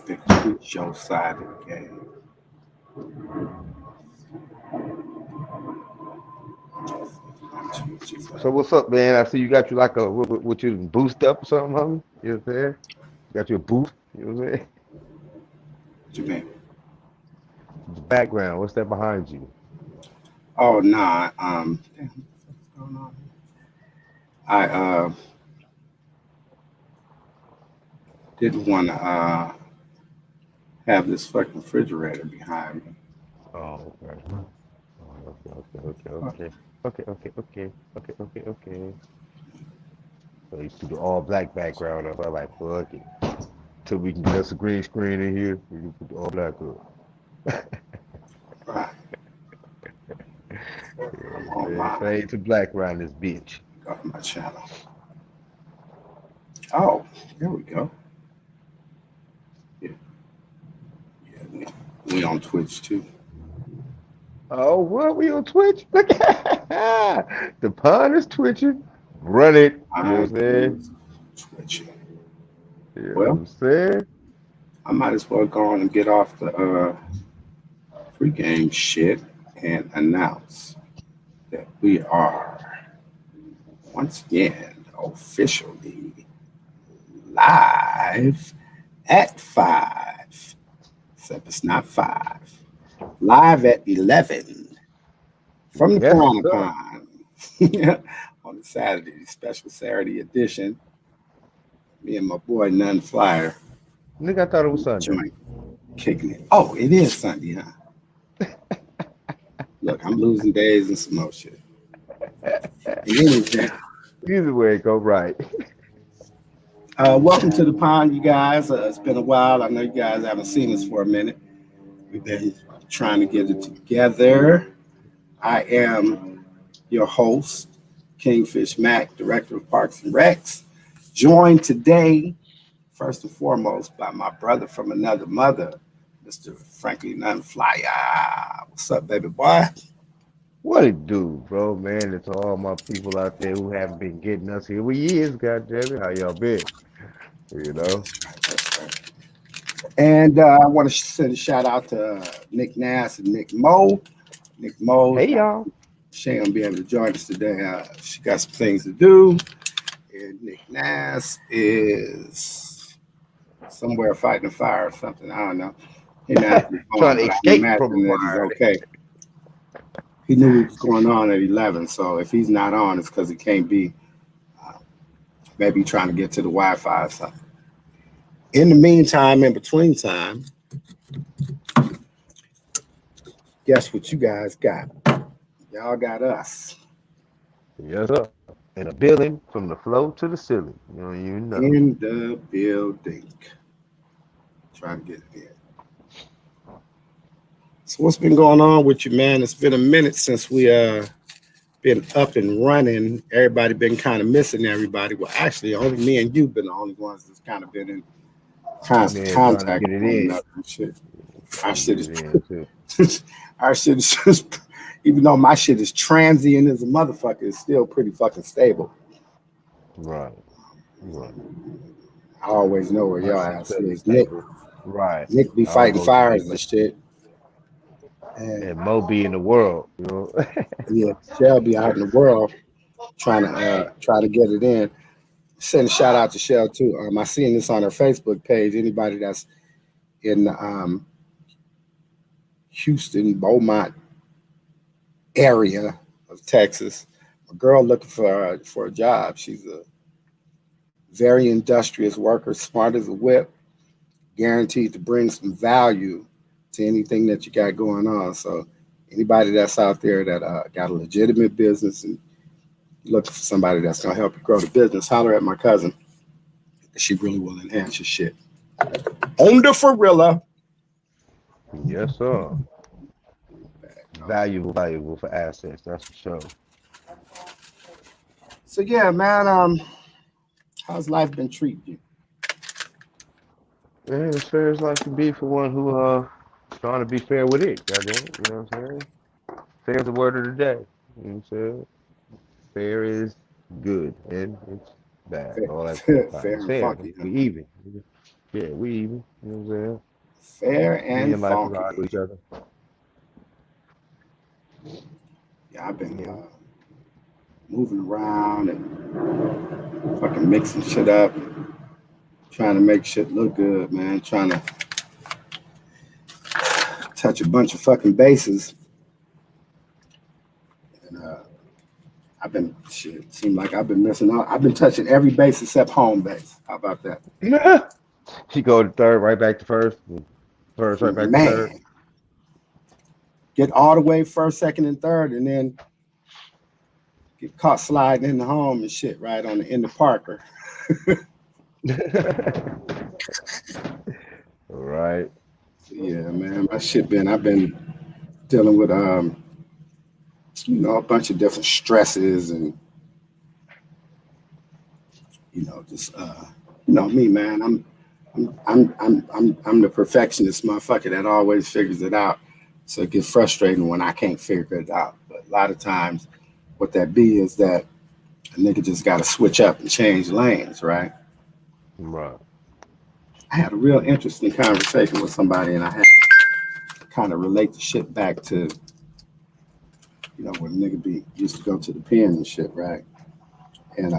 The tweet show side of the game. So what's up, man? I see you got you like a what you boost up or something, homie? You know what I'm saying? Got you a boost, you know what I'm saying? What you mean? The background, what's that behind you? Oh nah. Damn, what the fuck is going on? I didn't want to have this fucking refrigerator behind me. Oh, okay. Oh, okay. So you see the all black background up. I like fuck it. Till we can get us a green screen in here, we can put the all black up. Right. I'm on Yeah, my fade to black around this bitch. go to my channel. Oh, there we go. Yeah, yeah. We on Twitch too. Oh, what? We on Twitch? Look at the pond is twitching. Run it. You know I what I'm saying? is twitching. You know what Well, I'm saying? I might as well go on and get off the pregame shit and announce that we are once again officially live at 5. Except it's not 5. Live at 11 from the Yes, Piranha sir. Pond on the Saturday, special Saturday edition. Me and my boy None Flyer Nigga, I thought it was Sunday. joint kicking it. Oh, it is Sunday, huh? Look, I'm losing days and some more shit. In any event, Either way, go right. welcome to the pond, you guys. It's been a while. I know you guys haven't seen us for a minute. We've been trying to get it together. I am your host, Kingfish Mac, Director of Parks and Recs, joined today, first and foremost, by my brother from another mother, Mr. Frankie Nunflyer. What's up, baby boy? What it do, bro, man? It's all my people out there who haven't been getting us here. We years, goddamn it. How y'all been? You know? That's right. And I want to send a shout out to Nick Nass and Nick Moe. Nick Moe's Hey, y'all. she ain't gonna be able to join us today. She got some things to do. And Nick Nass is somewhere fighting a fire or something. I don't know. He not answering the phone, Trying to but I'm escape from a imagining that he's fire. okay. He knew what was going on at 11, so if he's not on, it's because he can't be. Uh, Maybe trying to get to the Wi-Fi or something. In the meantime, in between time, guess what you guys got? Y'all got us Yes, sir. In a building from the floor to the ceiling. You don't even know. in the building. Trying to get it in. So what's been going on with you, man? It's been a minute since we been up and running. Everybody been kind of missing everybody. Well, actually, only me and you been the only ones that's kind of been in constant Man, trying to contact get with it one in. another and shit. Our Trying to shit get it in, too. is our shit is just, even though my shit is transient as a motherfucker, it's still pretty fucking stable. Right. Right. I always know where My y'all shit's ass fairly is. Nick, stable. Right. Nick be I don't fighting go to fires sleep and with shit. And and Moby in the world, you know. yeah, Shell be out in the world trying to get it in. Send a shout out to Shell too. I seen this on her Facebook page. Anybody that's in the Houston, Beaumont area of Texas, a girl looking for a job. She's a very industrious worker, smart as a whip, guaranteed to bring some value to anything that you got going on. So anybody that's out there that got a legitimate business and looking for somebody that's gonna help you grow the business, holler at my cousin. She really will enhance your shit. On the Farilla. Yes, sir. Valuable for assets, that's for sure. So yeah, man. How's life been treating you? Man, as fair as life can be for one who trying to be fair with it, goddamn it. You know what I'm saying? Fair is the word of the day. You know what I'm saying? Fair is good and it's bad. Fair, All at the same fair, time. fair It's and fair. funky, huh? We even. Yeah, we even. You know what I'm saying? Fair Me and and life is hard funky. to each other. Yeah, I've been Yeah. moving around and fucking mixing shit up, trying to make shit look good, man. Trying to touch a bunch of fucking bases. And I've been shit. Seemed like I've been missing out. I've been touching every base except home base. How about that? She go to third, right back to first. First, right back to third. Man, get all the way first, second, and third, and then get caught sliding in the home and shit right on the end of Parker. Right. Yeah, man, my shit been. I've been dealing with a bunch of different stresses and just me, man. I'm the perfectionist motherfucker that always figures it out. So it gets frustrating when I can't figure it out. But a lot of times, what that be is that a nigga just got to switch up and change lanes, right? Right. I had a real interesting conversation with somebody, and I had to kind of relate the shit back to when a nigga be used to go to the pen and shit, right? And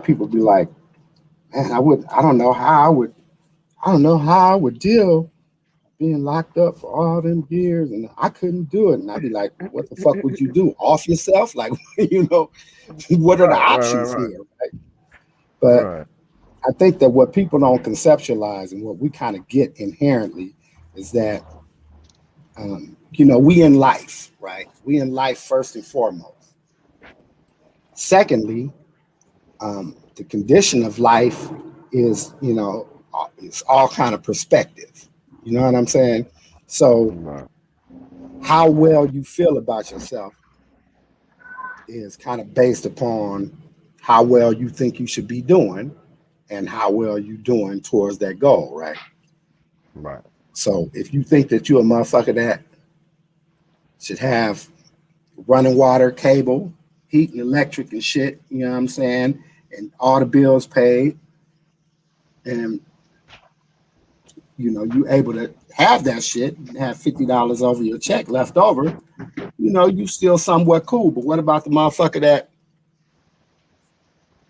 people be like, man, I don't know how I would deal being locked up for all them years, and I couldn't do it. And I'd be like, what the fuck would you do? Off yourself? Like, what are the Right, right, options right, here? Right? But right. I think that what people don't conceptualize and what we kind of get inherently is that, we in life, right? We in life first and foremost. Secondly, the condition of life is, it's all kind of perspective. You know what I'm saying? So Right, how well you feel about yourself is kind of based upon how well you think you should be doing and how well you doing towards that goal, right? right. So if you think that you're a motherfucker that should have running water, cable, heat and electric and shit, you know what I'm saying, and all the bills paid, and you able to have that shit, have $50 over your check left over, you still somewhat cool. But what about the motherfucker that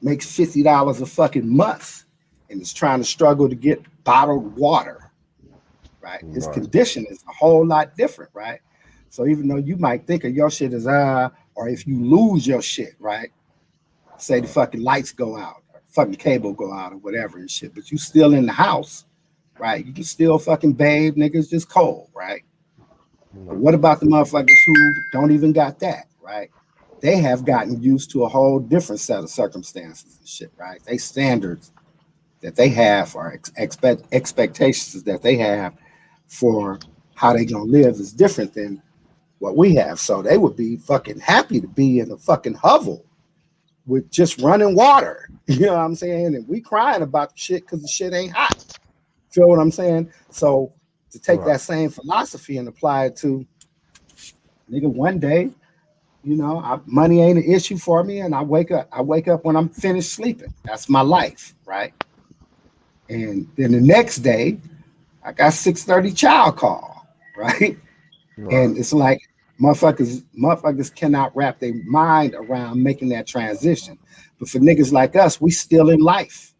makes $50 a fucking month and is trying to struggle to get bottled water, right? His Right. condition is a whole lot different, right? So even though you might think of your shit as or if you lose your shit, right? Say the fucking lights go out, or fucking cable go out, or whatever and shit, but you still in the house, right? You can still fucking bathe, niggas just cold, right? But Right. what about the motherfuckers who don't even got that, right? They have gotten used to a whole different set of circumstances and shit, right? They standards that they have or expectations that they have for how they gonna live is different than what we have. So they would be fucking happy to be in a fucking hovel with just running water. You know what I'm saying? And we crying about the shit because the shit ain't hot. Feel what I'm saying? So to take Right. that same philosophy and apply it to nigga, one day, money ain't an issue for me, and I wake up. I wake up when I'm finished sleeping. That's my life, right? And then the next day, I got 6:30 child call, right? Right. And it's like motherfuckers cannot wrap their mind around making that transition. But for niggas like us, we still in life,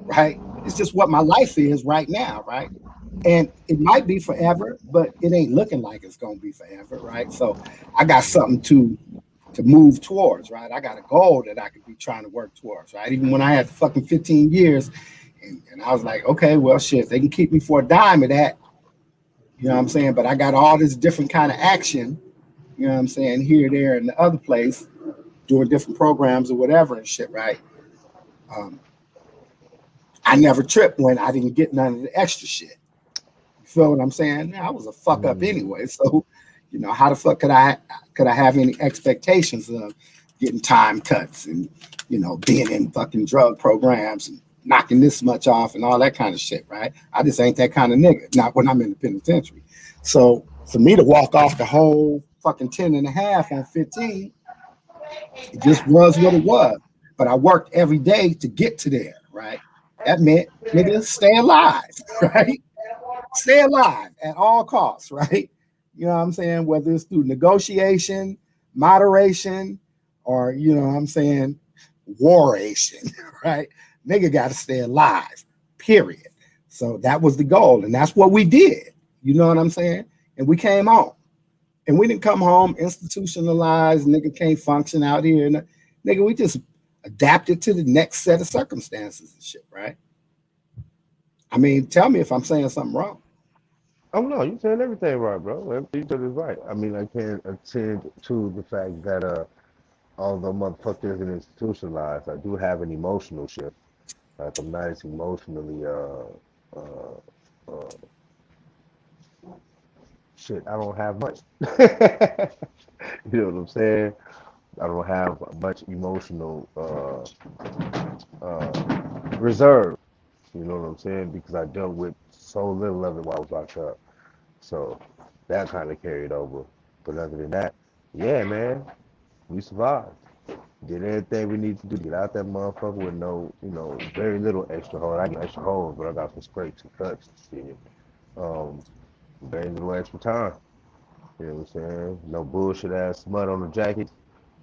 right? It's just what my life is right now, right? And it might be forever, but it ain't looking like it's gonna be forever, right? So I got Right. something to move towards, right? I got a goal that I could be trying to work towards, right? Even when I had fucking 15 years, and I was like, okay, well, shit, they can keep me for a dime of that, you know what I'm saying? But I got all this different kind of action, you know what I'm saying, here, there, and the other place, doing different programs or whatever and shit, right? Um, I never tripped when I didn't get none of the extra shit. You feel what I'm saying? I was a fuck up Mm. anyway. So, how the fuck could I have any expectations of getting time cuts and being in fucking drug programs and knocking this much off and all that kind of shit, right? I just ain't that kind of nigga. Not when I'm in the penitentiary. So for me to walk off the whole fucking 10 and a half on 15, it just was what it was. But I worked every day to get to there, right? That meant nigga stay alive, right? Stay alive at all costs, right? You know what I'm saying? Whether it's through negotiation, moderation, or you know what I'm saying, waration, right? Nigga got to stay alive, period. So that was the goal, and that's what we did. You know what I'm saying? And we came home, and we didn't come home institutionalized. Nigga can't function out here, and nigga, we just adapted to the next set of circumstances and shit, right? I mean, tell me if I'm saying something wrong. Oh no, you said everything right, bro. Everything you said is right. I mean, I can't attend to the fact that although motherfucker isn't institutionalized, I do have an emotional shift. Like I'm not as emotionally uh shit. I don't have much. You know what I'm saying? I don't have much emotional reserve. You know what I'm saying? Because I dealt with so little of it while I was locked up. So that kind of carried over. But other than that, yeah, man, we survived. Did everything we need to do to get out that motherfucker with no, very little extra hold. I get extra holes, but I got some scrapes and cuts and shit. Um, very little extra time. You know what I'm saying? No bullshit ass smut on the jacket.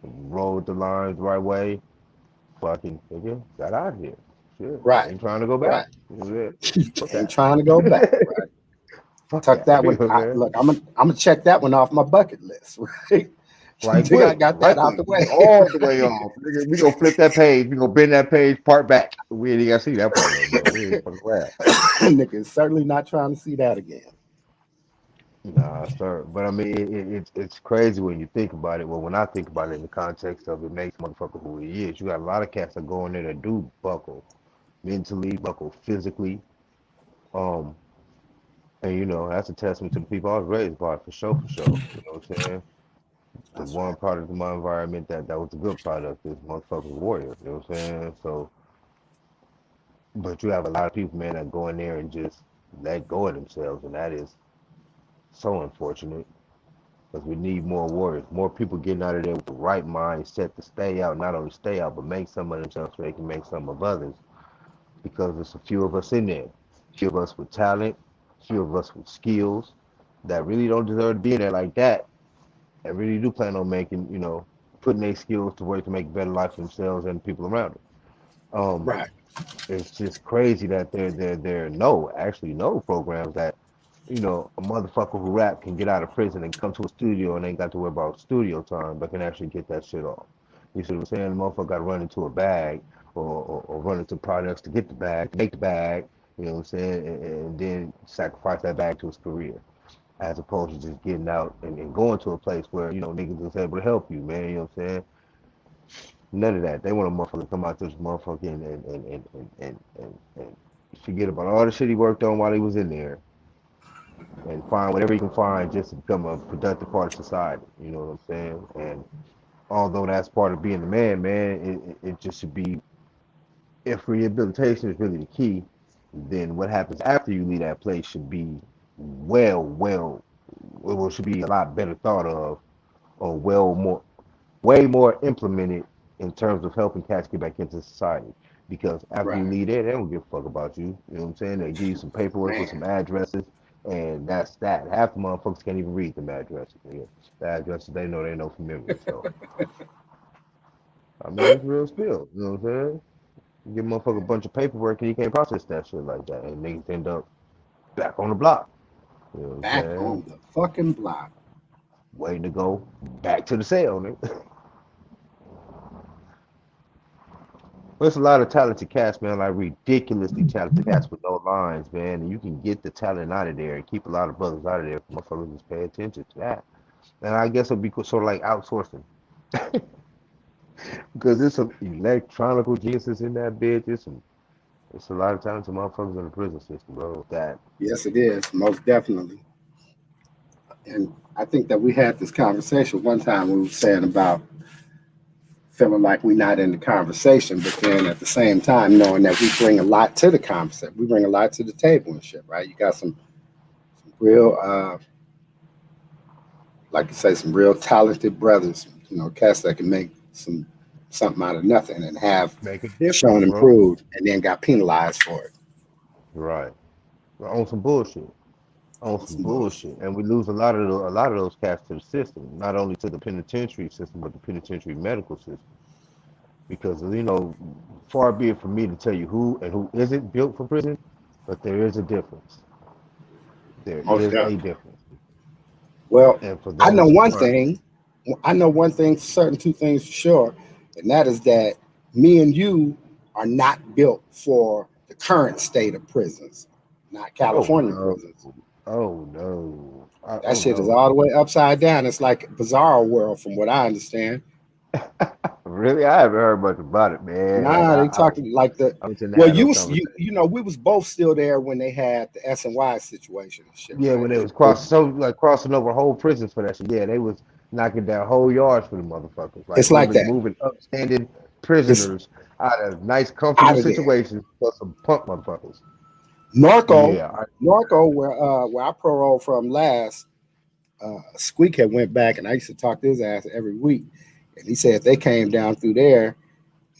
Rolled the lines the right way. Fucking nigga, got out of here. Shit, Right, ain't trying to go back. right. Fuck Ain't that. trying to go back. Right. Fuck Tuck that. that You one. know what I'm saying? Look, I'm gonna check that one off my bucket list. Right. Right Think I quick, got that right out quick. the way. All the way off. Nigga, we gonna flip that page. We gonna bend that page part back. We ain't even gotta see that part no more. We ain't fucking around. Nigga, certainly not trying to see that again. Nah, sir. But I mean, it's crazy when you think about it. Well, when I think about it in the context of it makes motherfucker who he is. You got a lot of cats that go in there that do buckle mentally, buckle physically. Um, and that's a testament to the people I was raised by, for sure, for sure. You know what I'm saying? The That's one right. part of my environment that was the good part of this motherfucker's warrior. You know what I'm saying? So, but you have a lot of people, man, that go in there and just let go of themselves, and that is so unfortunate. Because we need more warriors, more people getting out of there with the right mindset to stay out, not only stay out, but make some of themselves so they can make some of others. Because there's a few of us in there, a few of us with talent, a few of us with skills that really don't deserve to be in there like that, and really do plan on making, putting their skills to work to make a better life for themselves and the people around them. Um, Right. it's just crazy that there are actually no programs that a motherfucker who rap can get out of prison and come to a studio and ain't got to worry about studio time, but can actually get that shit off. You see what I'm saying? The motherfucker got to run into a bag or run into products to get the bag, to make the bag, you know what I'm saying, and then sacrifice that bag to his career. As opposed to just getting out and going to a place where, niggas is able to help you, man, you know what I'm saying? None of that. They want a motherfucker to come out this motherfucker and forget about all the shit he worked on while he was in there and find whatever you can find just to become a productive part of society. You know what I'm saying? And although that's part of being a man, it just should be, if rehabilitation is really the key, then what happens after you leave that place should be well, should be a lot better thought of, or way more implemented in terms of helping cats get back into society. Because after you Right. leave there, they don't give a fuck about you. You know what I'm saying? They give you some paperwork with Man. some addresses, and that's that. Half the motherfuckers can't even read them addresses. The addresses they know from memory. So, I mean, it's real spill. You know what I'm saying? You give a motherfucker a bunch of paperwork and you can't process that shit like that, and niggas end up back on the block. You know what I'm Back saying? on the fucking block. Waiting to go back to the cell, nigga. There's a lot of talented cats, man, like ridiculously talented cats with no lines, man. And you can get the talent out of there and keep a lot of brothers out of there. Motherfuckers just pay attention to that. And I guess it'll be sort of like outsourcing. Because there's some electronical geniuses in that bitch. It's a lot of talented motherfuckers in the prison system, bro. That Yes, it is. Most definitely. And I think that we had this conversation one time. We were saying about feeling like we're not in the conversation, but then at the same time knowing that we bring a lot to the conversation. We bring a lot to the table and shit, right? You got some real, like you say, some real talented brothers. Cats that can make some something out of nothing and have Make a difference, shown bro. improved and then got penalized for it. Right. On some bullshit. On On some some bullshit. bullshit. And we lose a lot of those cats to the system, not only to the penitentiary system, but the penitentiary medical system. Because far be it for me to tell you who and who isn't built for prison, but there is a difference. There Most is a definitely. difference. Well, And for I know those who one aren't, thing. I know one thing for certain, two things for sure, and that is that me and you are not built for the current state of prisons, not oh California no, prisons. oh no, That oh shit is no. all the way upside down. It's like a bizarre world, from what I understand. Really, I haven't heard much about it, man. Like Nah, they talking like the. I was in Well, had those conversations. you know, we was both still there when they had the S&Y situation and shit, Yeah, right? when they was It- crossing over whole prisons for that shit. Yeah, they was knocking down whole yards for the motherfuckers, like it's like that. moving upstanding It's prisoners out of nice, comfortable out of there. situations for some punk motherfuckers. Norco, Yeah, I, Norco, where I paroled from last. Squeak had went back, and I used to talk to his ass every week, and he said they came down through there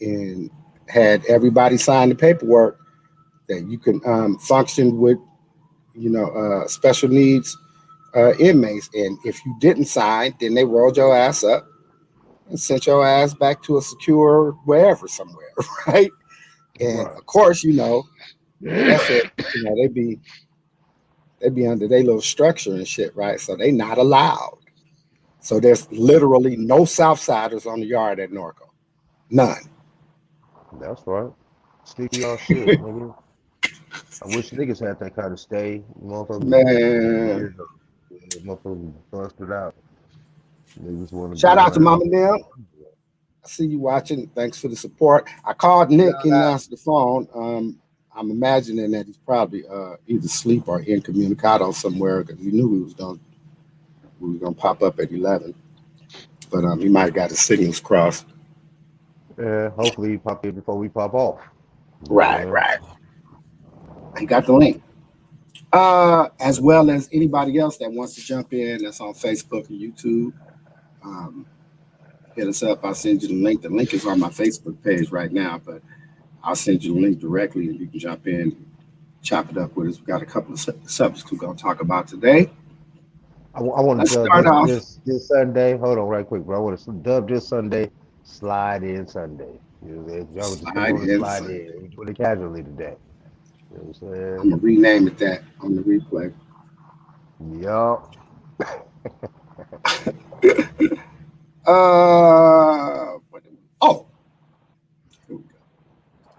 and had everybody sign the paperwork that you can function with, special needs inmates, and if you didn't sign, then they rolled your ass up and sent your ass back to a secure wherever somewhere, right? And right. of course, that's it. They be under their little structure and shit, right? So they not allowed. So there's literally no Southsiders on the yard at Norco. None. That's right. Sticky all shit, nigga. I wish niggas had that kind of stay. Motherfuckers Man. years ago. Yeah, motherfuckers busted out. Niggas want to be Shout out to around. Mama Nim. I see you watching. Thanks for the support. I called Nick. He didn't answer the phone. I'm imagining that he's probably either asleep or incommunicado somewhere because he knew we was gonna pop up at 11. But he might have got his signals crossed. Yeah, hopefully he pop in before we pop off. You know what Right, I'm saying? right. He got the link. As well as anybody else that wants to jump in that's on Facebook or YouTube. Um, Hit us up. I'll send you the link. The link is on my Facebook page right now, but I'll send you the link directly and you can jump in, chop it up with us. We got a couple of subjects we're going to talk about today. I want Let's to dub start off. this Sunday. Hold on, right quick, bro. I want to dub this Sunday. Slide in Sunday. You know, y'all just come Slide on and in slide Sunday. in. We doing it casually today. You know what I'm going to rename it that on the replay. I'm saying? Yup. Oh, here we go.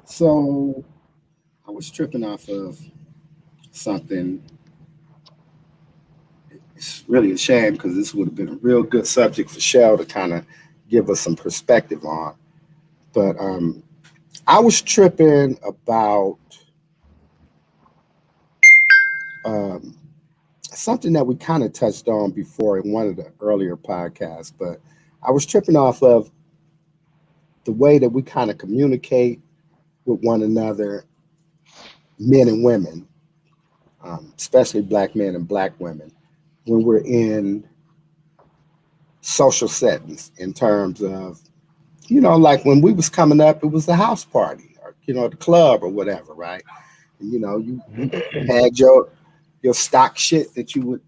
So I was tripping off of something. It's really a shame because this would have been a real good subject for Shell to kind of give us some perspective on. But I was tripping about um, something that we kind of touched on before in one of the earlier podcasts. But I was tripping off of the way that we kind of communicate with one another, men and women, especially black men and black women, when we're in social settings in terms of, like when we was coming up, it was the house party or, the club or whatever, right? And, you had your stock shit that you would,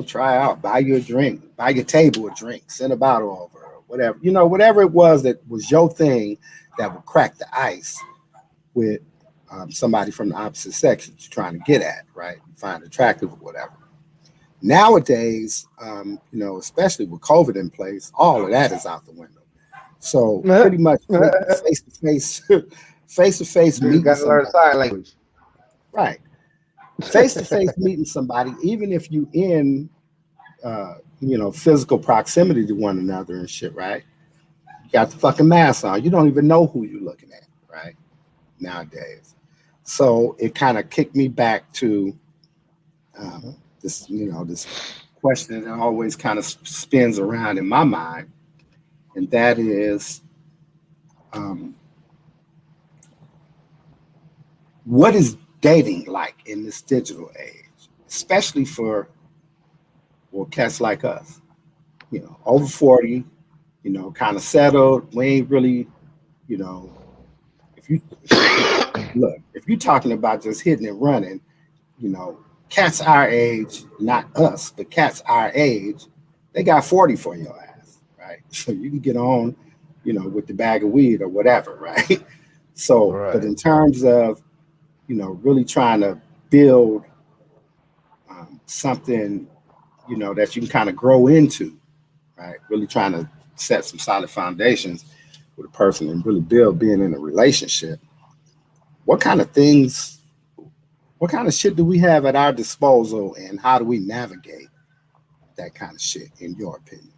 try out, buy you a drink, buy your table a drink, send a bottle over or whatever, whatever it was that was your thing that would crack the ice with somebody from the opposite sex that you're trying to get at, right? You find attractive or whatever. Nowadays, especially with COVID in place, all of that is out the window. So pretty much face to face, face to face Niggas meeting got to learn somebody, sign language. right? Face to face meeting somebody, even if you in, physical proximity to one another and shit, right? You got the fucking mask on. You don't even know who you're looking at, right? Nowadays. So it kind of kicked me back to this question that always kind of spins around in my mind, and that is, um, what is dating like in this digital age, especially for cats like us, over 40. kind of settled. We ain't really, you know, if you look, if you're talking about just hitting and running, you know, cats our age, not us, but cats our age, they got 40 for your ass, right? So you can get on, with the bag of weed or whatever, right? So, but Right. in terms of, really trying to build something, that you can kind of grow into, right? Really trying to set some solid foundations with a person and really build being in a relationship. What kind of things, what kind of shit do we have at our disposal and how do we navigate that kind of shit, in your opinion?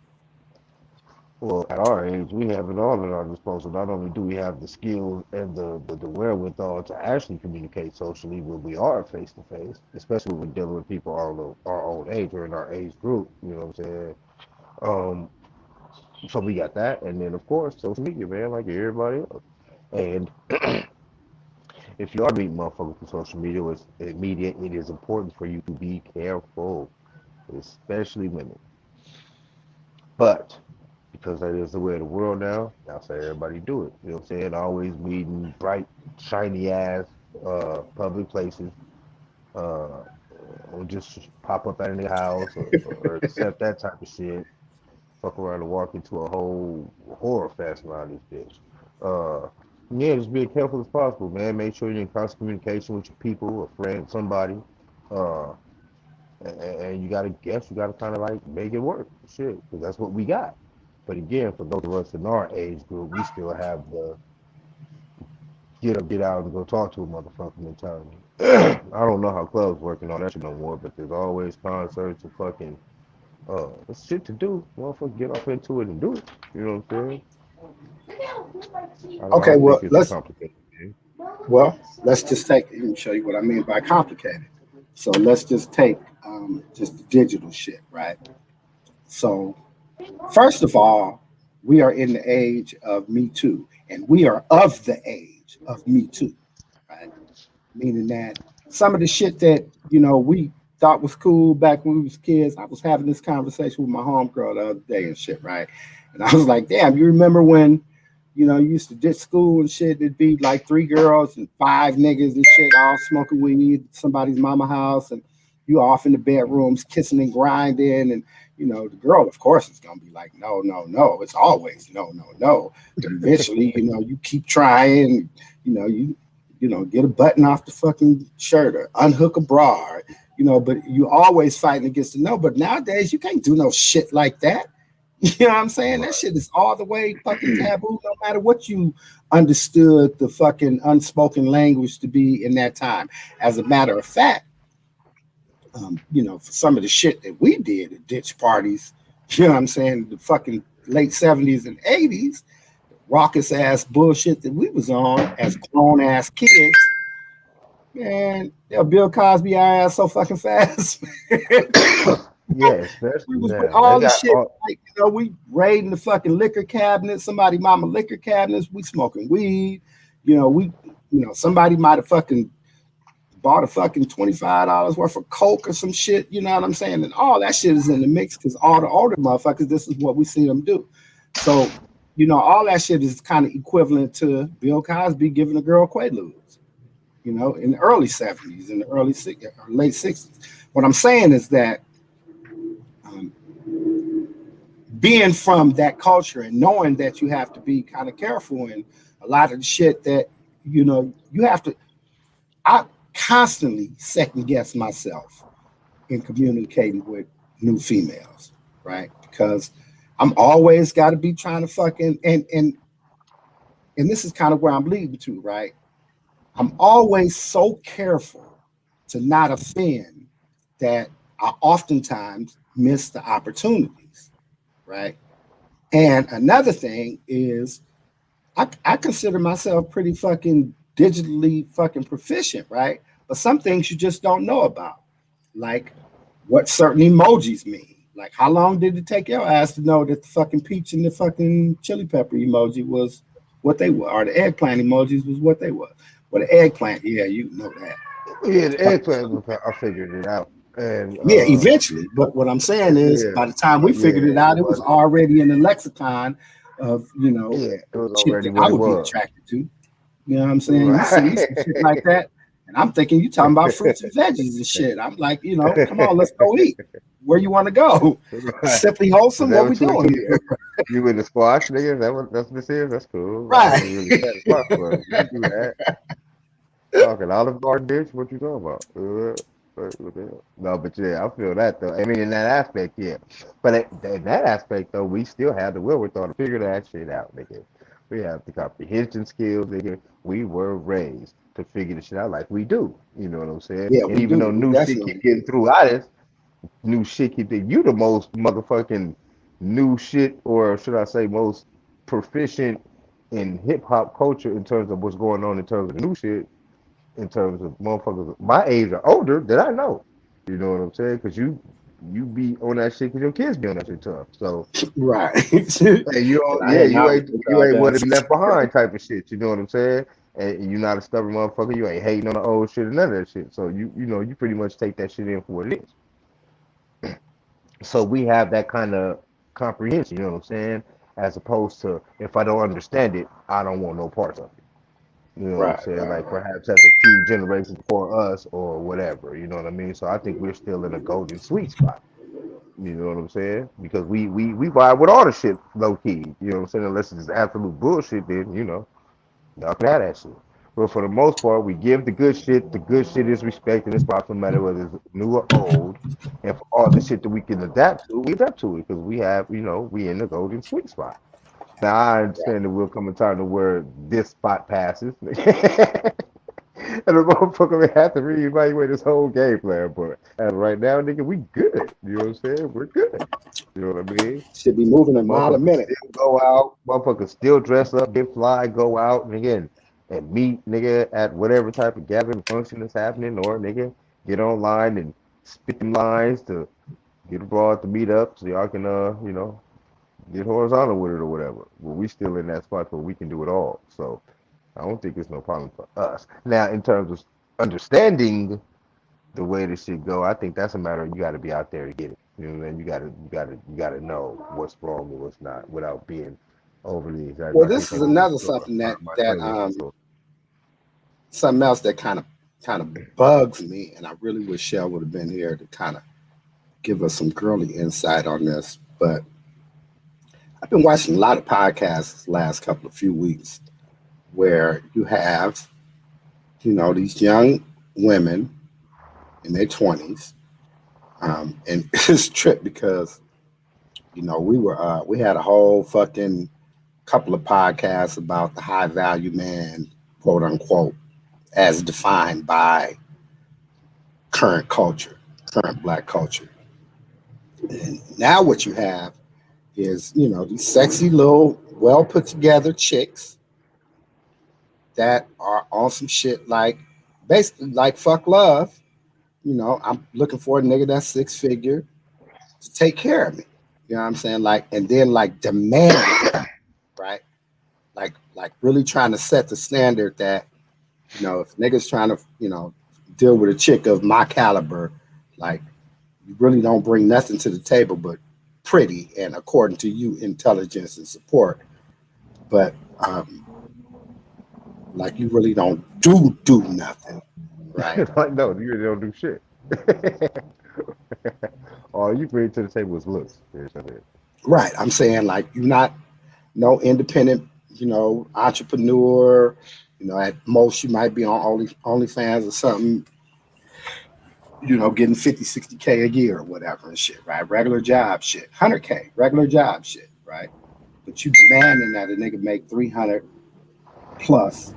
Well, at our age, we have it all at our disposal. Not only do we have the skills and the wherewithal to actually communicate socially when we are face to face, especially when we're dealing with people our own age or in our age group. You know what I'm saying? Um, so we got that, and then of course social media, man, like everybody else. And if you are meeting motherfuckers through social media, it is important for you to be careful, especially women. But because that is the way of the world now, that's how everybody do it. You know what I'm saying? Always meeting bright, shiny ass public places, uh, or just pop up at any house or accept that type of shit. Fuck around and walk into a whole horror fest around this bitch. Uh, yeah, just be as careful as possible, man. Make sure you're in constant communication with your people, a friend, somebody. Uh, and you gotta kind of like make it work, shit, because that's what we got. But again, for those of us in our age group, we still have the get up, get out, and go talk to a motherfucker mentality. I don't know how clubs work and all that shit no more, but there's always concerts and fucking shit to do. Motherfucker, get off into it and do it. You know what I'm saying? I Okay, don't think it's a complicated thing. well, let's just take. Let me show you what I mean by complicated. So let's just take just the digital shit, right? So first of all, we are in the age of Me Too, and we are of the age of Me Too, right? Meaning that some of the shit that we thought was cool back when we was kids. I was having this conversation with my homegirl the other day and shit, right? And I was like, "Damn, you remember when you used to ditch school and shit? It'd be like three girls and five niggas and shit, all smoking weed at somebody's mama house, and you off in the bedrooms kissing and grinding, and the girl, of course, is gonna be like, no, no, no. It's always no, no, no. But eventually, you keep trying, get a button off the fucking shirt or unhook a bra, but you always fighting against the no. But nowadays, you can't do no shit like that. You know what I'm saying? That Right. shit is all the way fucking taboo, no matter what you understood the fucking unspoken language to be in that time. As a matter of fact, for some of the shit that we did at ditch parties, you know what I'm saying, the fucking late 70s and 80s, raucous ass bullshit that we was on as grown ass kids, man, they'll Bill Cosby our ass so fucking fast. Yeah, We especially was with now. They all the got shit, all. like, we raiding the fucking liquor cabinet, somebody mama liquor cabinets, we smoking weed, we, somebody might have fucking bought a fucking $25 worth of coke or some shit, you know what I'm saying? And all that shit is in the mix because all the older motherfuckers, this is what we see them do. So, all that shit is kind of equivalent to Bill Cosby giving a girl Quaaludes, in the early 70s, in the early late 60s. What I'm saying is that um, being from that culture and knowing that you have to be kind of careful and a lot of the shit that, you have to, I constantly second guess myself in communicating with new females, right? Because I'm always got to be trying to fucking and this is kind of where I'm leading to, right? I'm always so careful to not offend that I oftentimes miss the opportunities, right? And another thing is I consider myself pretty fucking digitally fucking proficient, right? But some things you just don't know about, like what certain emojis mean. Like, how long did it take your ass to know that the fucking peach and the fucking chili pepper emoji was what they were, or the eggplant emojis was what they were? Well, the eggplant, yeah, you know that. Yeah, the But eggplant. I figured it out, and yeah, eventually. But what I'm saying is, yeah, by the time we but yeah, figured it it out, it was wasn't. already in the lexicon of Yeah, it was shit already that what I it would be was. attracted to. You know what I'm saying? You send me Right. some shit like that, and I'm thinking you talking about fruits and veggies and shit. I'm like, come on, let's go eat. Where you want to go? Right. Simply Is wholesome. that What we what you doing into? here? You in the squash, nigga? Is that that's what this is? That's cool. I Right. ain't really satisfied for it. We can do that. Fucking Olive Garden dish? What you talking about? No, but yeah, I feel that though. I mean, in that aspect, yeah. But in that aspect though, we still have the wherewithal to figure that shit out, nigga. We have the comprehension skills, nigga. We were raised to figure the shit out like we do. You know what I'm saying? Yeah, And we even do. though We new shit keep definitely getting through at us, new shit keep you the most motherfucking new shit, or should I say most proficient in hip hop culture in terms of what's going on in terms of new shit in terms of motherfuckers my age or older that I know. You know what I'm saying? Because you be on that shit because your kids be on that shit tough. So right. and you And don't, I yeah, hang out with the you ain't one of goddamn. them left behind type of shit. You know what I'm saying? And you're not a stubborn motherfucker. You ain't hating on the old shit and none of that shit. So you know you pretty much take that shit in for what it is. So we have that kind of comprehension. You know what I'm saying? As opposed to if I don't understand it, I don't want no parts of it. You know what I'm Right, saying? right, Like right. perhaps as a few generations before us or whatever. You know what I mean? So I think we're still in a golden sweet spot. You know what I'm saying? Because we vibe with all the shit low key. You know what I'm saying? Unless it's absolute bullshit, then y'all can have that shit. But for the most part, we give the good shit. The good shit is respected and spots, no matter whether it's new or old. And for all the shit that we can adapt to, we adapt to it because we have, we in the golden sweet spot. Now I understand that will come a time to where this spot passes. And the motherfucker may have to reevaluate his whole game plan. But as of right now, nigga, we good. You know what I'm saying? We're good. You know what I mean? Should be moving a mile a Motherfuckers minute. still go out. Motherfuckers still dress up, get fly, go out, nigga, and meet, nigga, at whatever type of gathering function that's happening, or nigga, get online and spit them lines to get abroad to meet up so y'all can, get horizontal with it or whatever. Well, we still in that spot where we can do it all. So I don't think it's no problem for us. Now, in terms of understanding the way this shit go, I think that's a matter of you got to be out there to get it. You know what I mean? You gotta know what's wrong and what's not without being overly exaggerated. Well, I think this is that's for another sure something my, that my that training. So something else that kind of bugs me, and I really wish Shell would have been here to kind of give us some girly insight on this. But I've been watching a lot of podcasts this last couple of few weeks where you have, these young women in their 20s. And it's a trip because, we had a whole fucking couple of podcasts about the high value man, quote unquote, as defined by current culture, current black culture. And now what you have is, these sexy little, well put together chicks that are on some shit like basically like fuck love. I'm looking for a nigga that's six figure to take care of me. You know what I'm saying? Like, and then like demanding, right? Like really trying to set the standard that, if niggas trying to, deal with a chick of my caliber, like you really don't bring nothing to the table but pretty and according to you, intelligence and support. But like you really don't do nothing, right? like, no, you really don't do shit. All you bring to the table is looks. That's it. Right. I'm saying like you're not no independent, entrepreneur. At most you might be on OnlyFans or something, getting 50, 60K a year or whatever and shit, right? Regular job shit. 100K, regular job shit, right? But you demanding that a nigga make 300 plus.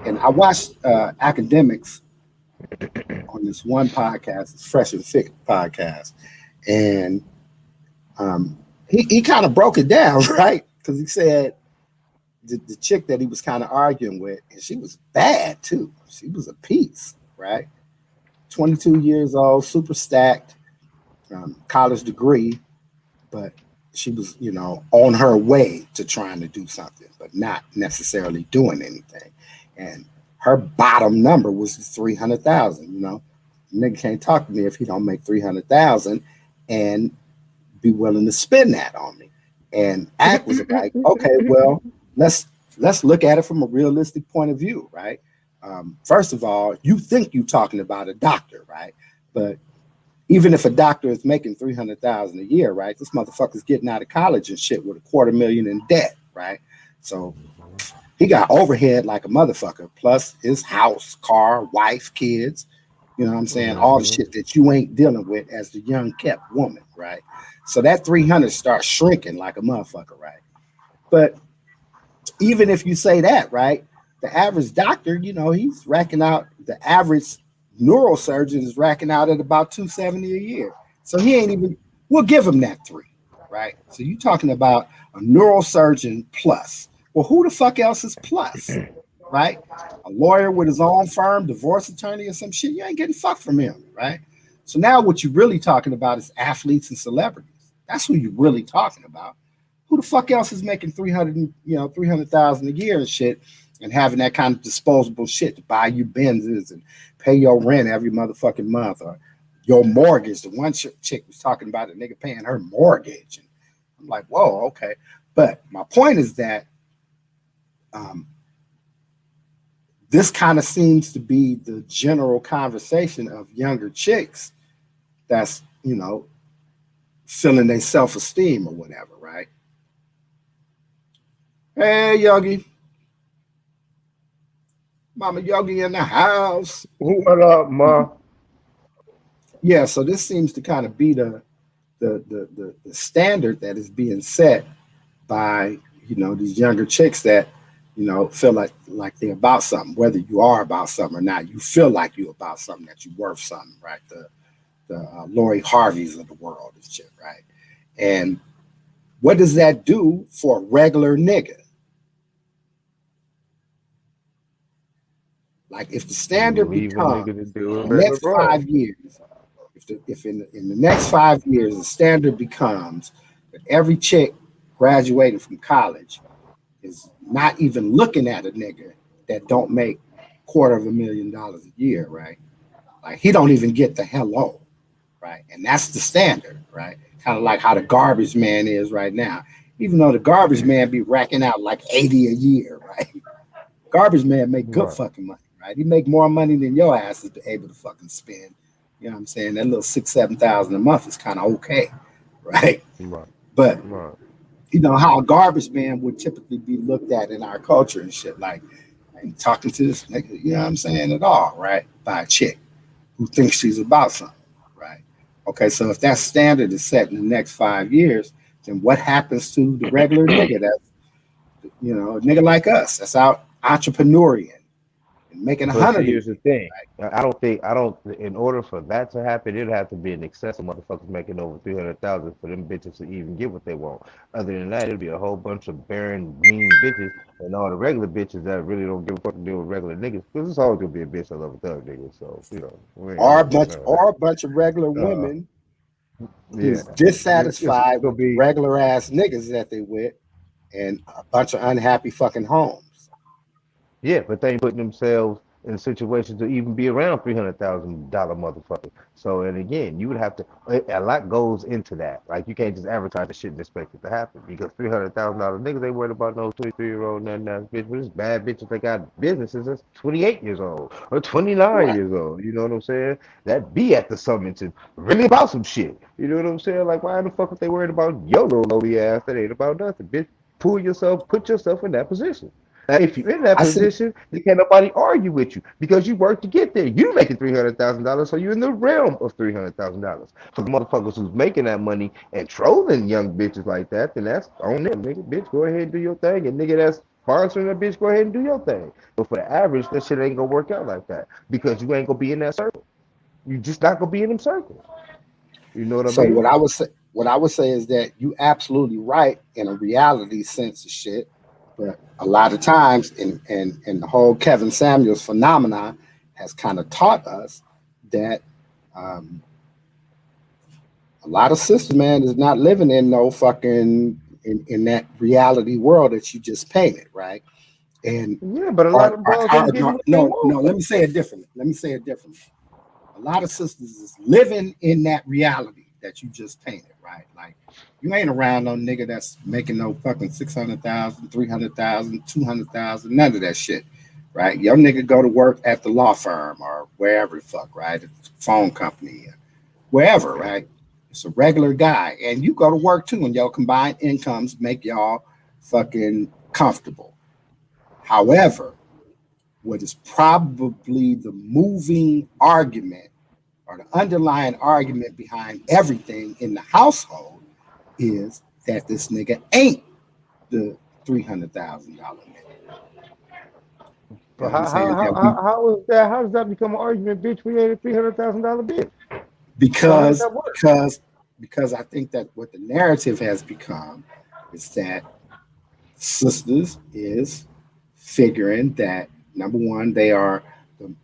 And I watched academics on this one podcast, it's Fresh and Fit podcast, and he kind of broke it down, right? Because he said the chick that he was kind of arguing with, and she was bad too. She was a piece, right? 22 years old, super stacked, college degree, but she was, on her way to trying to do something, but not necessarily doing anything. And her bottom number was 300,000. Nigga can't talk to me if he don't make 300,000 and be willing to spend that on me. And Act was like, okay, well, let's look at it from a realistic point of view, right? First of all, you think you're talking about a doctor, right? But even if a doctor is making 300,000 a year, right? This motherfucker's getting out of college and shit with $250,000 in debt, right? So he got overhead like a motherfucker, plus his house, car, wife, kids. You know what I'm saying? All the Mm-hmm. shit that you ain't dealing with as the young kept woman, right? So that 300 starts shrinking like a motherfucker, right? But even if you say that, right, the average doctor, he's racking out, the average neurosurgeon is racking out at about 270 a year. So he ain't even, we'll give him that three, right? So you're talking about a neurosurgeon plus. Well, who the fuck else is plus, right? A lawyer with his own firm, divorce attorney or some shit, you ain't getting fucked from him, right? So now what you're really talking about is athletes and celebrities. That's who you're really talking about. Who the fuck else is making 300,000 a year and shit, and having that kind of disposable shit to buy you Benzes and pay your rent every motherfucking month, or your mortgage? The one chick was talking about a nigga paying her mortgage, and I'm like, whoa, okay. But my point is that this kind of seems to be the general conversation of younger chicks that's feeling their self-esteem or whatever, right? Hey, Yogi. Mama Yogi in the house. What up, ma? Yeah, so this seems to kind of be the standard that is being set by these younger chicks that feel like they're about something, whether you are about something or not. You feel like you're about something, that you're worth something, right? The Lori Harveys of the world and shit, right? And what does that do for a regular nigga? Like, if the standard Leave a nigga to becomes do a in the regular next bro. 5 years, if in the next 5 years the standard becomes that every chick graduating from college is not even looking at a nigga that don't make $250,000 a year, right? Like, he don't even get the hello, right? And that's the standard, right? Kind of like how the garbage man is right now. Even though the garbage man be racking out like 80 a year, right? Garbage man make good Right, fucking money, right? He make more money than your ass is able to fucking spend. You know what I'm saying? That little 6, 7 thousand a month is kind of okay, right? right, But right. how a garbage man would typically be looked at in our culture and shit. Like, I ain't talking to this nigga, you know what I'm saying, at all, right? By a chick who thinks she's about something, right? Okay, so if that standard is set in the next 5 years, then what happens to the regular nigga that's, a nigga like us that's out entrepreneuring and making a But see, hundred a here's the year? thing. I don't. In order for that to happen, it'd have to be an excess of motherfuckers making over 300,000 for them bitches to even get what they want. Other than that, it'd be a whole bunch of barren, mean bitches, and all the regular bitches that really don't give a fuck to deal with regular niggas. Because it's always gonna be a bitch that love a thug nigga. So we ain't Or a really doing bunch, none of or a bunch of regular that. women Yeah, who's it's dissatisfied gonna with the be. regular ass niggas that they with, and a bunch of unhappy fucking homes. Yeah, but they ain't putting themselves in situations to even be around $300,000 motherfucker. So, and again, you would have to. A lot goes into that. Like you can't just advertise the shit and expect it to happen because $300,000 niggas ain't worried about no 23-year-old nothing ass bitch. But it's bad bitches that got businesses that's 28 years old or 29 Right. years old. You know what I'm saying? That be at the summits and really about some shit. You know what I'm saying? Like why the fuck if they worried about your little lowly ass? That ain't about nothing, bitch. Put yourself in that position. Now, if you're in that I see. position, then can't nobody argue with you because you worked to get there. You making $300,000, so you're in the realm of $300,000. For the motherfuckers who's making that money and trolling young bitches like that, then that's on them, nigga. Bitch, go ahead and do your thing, and nigga that's sponsoring that bitch, go ahead and do your thing. But for the average, that shit ain't gonna work out like that because you ain't gonna be in that circle. You just not gonna be in them circles. You know what I So mean? what I would say is that you absolutely right in a reality sense of shit, but a lot of times in the whole Kevin Samuels phenomenon has kind of taught us that um, a lot of sisters, man, is not living in no fucking in that reality world that you just painted, right? And Yeah, but a lot of bros ain't getting no, what they no, want. no, let me say it differently. Let me say it differently. A lot of sisters is living in that reality that you just painted, right? Like, you ain't around no nigga that's making no fucking 600,000, 300,000, 200,000, none of that shit, right? Your nigga go to work at the law firm or wherever the fuck, right? The phone company, wherever, right? It's a regular guy, and you go to work too, and your combined incomes make y'all fucking comfortable. However, what is probably the moving argument or the underlying argument behind everything in the household is that this nigga ain't the $300,000 nigga. You So know what I'm saying? That we how is that? How does that become an argument, bitch? We ain't a $300,000 bitch. So how does because that work? because because I think that what the narrative has become is that sisters is figuring that number one, they are the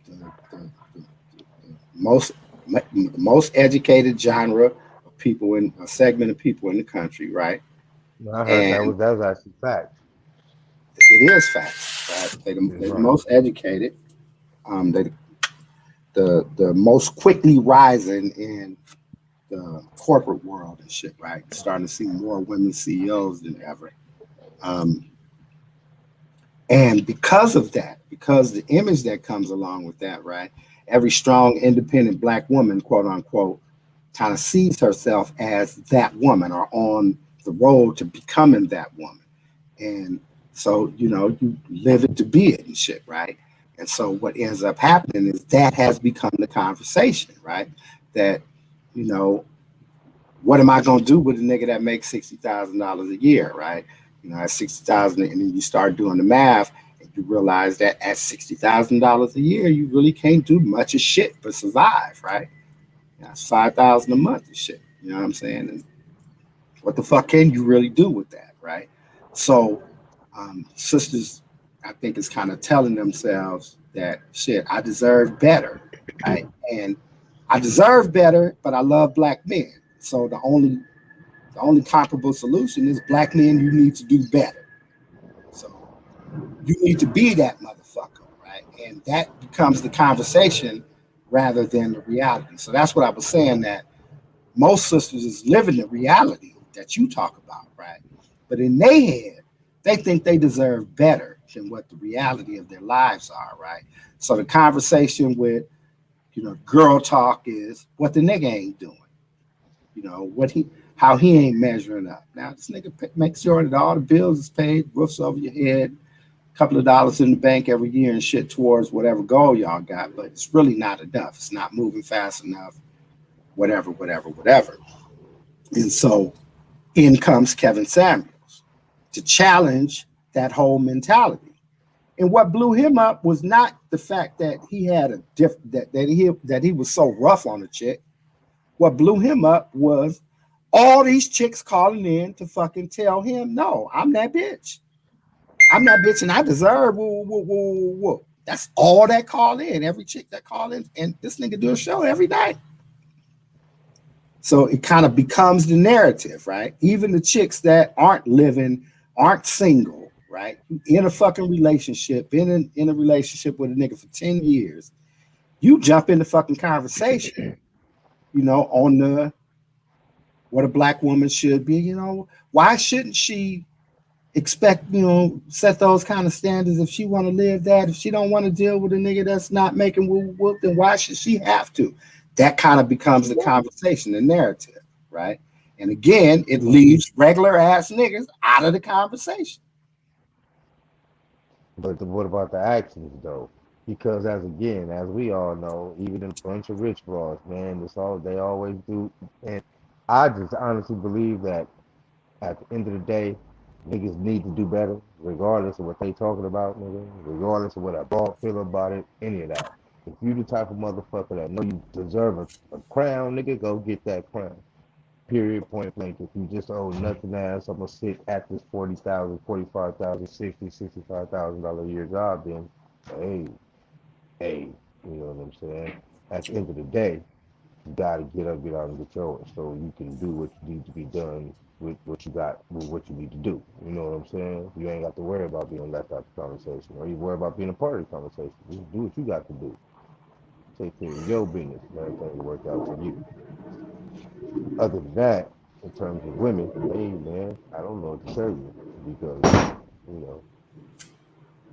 most educated genre of people in a segment of people in the country, right? I heard And that was actually fact. it is facts, right? It's They're the right. most educated. They the most quickly rising in the corporate world and shit, right? Starting to see more women CEOs than ever. Um, and because of that, because the image that comes along with that, right? Every strong, independent black woman, quote unquote, kind of sees herself as that woman or on the road to becoming that woman. And so, you live it to be it and shit, right? And so what ends up happening is that has become the conversation, right? That, you know, what am I gonna do with a nigga that makes $60,000 a year, right? At 60,000, and then you start doing the math, and you realize that at $60,000 a year, you really can't do much of shit but survive, right? That's 5,000 a month and shit. You know what I'm saying? And what the fuck can you really do with that, right? So, sisters, I think, is kind of telling themselves that shit, I deserve better, right? And I deserve better, but I love black men. So the only comparable solution is black men. You need to do better. So you need to be that motherfucker, right? And that becomes the conversation rather than the reality. So that's what I was saying, that most sisters is living the reality that you talk about, right? But in their head, they think they deserve better than what the reality of their lives are, right? So the conversation with, girl talk is what the nigga ain't doing, what how he ain't measuring up. Now this nigga makes sure that all the bills is paid, roofs over your head, a couple of dollars in the bank every year and shit towards whatever goal y'all got, but it's really not enough. It's not moving fast enough, whatever, whatever, whatever. And so in comes Kevin Samuels to challenge that whole mentality. And what blew him up was not the fact that he had a that he was so rough on the chick. What blew him up was all these chicks calling in to fucking tell him, no, I'm that bitch. I'm that bitch and I deserve woo, woo, woo, woo, woo. That's all that call in. Every chick that call in, and this nigga do a show every night. So it kind of becomes the narrative, right? Even the chicks that aren't living, aren't single, right? In a fucking relationship, been in a relationship with a nigga for 10 years, you jump in the fucking conversation, on the what a black woman should be, why shouldn't she expect, set those kind of standards if she want to live that? If she don't want to deal with a nigga that's not making woo whoop, then why should she have to? That kind of becomes the conversation, the narrative, right? And again, it leaves regular ass niggas out of the conversation. But what about the actions though? Because as we all know, even in a bunch of rich bras, man, it's all they always do. And I just honestly believe that at the end of the day, niggas need to do better, regardless of what they talking about, nigga, regardless of what a ball feel about it, any of that. If you the type of motherfucker that know you deserve a crown, nigga, go get that crown. Period, point blank. If you just owe nothing ass, I'm gonna sit at this 40,000, 45,000, 60, $65,000 a year job, then hey, hey, you know what I'm saying? At the end of the day, you gotta get up, get out and get yours so you can do what you need to be done with what you got, with what you need to do. You know what I'm saying? You ain't got to worry about being left out the conversation or you worry about being a part of the conversation. Just do what you got to do. Take care of your business and everything will work out for you. Other than that, in terms of women, hey man, I don't know what to tell you because you know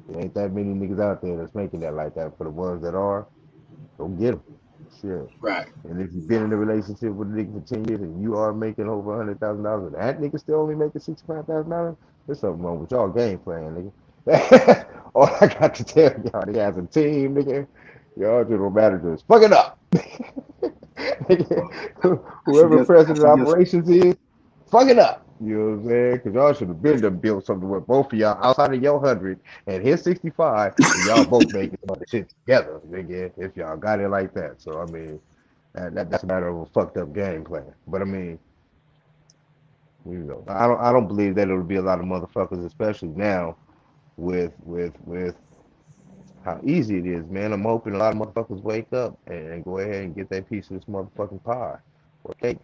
there ain't that many niggas out there that's making that like that. For the ones that are, go get them. Shit. Right. And if you've been in a relationship with a nigga for 10 years and you are making over $100,000 and that nigga still only making $65,000, there's something wrong with y'all game plan, nigga. All I got to tell y'all, nigga, as a team, nigga, y'all just don't matter to us. Fuck it up. Well, that's a Whoever good. president That's a of good. operations is, fuck it up. You know what I'm saying? Because y'all should have been to build something with both of y'all outside of your 100 and his 65, and y'all both making some other shit together, nigga, if y'all got it like that. So, I mean, that's a matter of a fucked up game plan. But I mean, I don't believe that it'll be a lot of motherfuckers, especially now with how easy it is, man. I'm hoping a lot of motherfuckers wake up and go ahead and get that piece of this motherfucking pie or cake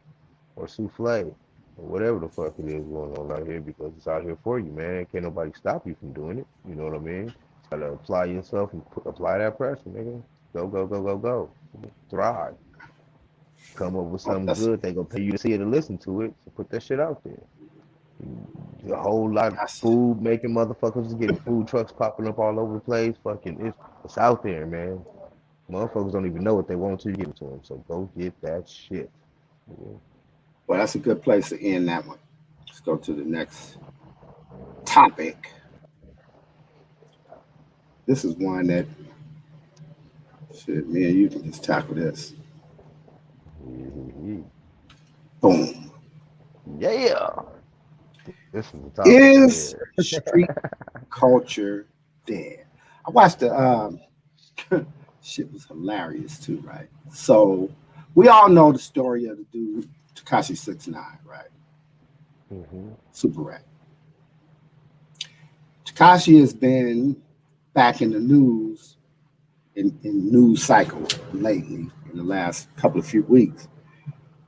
or souffle or whatever the fuck it is going on out here because it's out here for you, man. Can't nobody stop you from doing it. You know what I mean? Just gotta apply yourself and apply that pressure, nigga. Go, go, go, go, go. Thrive. Come up with Well, something that's good. They gonna pay you to see it and listen to it. So put that shit out there. A whole lot of that's food making motherfuckers is getting food trucks popping up all over the place. Fucking, it's out there, man. Motherfuckers don't even know what they want until you give it to them. So go get that shit. Yeah. well, that's a good place to end that one. Let's go to the next topic. This is one that shit, me and you can just tackle this. Boom. Yeah. This is the topic right Is here. street culture dead? I watched the shit was hilarious too, right? So we all know the story of the dude Takashi 69, right? Hmm. Super Rat. Takashi has been back in the news in news cycle lately in the last couple of few weeks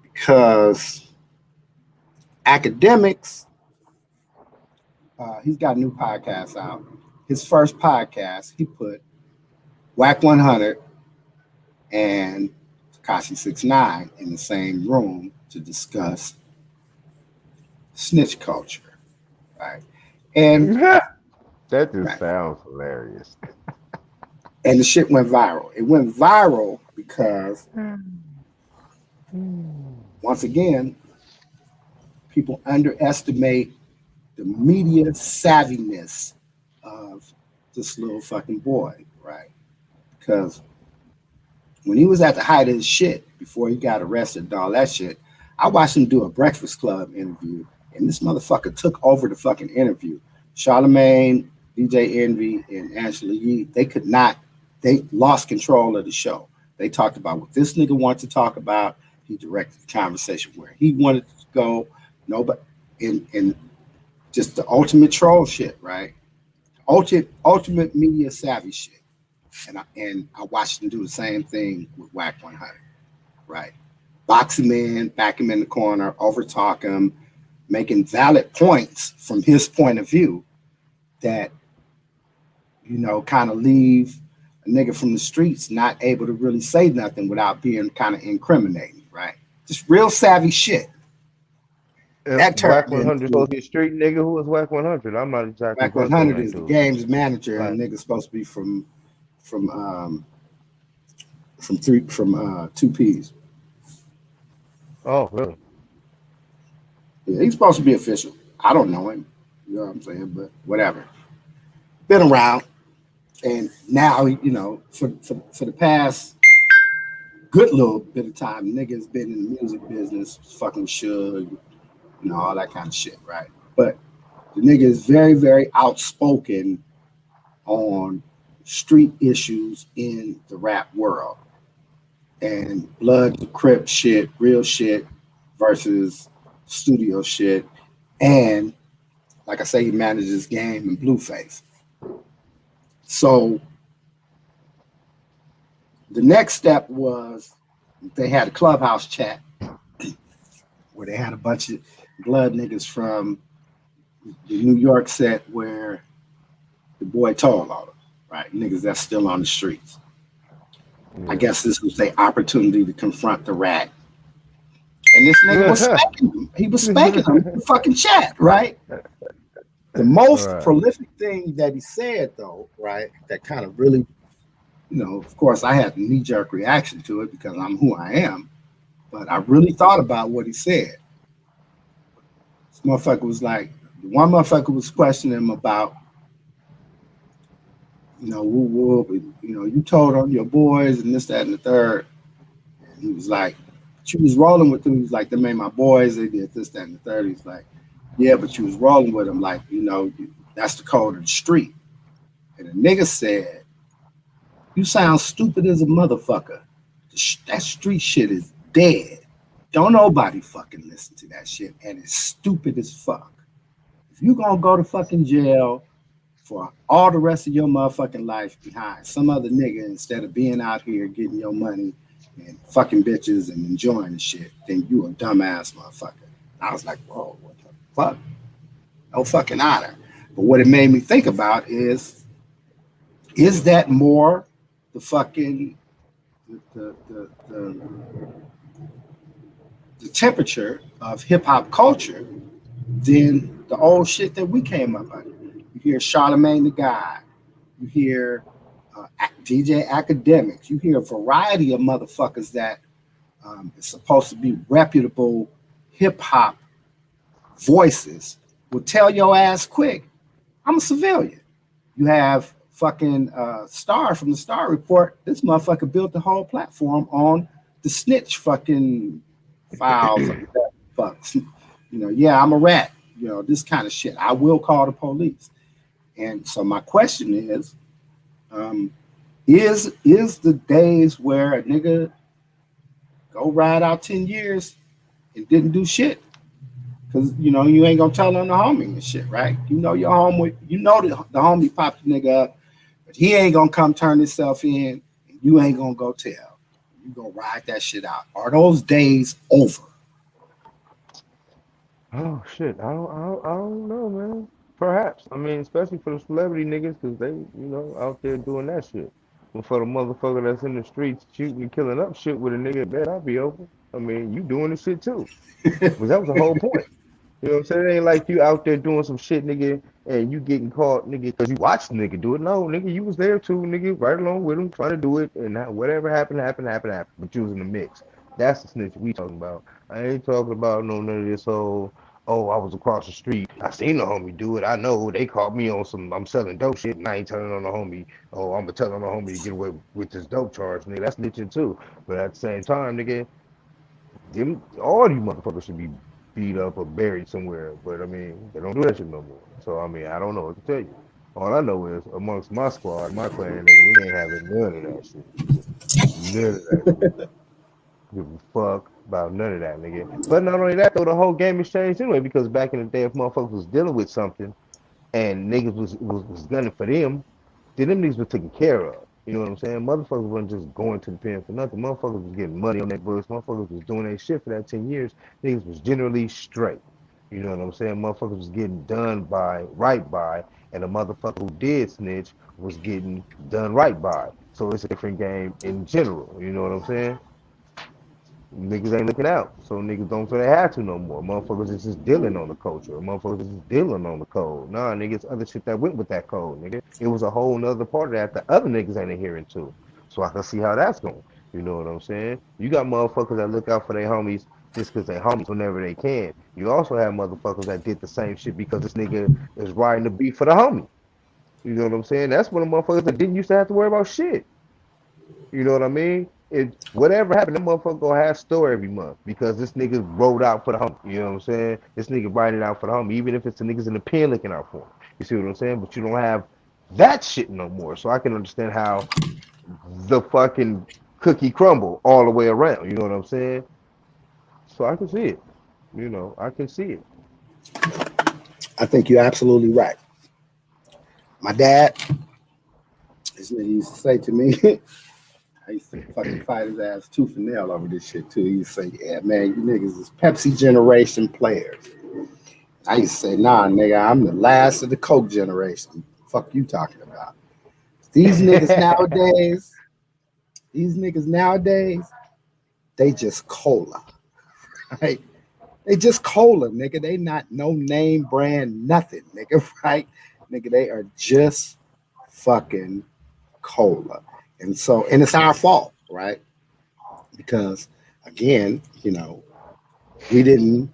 because academics, he's got a new podcast out. His first podcast, he put Whack 100 and Takashi 69 in the same room to discuss snitch culture, right? And That just right, sounds hilarious. and the shit went viral. It went viral because once again, people underestimate the media savviness of this little fucking boy, right? Because when he was at the height of his shit before he got arrested and all that shit, I watched him do a Breakfast Club interview, and this motherfucker took over the fucking interview. Charlemagne, DJ Envy, and Angela Yee, they could not, they lost control of the show. They talked about what this nigga wanted to talk about. He directed the conversation where he wanted to go. Nobody, and just the ultimate troll shit, right? Ultimate media savvy shit. And I watched him do the same thing with Whack 100, right? Box him in, back him in the corner, overtalk him, making valid points from his point of view that, kind of leave a nigga from the streets not able to really say nothing without being kind of incriminating, right? Just real savvy shit. That Whack turned 100 into supposed to be a street nigga. Who is Whack 100? I'm not exactly Whack versed on 100 that is the dude. game's manager, Like, and nigga's supposed to be from two P's. oh, really? Yeah, he's supposed to be official. I don't know him. You know what I'm saying? But whatever. Been around. And now, for the past good little bit of time, nigga's been in the music business, fucking Suge, all that kind of shit, right? But the nigga is very, very outspoken on street issues in the rap world and blood, crip shit, real shit versus studio shit. And like I say, he manages game and Blueface. So the next step was they had a clubhouse chat where they had a bunch of blood niggas from the New York set where the boy told on them, right? Niggas that's still on the streets. I Yeah. guess this was their opportunity to confront the rat And this nigga was spanking him. He was spanking him in the fucking chat, right? The most Right. prolific thing that he said, though, right, that kind of really, of course, I had a knee jerk reaction to it because I'm who I am, but I really thought about what he said. This motherfucker was like, one motherfucker was questioning him about, you told on your boys and this, that, and the third. And he was like, but you was rolling with them. He was like, they made my boys, they did this, that, and the third. He's like, yeah, but you was rolling with them like, that's the code of the street. And the nigga said, you sound stupid as a motherfucker. That street shit is dead. Don't nobody fucking listen to that shit. And it's stupid as fuck. If you gonna go to fucking jail for all the rest of your motherfucking life behind some other nigga instead of being out here getting your money and fucking bitches and enjoying the shit, then you a dumbass motherfucker. I was like, whoa, what the fuck? No fucking honor. But what it made me think about is that more the fucking the temperature of hip hop culture than the old shit that we came up under? You hear Charlemagne the God, you hear DJ Academics, you hear a variety of motherfuckers that is supposed to be reputable hip hop voices will tell your ass quick, I'm a civilian. You have fucking Star from the Star Report. This motherfucker built the whole platform on the snitch fucking files. Fucks. Yeah, I'm a rat. This kind of shit. I will call the police. And so my question is the days where a nigga go ride out 10 years and didn't do shit? Because you ain't gonna tell on the homie and shit, right? Your homie, the homie popped the nigga up, but he ain't gonna come turn himself in, and you ain't gonna go tell. You gonna ride that shit out. Are those days over? Oh shit, I don't know, man. Perhaps. I mean, especially for the celebrity niggas, because they, out there doing that shit. But for the motherfucker that's in the streets shooting and killing up shit with a nigga, bet I'll be open. I mean, you doing the shit too. But that was the whole point. You know what I'm saying? It ain't like you out there doing some shit, nigga, and you getting caught, nigga, because you watched the nigga do it. No, nigga, you was there too, nigga, right along with him, trying to do it, and whatever happened. But you was in the mix. That's the snitch we talking about. I ain't talking about none of this whole, oh, I was across the street. I seen the homie do it. I know they caught me on some, I'm selling dope shit, and I ain't telling on the homie. Oh, I'm gonna tell on the homie to get away with this dope charge, nigga. That's snitching too. But at the same time, nigga, all these motherfuckers should be beat up or buried somewhere. But I mean, they don't do that shit no more. So I mean, I don't know what to tell you. All I know is amongst my squad, my clan, nigga, we ain't having none of that shit, nigga. None of that shit. Give a fuck about none of that, nigga. But not only that, though, the whole game has changed anyway. Because back in the day, if motherfuckers was dealing with something and niggas was gunning for them, then them niggas were taken care of. You know what I'm saying? Motherfuckers wasn't just going to the pen for nothing. Motherfuckers was getting money on their books. Motherfuckers was doing their shit for that 10 years. Niggas was generally straight. You know what I'm saying? Motherfuckers was getting done right by, and the motherfucker who did snitch was getting done right by. So it's a different game in general. You know what I'm saying? Niggas ain't looking out, so niggas don't feel they have to no more. Motherfuckers is just dealing on the culture. Motherfuckers is just dealing on the code. Nah, niggas, other shit that went with that code, nigga. It was a whole nother part of that the other niggas ain't adhering to. So I can see how that's going. You know what I'm saying? You got motherfuckers that look out for their homies just because they homies whenever they can. You also have motherfuckers that did the same shit because this nigga is riding the beat for the homie. You know what I'm saying? That's one of the motherfuckers that didn't used to have to worry about shit. You know what I mean? It whatever happened, that motherfucker gonna have store every month because this nigga rolled out for the homie. You know what I'm saying? This nigga riding out for the homie, even if it's the niggas in the pen looking out for him. You see what I'm saying? But you don't have that shit no more. So I can understand how the fucking cookie crumble all the way around. You know what I'm saying? So I can see it. I can see it. I think you're absolutely right. My dad, he used to say to me, I used to fucking fight his ass tooth and nail over this shit too. He used to say, yeah, man, you niggas is Pepsi generation players. I used to say, nah, nigga, I'm the last of the Coke generation. Fuck you talking about. These niggas nowadays, these niggas nowadays, they just cola. right? They just cola, nigga. They not no name brand nothing, nigga, right? Nigga, they are just fucking cola. And so, and it's our fault, right? Because again, we didn't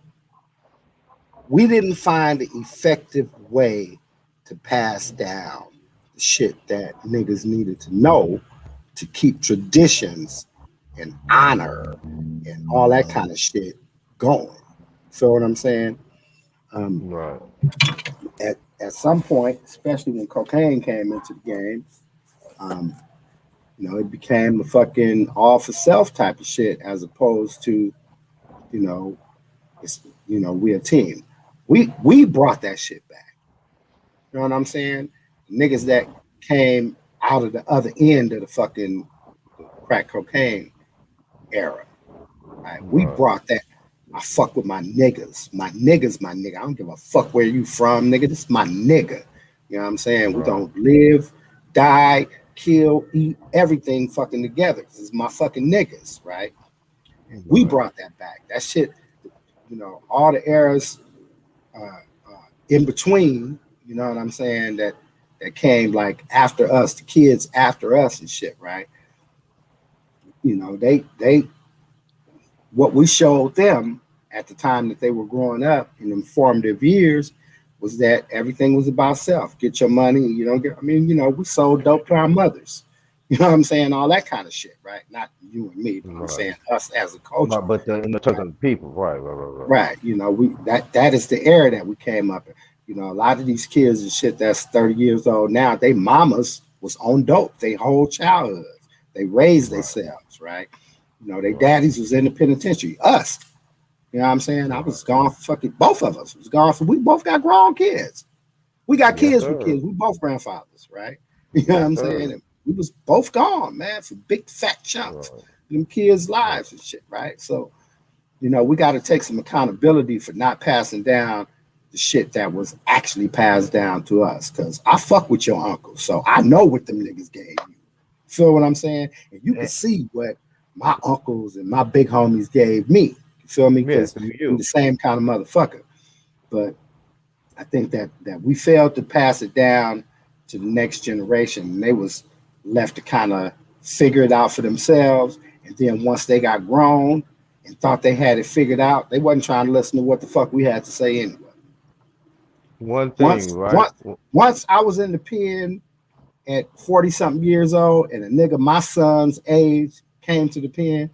we didn't find an effective way to pass down the shit that niggas needed to know to keep traditions and honor and all that kind of shit going. Feel what I'm saying? Um, Right. at some point, especially when cocaine came into the game, um, it became a fucking all for self type of shit as opposed to, you know, it's we a team. We brought that shit back. You know what I'm saying? Niggas that Right. came out of the other end of the fucking crack cocaine era. Right? We Right. brought that. I fuck with my niggas. My niggas, my nigga. I don't give a fuck where you from, nigga. This is my nigga. You know what I'm saying? We Right. don't live, die, kill, eat, everything fucking together. This is my fucking niggas, right? And we Right. brought that back. That shit, all the eras uh, in between, you know what I'm saying, that came like after us, the kids after us and shit, right? They what we showed them at the time that they were growing up in them formative years was that everything was about self. Get your money. You don't get. I mean, we sold dope to our mothers. You know what I'm saying? All that kind of shit, right? Not you and me, but I'm Right. saying us as a culture, But in the terms of the people, right, right, right, right. right? We that is the era that we came up in. A lot of these kids and shit that's 30 years old now, they mamas was on dope. They whole childhoods. They raised Right. themselves, right? They Right. daddies was in the penitentiary. Us, you know what I'm saying? I Right. was gone for fucking both of us was gone for we both got grown kids. We got Yes, kids with sir. kids. We both grandfathers, right? You know what Yes, I'm saying? sir. And we was both gone, man, for big fat chunks Right. of them kids' Right. lives and shit, right? So, we got to take some accountability for not passing down the shit that was actually passed down to us. Cause I fuck with your uncle. So I know what them niggas gave you. Feel what I'm saying? And you can Eh, see what my uncles and my big homies gave me. You feel me? yeah, Because to we the you. same kind of motherfucker. But I think that we failed to pass it down to the next generation. And they was left to kind of figure it out for themselves. And then once they got grown and thought they had it figured out, they wasn't trying to listen to what the fuck we had to say anyway. One thing, Once right? once once I was in the pen at 40 something years old and a nigga my son's age came to the pen,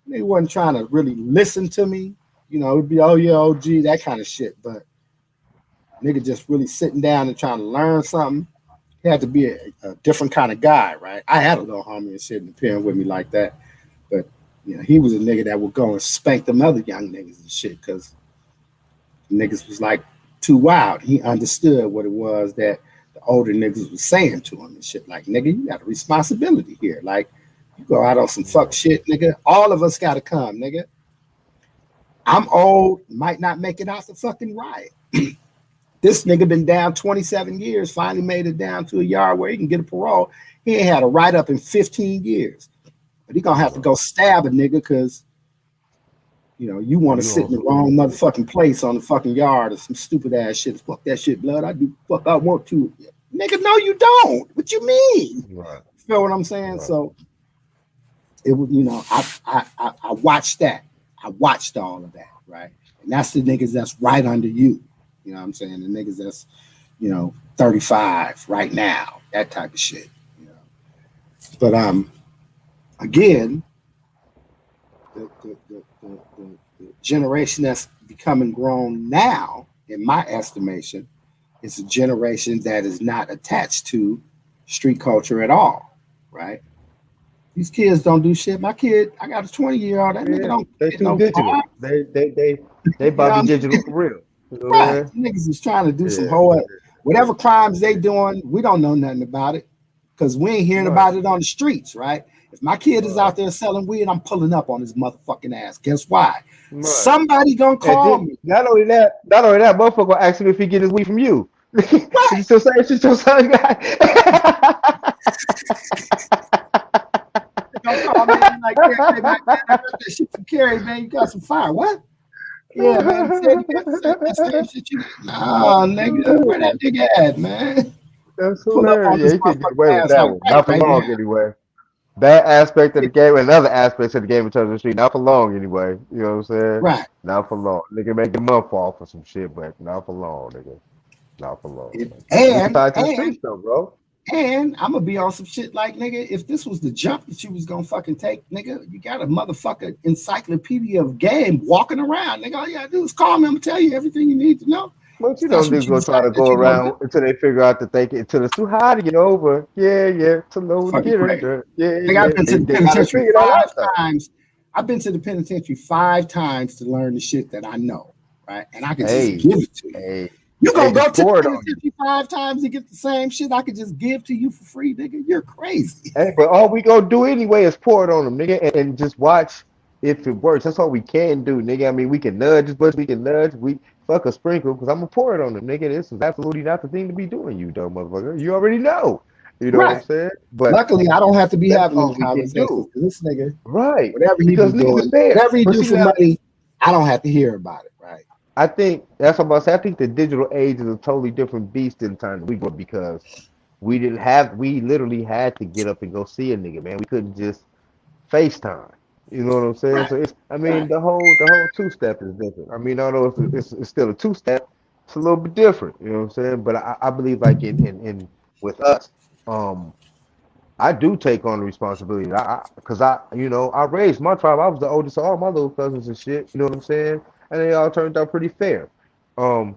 they wasn't trying to really listen to me. It'd be oh yeah, oh gee, that kind of shit. But nigga just really sitting down and trying to learn something. He had to be a different kind of guy, right? I had a little homie and shit in the pen with me like that. But he was a nigga that would go and spank them other young niggas and shit because niggas was like too wild. He understood what it was that the older niggas was saying to him and shit. Like, nigga, you got a responsibility here. Like, you go out on some fuck Right. shit, nigga. All of us gotta come, nigga. I'm old, might not make it out the fucking riot. This nigga been down 27 years, finally made it down to a yard where he can get a parole. He ain't had a write up in 15 years. But he gonna have to Right. go stab a nigga because you want to You sit on in the some wrong motherfucking place on the fucking yard or some stupid ass shit. Fuck that shit, blood. I do fuck I want to. Nigga, no, you don't. What you mean? right, You feel what I'm saying? right. So it was, I watched that. I watched all of that, right? And that's the niggas that's right under you. You know what I'm saying? The niggas that's, 35 right now, that type of shit. You know. But again, the generation that's becoming grown now, in my estimation, is a generation that is not attached to street culture at all, right? These kids don't do shit. My kid, I got a 20-year-old. That nigga Yeah, don't they get too no digital. crime. They You know about to what be I'm digital saying? for real. You know what Right. I'm Niggas is trying to do some saying? whole whatever crimes they Yeah. doing, we don't know nothing about it. Because we ain't hearing Right. about it on the streets, right? If my kid is Right. out there selling weed, I'm pulling up on his motherfucking ass. Guess why? Right. Somebody gonna And call then, me. not only that, motherfucker gonna ask him if he get his weed from you. Is he Right. still saying shit your son guy? They gonna call me and be like, yeah, hey, man, I got that shit from Carrie, man. You got some fire. What? Yeah, man. He said that same shit you. Nah, nigga. Where that nigga at, man? That's Pull up on hilarious. Yeah, this you can't get away motherfucking with ass that like one. Not for right now. long, anyway. That aspect of the game, and other aspects of the game in terms of the street, not for long, anyway. You know what I'm saying? Right. Not for long. Nigga make a month off for some shit, but not for long, nigga. Not for long. It, We and tied to the and streets, though, bro. and I'm gonna be on some shit like nigga. If this was the jump that you was gonna fucking take, nigga, you got a motherfucking encyclopedia of game walking around, nigga. All you gotta do is call me. I'm gonna tell you everything you need to know. But If you know, that's what niggas you gonna try decide to that go you're gonna do, around until they figure out that they get until it's too high to get over. Yeah, yeah, too low to fucking get crazy. under. Yeah, Nigga, I've yeah. been to the They gotta penitentiary figure that five out though. times. I've been to the penitentiary 5 times to learn the shit that I know, right? And I can just Hey, give it to you. hey, You hey, gonna go just to the pour it on you. penitentiary 5 times to get the same shit I could just give to you for free, nigga? You're crazy. Hey, but all we gonna do anyway is pour it on them, nigga, and just watch if it works. That's all we can do, nigga. I mean, we can nudge as much as we can nudge. We fuck a sprinkle, because I'm gonna pour it on them, nigga. This is absolutely not the thing to be doing, you dumb motherfucker. You already know. You know what I'm Right. saying? But Luckily, I don't have to be that's having these all we can conversations do. because this nigga, Right. whatever he be Because niggas doing, is there. whatever he But do see for now, money, I don't have to hear about it, right? I think that's what I'm about to say. I think the digital age is a totally different beast than the time that we grew up, because we literally had to get up and go see a nigga, man. We couldn't just FaceTime. You know what I'm saying? Right. So it's, I mean, Right. the whole two step is different. I mean, although it's still a two step, it's a little bit different. You know what I'm saying? But I believe like in with us, um, I do take on the responsibility. Cause I raised my tribe. I was the oldest of all my little cousins and shit. You know what I'm saying? And they all turned out pretty fair. Um,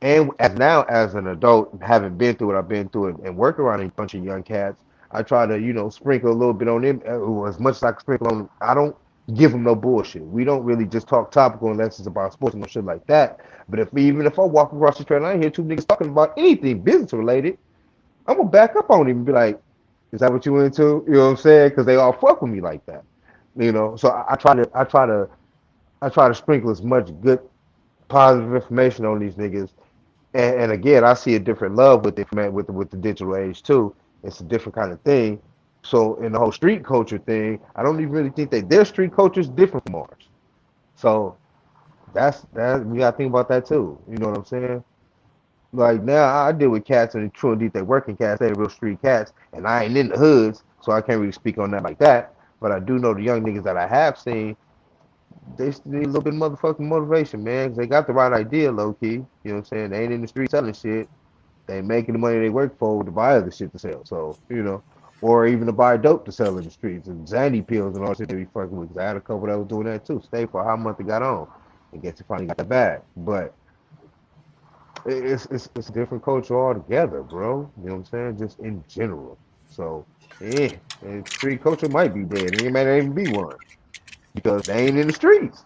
and as an adult, having been through what I've been through and work around a bunch of young cats, I try to, sprinkle a little bit on them, as much as I can sprinkle on them. I don't give them no bullshit. We don't really just talk topical unless it's about sports and no shit like that. But even if I walk across the street and I hear two niggas talking about anything business related, I'm gonna back up on him and be like, "Is that what you into?" You know what I'm saying? Because they all fuck with me like that. So I try to sprinkle as much good positive information on these niggas. And again, I see a different love with it, man, with the digital age too. It's a different kind of thing. So in the whole street culture thing, I don't even really think that their street culture is different from ours. So that we gotta think about that too. You know what I'm saying? Like now, I deal with cats and true indeed they working cats, they real street cats, and I ain't in the hoods, so I can't really speak on that like that. But I do know the young niggas that I have seen, they still need a little bit of motherfucking motivation, man, 'cause they got the right idea, low key. You know what I'm saying? They ain't in the street selling shit. They ain't making the money they work for to buy other shit to sell. So, or even to buy dope to sell in the streets and Zanny pills and all that shit they be fucking with. 'Cause I had a couple that was doing that too. Stay for how month it got on. I guess it finally got that bag. But it's a different culture altogether, bro. You know what I'm saying? Just in general. So, and street culture might be dead. It might not even be one because they ain't in the streets.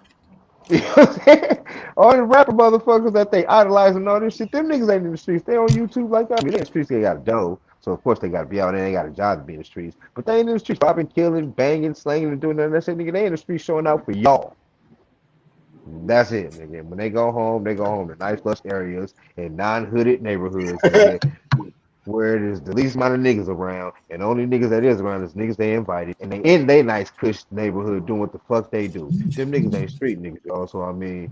You know what I'm saying? All the rapper motherfuckers that they idolize and all this shit, them niggas ain't in the streets. They on YouTube like that. I mean, they in the streets, they got a dough. So, of course, they got to be out there. They got a job to be in the streets. But they ain't in the streets robbing, killing, banging, slanging, and doing none of that shit. Nigga, they in the streets showing out for y'all. That's it, nigga. When they go home to nice, lush areas in non-hooded neighborhoods, nigga, where it is the least amount of niggas around, and the only niggas that is around is niggas they invited, and they in they nice, cush neighborhood doing what the fuck they do. Them niggas ain't street niggas, y'all. So, I mean,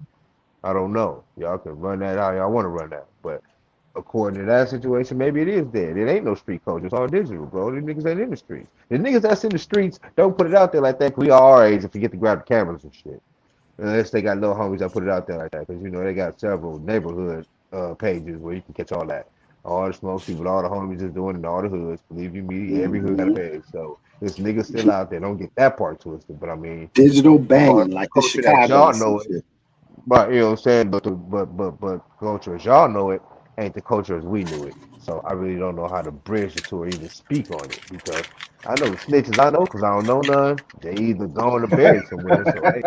I don't know. Y'all can run that how y'all want to run that. But according to that situation, maybe it is dead. It ain't no street culture. It's all digital, bro. These niggas ain't in the streets. The niggas that's in the streets don't put it out there like that 'cause we are our age and forget to grab the cameras and shit. Unless they got little homies that put it out there like that. Because, they got several neighborhood pages where you can catch all that. All the smoke people, all the homies is doing it in all the hoods. Believe you me, every hood got a Mhm. page. So this nigga still out there. Don't get that part twisted. But I mean, Digital as far as banging the like the culture that Chicago or y'all some know it, shit. but you know what I'm saying? But culture as y'all know it ain't the culture as we knew it. So I really don't know how to bridge the two or even speak on it because I know the snitches I know because I don't know none. They either gone or buried somewhere. So hey,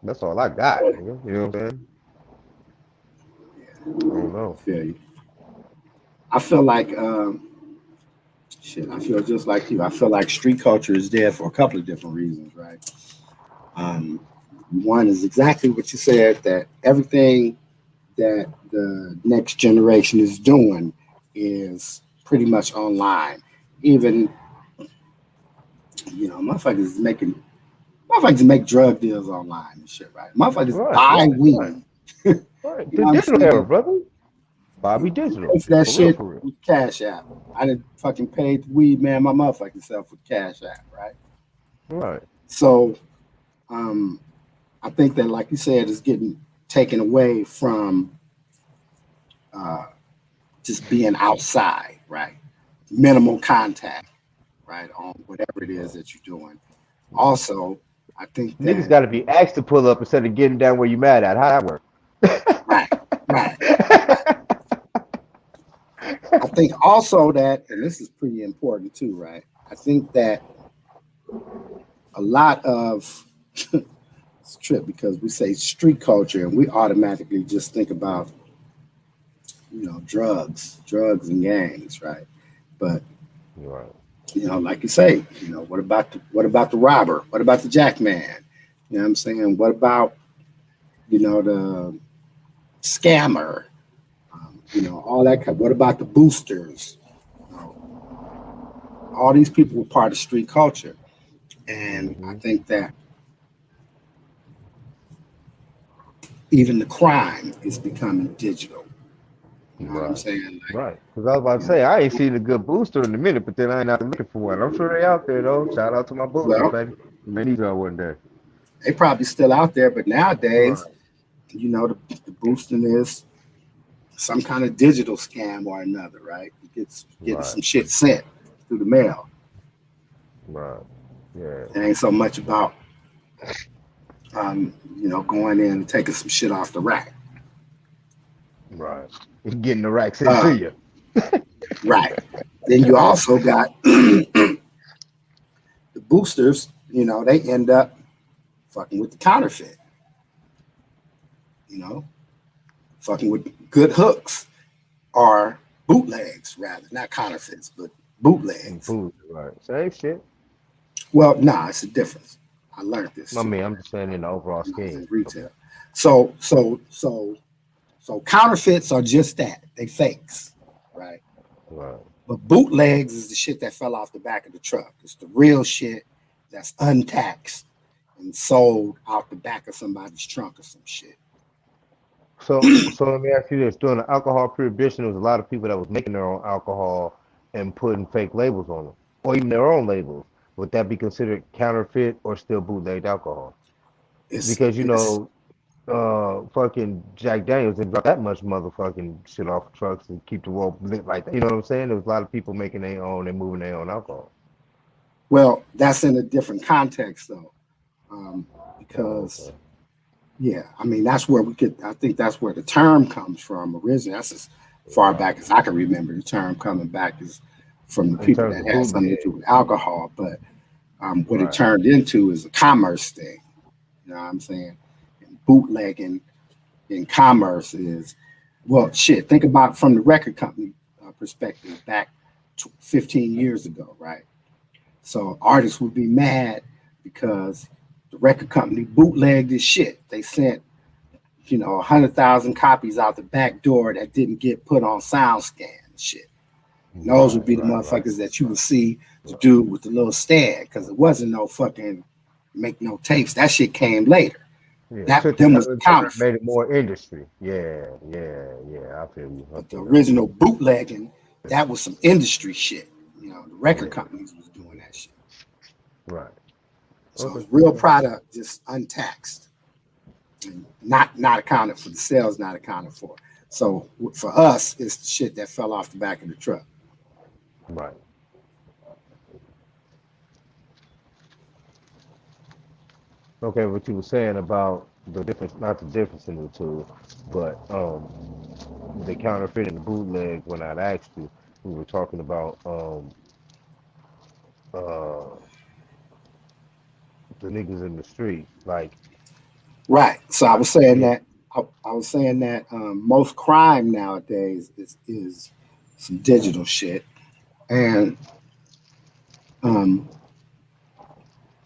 that's all I got, nigga. You know what I'm saying? I don't I know. feel you. I feel like shit. I feel just like you. I feel like street culture is there for a couple of different reasons, right? Um, One is exactly what you said that everything that the next generation is doing is pretty much online. Even motherfuckers is making. Motherfuckers make drug deals online and shit, right? Motherfuckers Right, buy right, right, weed. You right. know The what I'm digital era, saying? brother. Bobby And Digital. pay for that For real, shit for real. with Cash App. I didn't fucking pay the weed man my motherfucking self with Cash App, right? Right, So um, I think that, like you said, is getting taken away from uh, just being outside, right? Minimal contact, right, on whatever it is right. that you're doing. Also, I think Niggas that got to be asked to pull up instead of getting down where you mad at. How that work? right, right. I think also that, and this is pretty important too, right? I think that a lot of it's a trip because we say street culture and we automatically just think about drugs and gangs, right? But Right, like you say, what about the robber? What about the jackman? You know what I'm saying? What about the scammer? All that. What about the boosters? You know, all these people were part of street culture, and I hmm, think that even the crime is becoming digital. You know what I'm right, saying? Like, right. Because I was about to say I ain't seen a good booster in a minute, but then I ain't out there looking for one. I'm sure they out there though. Shout out to my boosters, well, baby. Man, these are one day. they probably still out there, but nowadays, Right, the boosting is some kind of digital scam or another, right? You getting right, some shit sent through the mail. right. Yeah, It ain't so much about going in and taking some shit off the rack. right. Getting the rack sent to Uh, you. right. Then you also got the boosters. They end up fucking with the counterfeit. You know, fucking with good hooks or bootlegs, rather, not counterfeits, but bootlegs. Booster, right. Same shit. Well, nah, it's a difference. I learned this I too mean, I'm just saying in the overall when I was in scheme. retail. So counterfeits are just that. They fakes, right? Right, But bootlegs is the shit that fell off the back of the truck. It's the real shit that's untaxed and sold out the back of somebody's trunk or some shit. so let me ask you this: during the alcohol prohibition, there was a lot of people that was making their own alcohol and putting fake labels on them, or even their own labels. Would that be considered counterfeit or still bootlegged alcohol? It's Because it's fucking Jack Daniels didn't drop that much motherfucking shit off trucks and keep the rope lit like that. You know what I'm saying? There was a lot of people making their own and moving their own alcohol. well, that's in a different context though, um, Oh, because okay. yeah, I mean that's where we get. I think that's where the term comes from originally. That's as far Right. back as I can remember. The term coming back is from the In people terms that of had something to bootleg, do with alcohol, but what it right, turned into is a commerce thing. You know what I'm saying? And bootlegging in commerce is, well, shit. Think about it from the record company perspective back 15 years ago, right? So artists would be mad because the record company bootlegged this shit. They sent 100,000 copies out the back door that didn't get put on sound scan and shit. And those would right, be the right, right, motherfuckers that you would see the dude with the little stand because it wasn't no fucking make no tapes. That shit came later. yeah. That Took the them was elements and made it counterfeits. more industry. Yeah, yeah, yeah. I feel you. I But the feel you. original bootlegging, that was some industry shit. The record Yeah, companies was doing that shit. right. So Okay, it's real okay. product, just untaxed and not accounted for. The sales not accounted for. So for us, it's the shit that fell off the back of the truck. Right. Okay, what you were saying about the difference, not the difference in the two, but the counterfeit and the bootleg. When I'd asked you, we were talking about uh the niggas in the street, like Right. So I was saying yeah, that most crime nowadays is some digital shit, and um,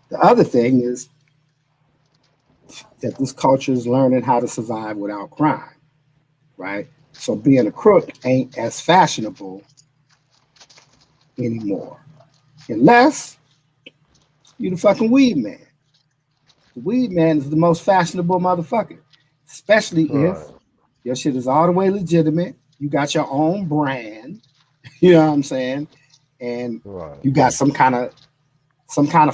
the other thing is that this culture is learning how to survive without crime. Right. So being a crook ain't as fashionable anymore, unless you the fucking weed man. weed man is the most fashionable motherfucker, especially if Right, your shit is all the way legitimate. You got your own brand. You know what I'm saying? And right, you got some kind of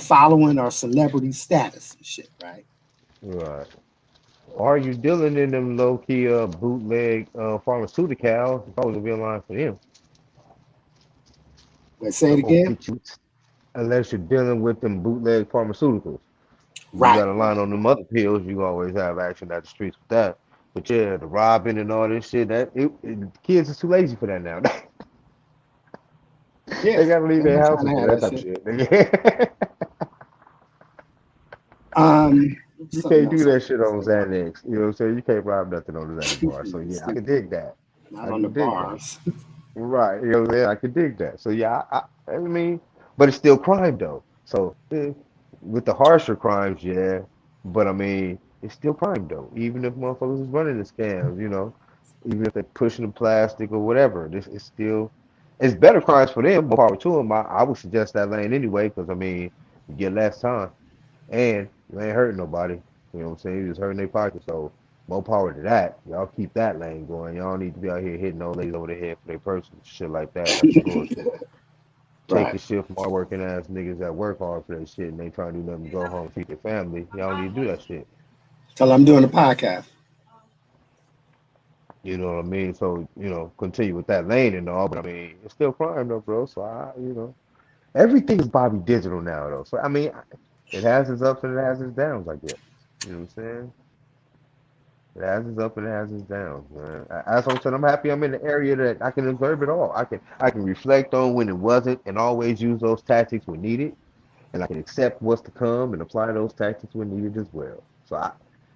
following or celebrity status and shit, right? right. Are you dealing in them low key bootleg pharmaceuticals? It's always gonna be a line for them. Let's say it The again. opiates. Unless you're dealing with them bootleg pharmaceuticals. You Right, got a line right. on them other pills, you always have action at the streets with that. But yeah, the robbing and all this shit, kids are too lazy for that now. Yeah, They gotta leave they their ain't trying houses to for have that that type of shit. shit. You Something can't do else I that was shit gonna on say about Xanax. You know what I'm saying? You can't rob nothing on the Xanax bar. So it. yeah, I can Stupid. dig that. Not I on the can dig that. bars. Right. You know what I'm saying? I can dig that. So yeah, I mean, but it's still crime though. So with the harsher crimes, yeah. But I mean, it's still crime though. Even if motherfuckers is running the scams, even if they're pushing the plastic or whatever, this is still it's better crimes for them. More power to them. I would suggest that lane anyway, because I mean, you get less time and you ain't hurting nobody. You know what I'm saying? You just hurting their pockets. So more power to that. Y'all keep that lane going. Y'all don't need to be out here hitting old ladies over the head for their purse and shit like that. That's some bullshit. Right. Taking shit from our working ass niggas that work hard for that shit and they trying to do nothing to go home and feed their family. Y'all don't need to do that shit. Till I'm doing the podcast. You know what I mean? So, continue with that lane and all, but I mean, it's still crime though, bro. So everything is Bobby Digital now though. So I mean, it has its ups and it has its downs, I guess. You know what I'm saying? It has its up and it has its downs, man. As I'm saying, I'm happy I'm in the area that I can observe it all. I can reflect on when it wasn't and always use those tactics when needed, and I can accept what's to come and apply those tactics when needed as well. So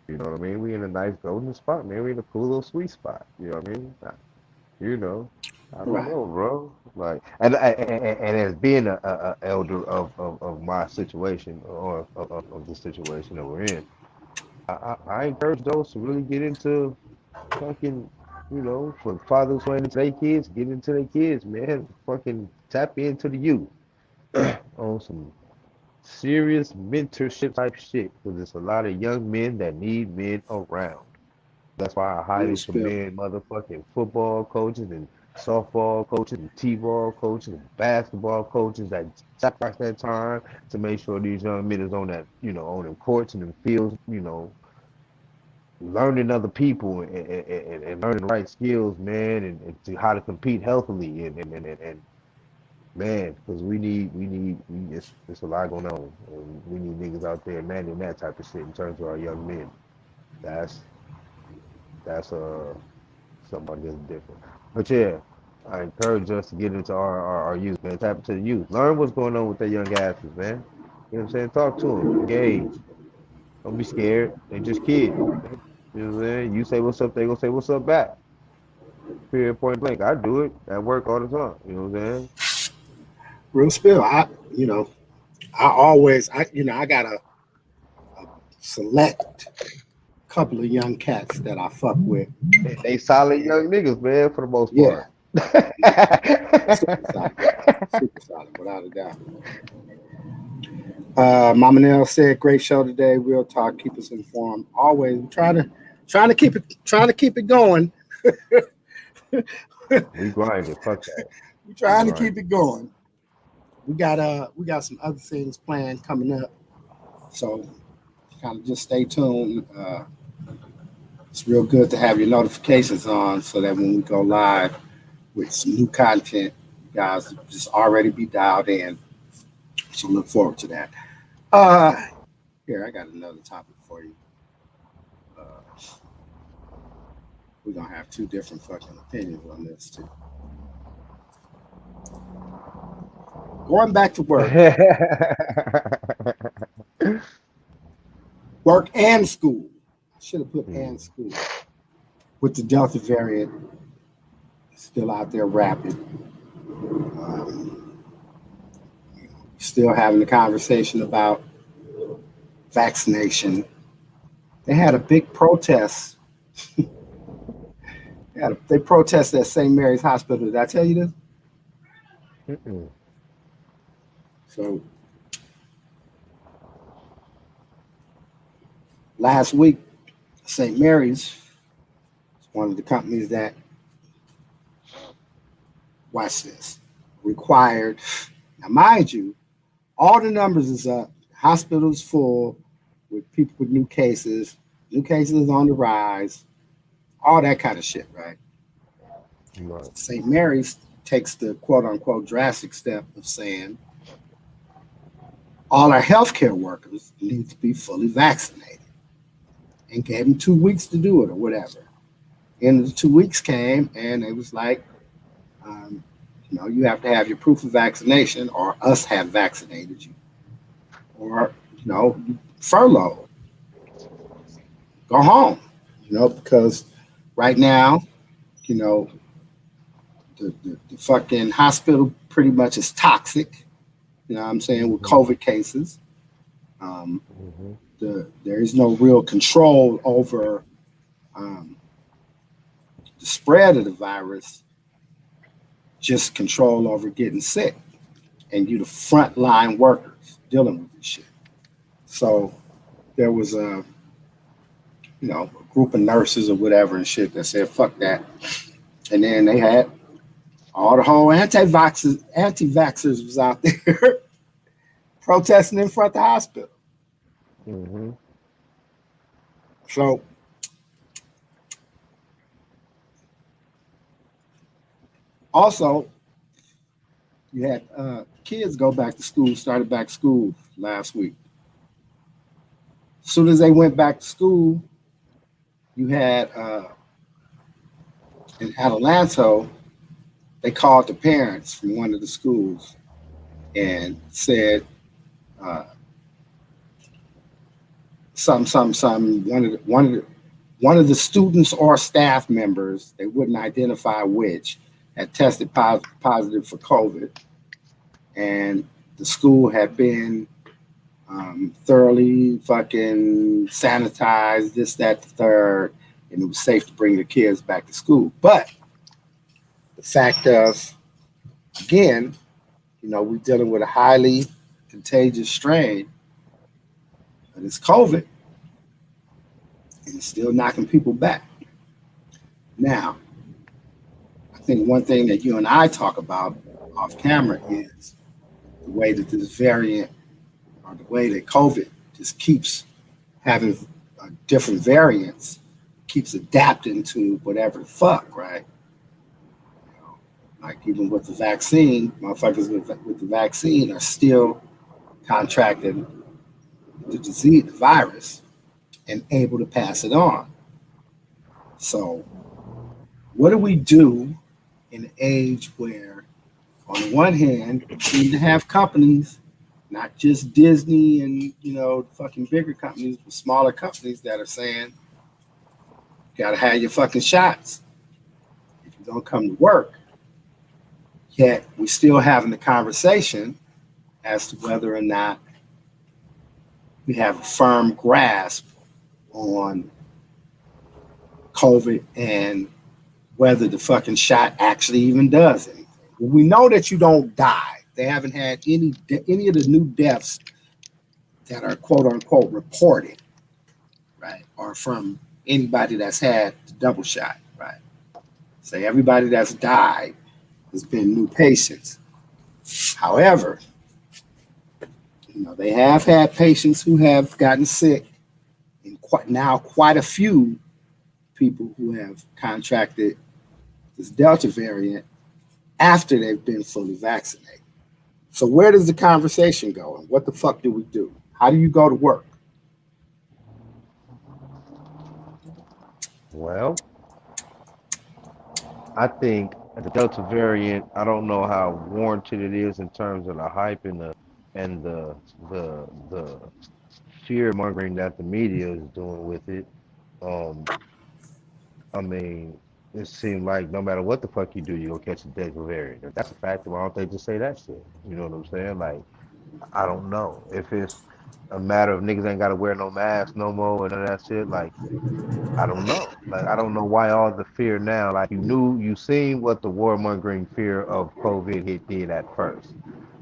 you know what I mean? We in a nice golden spot, man. We in a cool little sweet spot. You know what I mean? You know, I don't Right. know, bro. Like, and as being a elder of my situation or of the situation that we're in, I encourage those to really get into fucking, for fathers who ain't into their kids, get into their kids, man. Fucking tap into the youth on some serious mentorship type shit. Because there's a lot of young men that need men around. That's why I Real highly spill. commend motherfucking football coaches and softball coaches and t-ball coaches and basketball coaches that sacrifice that time to make sure these young men is on that, on them courts and them fields, learning other people and learning the right skills, man, and to how to compete healthily and man, because it's a lot going on. And we need niggas out there managing that type of shit in terms of our young men. That's that's something that's different. But yeah, I encourage us to get into our youth, man. Tap into the youth. Learn what's going on with their young asses, man. You know what I'm saying? Talk to them. Engage. Don't be scared. They just kids. You know what I'm saying? You say what's up, they gonna say what's up back. Period, point blank. I do it at work all the time. You know what I'm Real spill. I got a select couple of young cats that I fuck with. saying? They solid young niggas, man, for the most Yeah, part. super solid. Super solid, without a doubt. Mama Nell said, "Great show today. Real talk. Keep us informed. Always trying to keep it going. We grinded. Fuck that. We're We trying to keep grinded. it going. We got some other things planned coming up, so kind of just stay tuned. It's real good to have your notifications on so that when we go live with some new content, you guys just already be dialed in. So look forward to that. Uh, Here, I got another topic for you. Uh, we're gonna have two different fucking opinions on this too. Going back to work and school. I should have put and Hmm. school with the Delta variant still out there rapid. Um, Still having the conversation about vaccination. They had a big protest. They protested at St. Mary's Hospital. Did I tell you this? Mm-mm. So last week, St. Mary's, one of the companies that, watch this, required, now mind you, all the numbers is up, hospitals full with people with new cases on the rise, all that kind of shit, right? Right. St. Mary's takes the quote unquote drastic step of saying all our healthcare workers need to be fully vaccinated and gave them 2 weeks to do it or whatever. And the 2 weeks came and it was like, um, you have to have your proof of vaccination or us have vaccinated you or, furlough, go home, because right now, you know, the fucking hospital pretty much is toxic, what I'm saying, with Hmm. COVID cases. Um, Hmm. there is no real control over um, the spread of the virus, just control over getting sick. And you the frontline workers dealing with this shit. So there was a group of nurses or whatever and shit that said, fuck that. And then they had all the whole anti-vaxxers was out there protesting in front of the hospital. Hmm. So also you had kids go back to school, started back to school last week. As soon as they went back to school, you had in Adelanto, they called the parents from one of the schools and said uh, some one of the students or staff members, they wouldn't identify which, had tested positive for COVID, and the school had been thoroughly fucking sanitized, this, that, the third, and it was safe to bring the kids back to school. But the fact of, again, we're dealing with a highly contagious strain, and it's COVID, and it's still knocking people back. Now, I think one thing that you and I talk about off camera is the way that this variant or the way that COVID just keeps having different variants, keeps adapting to whatever the fuck, right? Like even with the vaccine, motherfuckers with the vaccine are still contracting the disease, the virus, and able to pass it on. So, what do we do in an age where, on the one hand, you seem to have companies, not just Disney and fucking bigger companies, but smaller companies that are saying, you gotta have your fucking shots if you're gonna come to work. Yet we're still having the conversation as to whether or not we have a firm grasp on COVID and whether the fucking shot actually even does anything. Well, we know that you don't die. They haven't had any of the new deaths that are quote unquote reported, right, are from anybody that's had the double shot, right? Say everybody that's died has been new patients. However, they have had patients who have gotten sick, and quite a few people who have contracted this Delta variant after they've been fully vaccinated. So where does the conversation go, and what the fuck do we do? How do you go to work? Well, I think the Delta variant, I don't know how warranted it is in terms of the hype and the fear mongering that the media is doing with it. Um, I mean, it seemed like no matter what the fuck you do, you're gonna catch the Delta variant. If that's a fact, why don't they just say that shit? You know what I'm saying? Like, I don't know. If it's a matter of niggas ain't gotta wear no mask no more and none of that shit, like I don't know. Like I don't know why all the fear now. Like you seen what the warmongering fear of COVID hit did at first.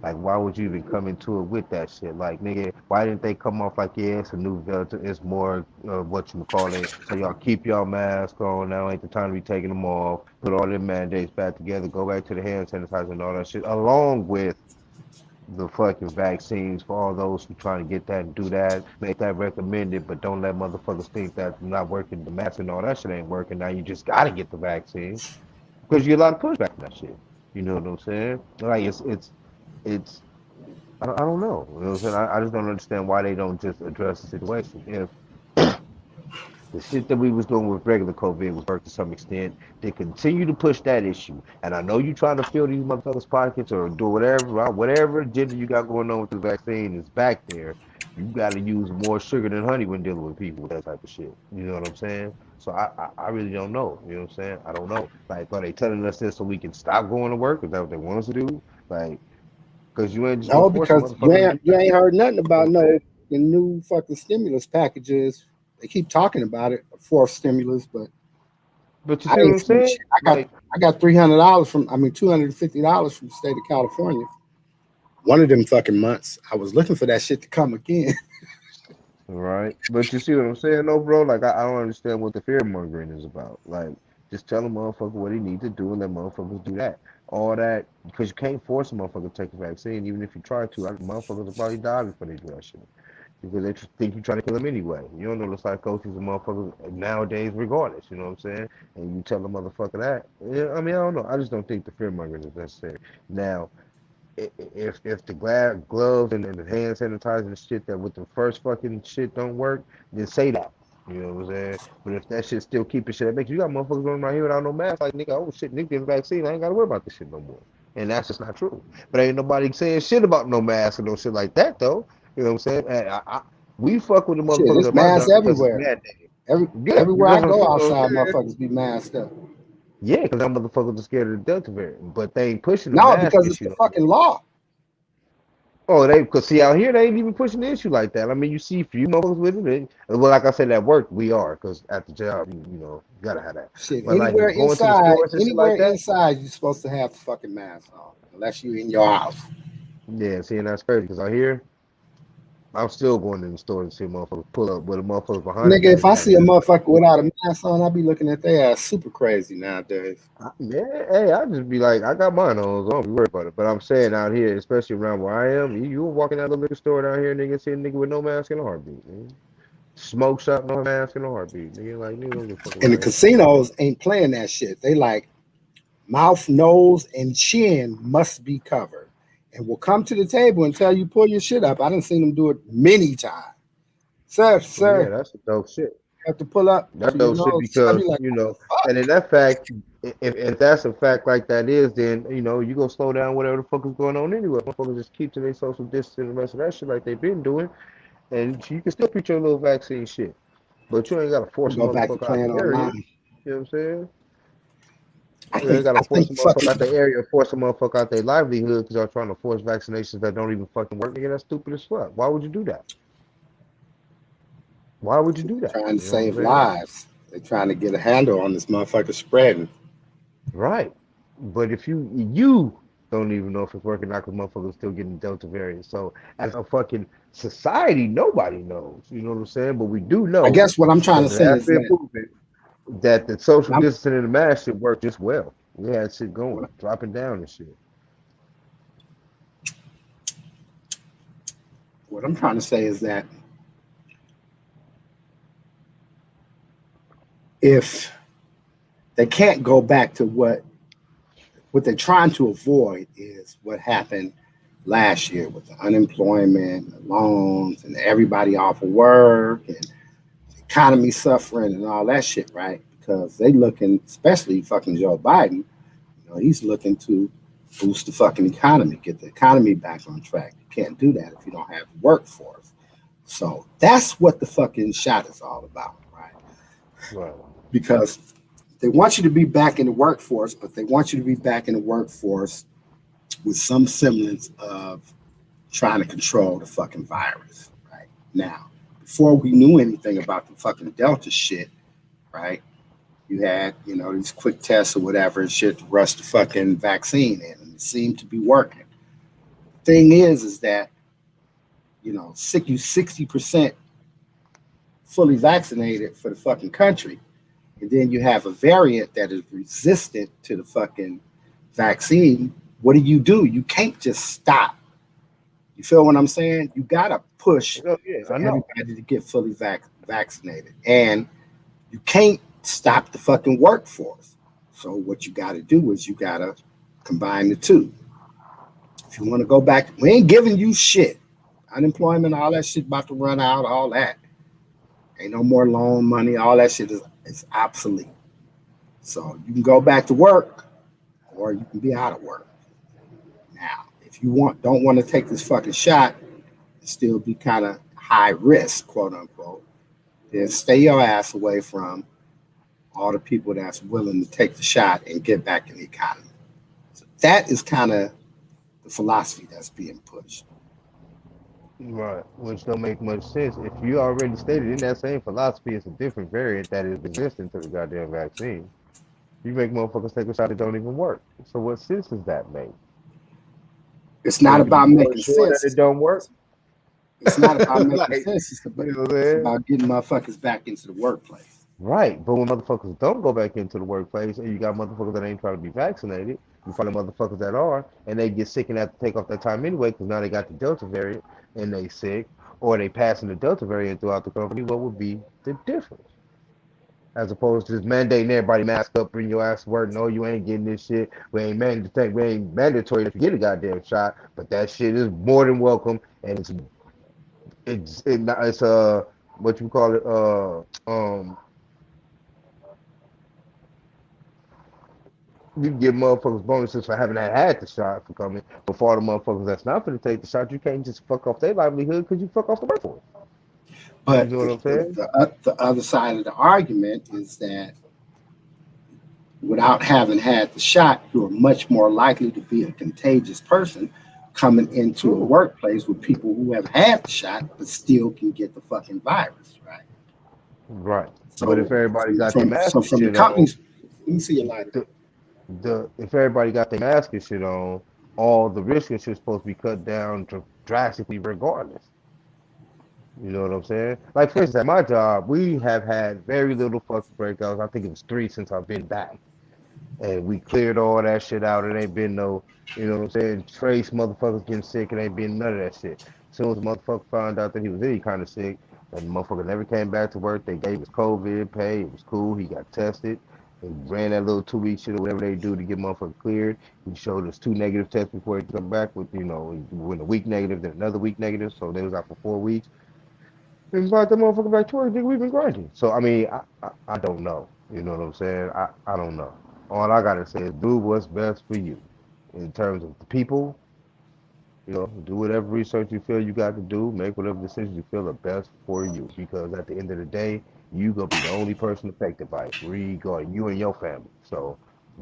Like, why would you even come into it with that shit? Like, nigga, why didn't they come off like, yeah, it's a new Delta, it's more what you call it, so y'all keep y'all mask on, now ain't the time to be taking them off, put all them mandates back together, go back to the hand sanitizer and all that shit, along with the fucking vaccines for all those who trying to get that and do that, make that recommended, but don't let motherfuckers think that not working, the mask and all that shit ain't working. Now you just gotta get the vaccine because you get a lot of pushback on that shit. You know what I'm saying? Like it's I don't know. You know what I'm saying? I just don't understand why they don't just address the situation. If the shit that we was doing with regular COVID was work to some extent. They continue to push that issue, and I know you trying to fill these motherfuckers' pockets or do whatever, right? Whatever agenda you got going on with the vaccine is back there. You got to use more sugar than honey when dealing with people with that type of shit. You know what I'm saying? So I really don't know. You know what I'm saying? I don't know. Like, are they telling us this so we can stop going to work? Is that what they want us to do? Like, because you ain't just gonna No, force a because you motherfucker to ain't do you that. ain't heard nothing You know about what I'm no saying? the new fucking stimulus packages. They keep talking about it, a fourth stimulus, but But you I see what ain't I'm seen saying? shit. Like, I got $300 from, I mean $250 from the state of California. One of them fucking months, I was looking for that shit to come again. right. But you see what I'm saying, though, bro? Like, I don't understand what the fear mongering is about. Like, just tell a motherfucker what he needs to do and let motherfuckers do that. All that, because you can't force a motherfucker to take the vaccine. Even if you try to, motherfuckers will probably die before they do that shit. Because they think you're trying to kill them anyway. You don't know the psychosis of motherfuckers nowadays, regardless. You know what I'm saying? And you tell a motherfucker that. Yeah, I mean, I don't know. I just don't think the fear mongering is necessary. Now, if the gloves and the hand sanitizer and shit that with the first fucking shit don't work, then say that. You know what I'm saying? But if that shit still keeping shit, that makes you got motherfuckers running around here without no mask. Like nigga, oh shit, nigga get a vaccine. I ain't gotta worry about this shit no more. And that's just not true. But ain't nobody saying shit about no mask and no shit like that though. You know what I'm saying? And we fuck with the Shit, motherfuckers it's at my masks job because it's everywhere. mandated. Yeah, Everywhere I that's go what I'm outside, saying. motherfuckers be masked up. Yeah, because that motherfuckers are scared of the Delta variant, but they ain't pushing the No, mask because it's issue the no fucking more. law. Oh, they because see out here they ain't even pushing the issue like that. I mean, you see few motherfuckers with it. Well, like I said, at work we are because at the job, you gotta have that. Shit, But like going to the stores and shit anywhere like that, inside, you're supposed to have the fucking mask on, unless you in your house. yeah, seeing that's crazy. Because out here, I'm still going in the store and see motherfuckers pull up with a motherfuckers behind them Nigga, don't if even I have see a their motherfucker fucking without a mask on, I be looking at their ass super crazy nowadays. yeah, hey, I just be like, I got mine on, so I don't be worried about it. But I'm saying out here, especially around where I am, you walk in that little liquor store down here, nigga, see a nigga with no mask in a heartbeat, man. Smoke shop, no mask in a heartbeat, nigga. Like, nigga, don't get fuck And the around here. casinos ain't playing that shit. They like mouth, nose, and chin must be covered. And will come to the table and tell you pull your shit up. I done seen them do it many times. Yeah, Sir, that's the dope shit. you have to pull up That's to your dope shit nose. I be because like, what the and in fuck? that fact, if that's a fact like that is, then you go slow down whatever the fuck is going on anyway. Motherfuckers just keep to their social distance and the rest of that shit like they've been doing, and you can still preach your little vaccine shit, but you ain't gotta We force a go back to motherfucker out playing the area. online. You know what I'm saying? You ain't I gotta force a think motherfucker out fucking the area, force a motherfucker out their livelihood because y'all trying to force vaccinations that don't even fucking work. Nigga, that's stupid as fuck. Why would you do that? Why would you do that? trying to You know what I'm save saying? lives. They're trying to get a handle on this motherfucker spreading. Right. But if you don't even know if it's working out because motherfuckers still getting Delta variant. So as a fucking society, nobody knows. You know what I'm saying? But we do I know guess what I'm trying to because it say has is been that proven that the social what I'm, distancing and the mask shit worked just well. We had shit going, what, dropping down and shit. what I'm trying to say is that if they can't go back to what they're trying to avoid is what happened last year with the unemployment, the loans, and everybody off of work and the economy suffering and all that shit, right? Because they looking, especially fucking Joe Biden, he's looking to boost the fucking economy, get the economy back on track. You can't do that if you don't have the workforce. So that's what the fucking shot is all about, right? Right. Because they want you to be back in the workforce, but they want you to be back in the workforce with some semblance of trying to control the fucking virus, right? Now, before we knew anything about the fucking Delta shit, right? You had, these quick tests or whatever and shit to rush the fucking vaccine in, and it seemed to be working. thing is that, you 60% fully vaccinated for the fucking country. And then you have a variant that is resistant to the fucking vaccine. What do? You can't just stop. You feel what I'm saying? You gotta push Oh, yeah, for I know. everybody to get fully vaccinated. And you can't stop the fucking workforce. So what you gotta do is you gotta combine the two. If you want to go back, we ain't giving you shit. Unemployment, all that shit about to run out, all that. Ain't no more loan money, all that shit is obsolete. So you can go back to work or you can be out of work. Now, if you don't want to take this fucking shot and still be kind of high risk, quote unquote, then stay your ass away from all the people that's willing to take the shot and get back in the economy. So that is kind of the philosophy that's being pushed. Right, which don't make much sense. If you already stated in that same philosophy, it's a different variant that is resistant to the goddamn vaccine. You make motherfuckers take a shot that don't even work. So what sense does that make? It's So not you can be about more making sure that sense. it don't work. It's not about making Like, sense. you know what I'm It's saying? about getting motherfuckers back into the workplace. Right, but when motherfuckers don't go back into the workplace and you got motherfuckers that ain't trying to be vaccinated, you find the motherfuckers that are, and they get sick and have to take off their time anyway because now they got the Delta variant and they sick, or they passing the Delta variant throughout the company, what would be the difference? As opposed to just mandating everybody mask up, bring your ass to work. No, you ain't getting this shit. We ain't mandatory that you get a goddamn shot, but that shit is more than welcome, and it's what you call it you can give motherfuckers bonuses for having had the shot for coming. But for all the motherfuckers that's not going to take the shot, you can't just fuck off their livelihood because you fuck off the workforce. You But know what the, I'm the, saying? the other side of the argument is that without having had the shot, you're much more likely to be a contagious person coming into a True. workplace with people who have had the shot but still can get the fucking virus, right? Right. But if So everybody got their from mask so and from the shit on, companies, let me see your lighter. the, if everybody got their mask and shit on, all the risk and shit's supposed to be cut down drastically regardless. You know what I'm saying? Like for instance, at my job, we have had very little fucking breakouts. I think it was three since I've been back. And we cleared all that shit out. It ain't been no, you know what I'm saying, trace motherfuckers getting sick. It ain't been none of that shit. As soon as the motherfucker found out that he was any kind of sick, and the motherfucker never came back to work, they gave us COVID pay. It was cool. He got tested. They ran that little 2 week shit or whatever they do to get motherfucker cleared. He showed us two negative tests before he come back with, he went a week negative, then another week negative. So they was out for 4 weeks. And brought the motherfucker back to work, nigga, we've been grinding. So I mean, I don't know. You know what I'm saying? I don't know. All I gotta say is do what's best for you. In terms of the people, do whatever research you feel you got to do, make whatever decisions you feel are best for you. Because at the end of the day, you gonna be the only person affected by it, regarding you and your family. So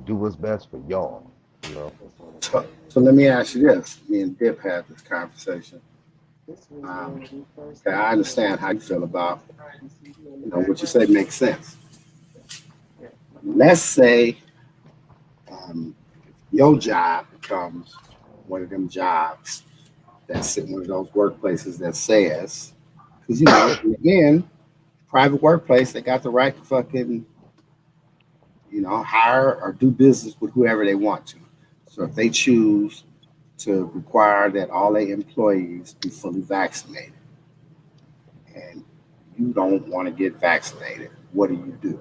do what's best for y'all, you know. So let me ask you this. Me and Dip had this conversation. Um, okay, I understand how you feel about what you say makes sense. Let's say your job becomes one of them jobs that's in one of those workplaces that says, because again, private workplace, they got the right to fucking hire or do business with whoever they want to. So if they choose to require that all their employees be fully vaccinated, and you don't want to get vaccinated, what do you do?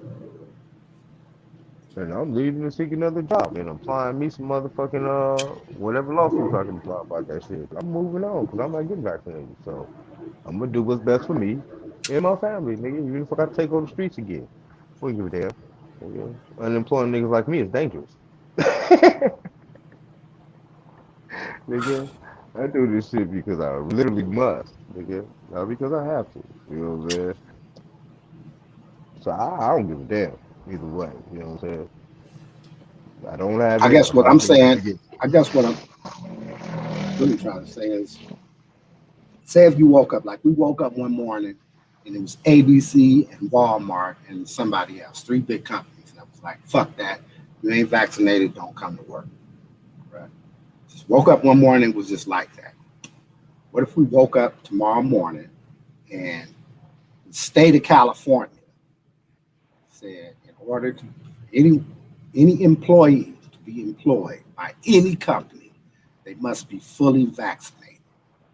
And I'm leaving to seek another job and applying me some motherfucking whatever lawsuits I can apply about that shit. I'm moving on because I'm not getting vaccinated. So I'm gonna do what's best for me and my family, nigga. Even if I got to take over the streets again, we give a damn. Nigga. Unemployed niggas like me is dangerous. Nigga, I do this shit because I literally must, nigga. Not because I have to. You know what I'm saying? So I don't give a damn either way. You know what I'm saying? I don't have I it. guess I'm what not I'm finna saying, go get. I guess what I'm really trying to say is, say if you woke up, like we woke up one morning and it was ABC and Walmart and somebody else, three big companies, and I was like, fuck that. You ain't vaccinated, don't come to work. Right? Just woke up one morning, it was just like that. What if we woke up tomorrow morning and the state of California said in order to any employee to be employed by any company, they must be fully vaccinated.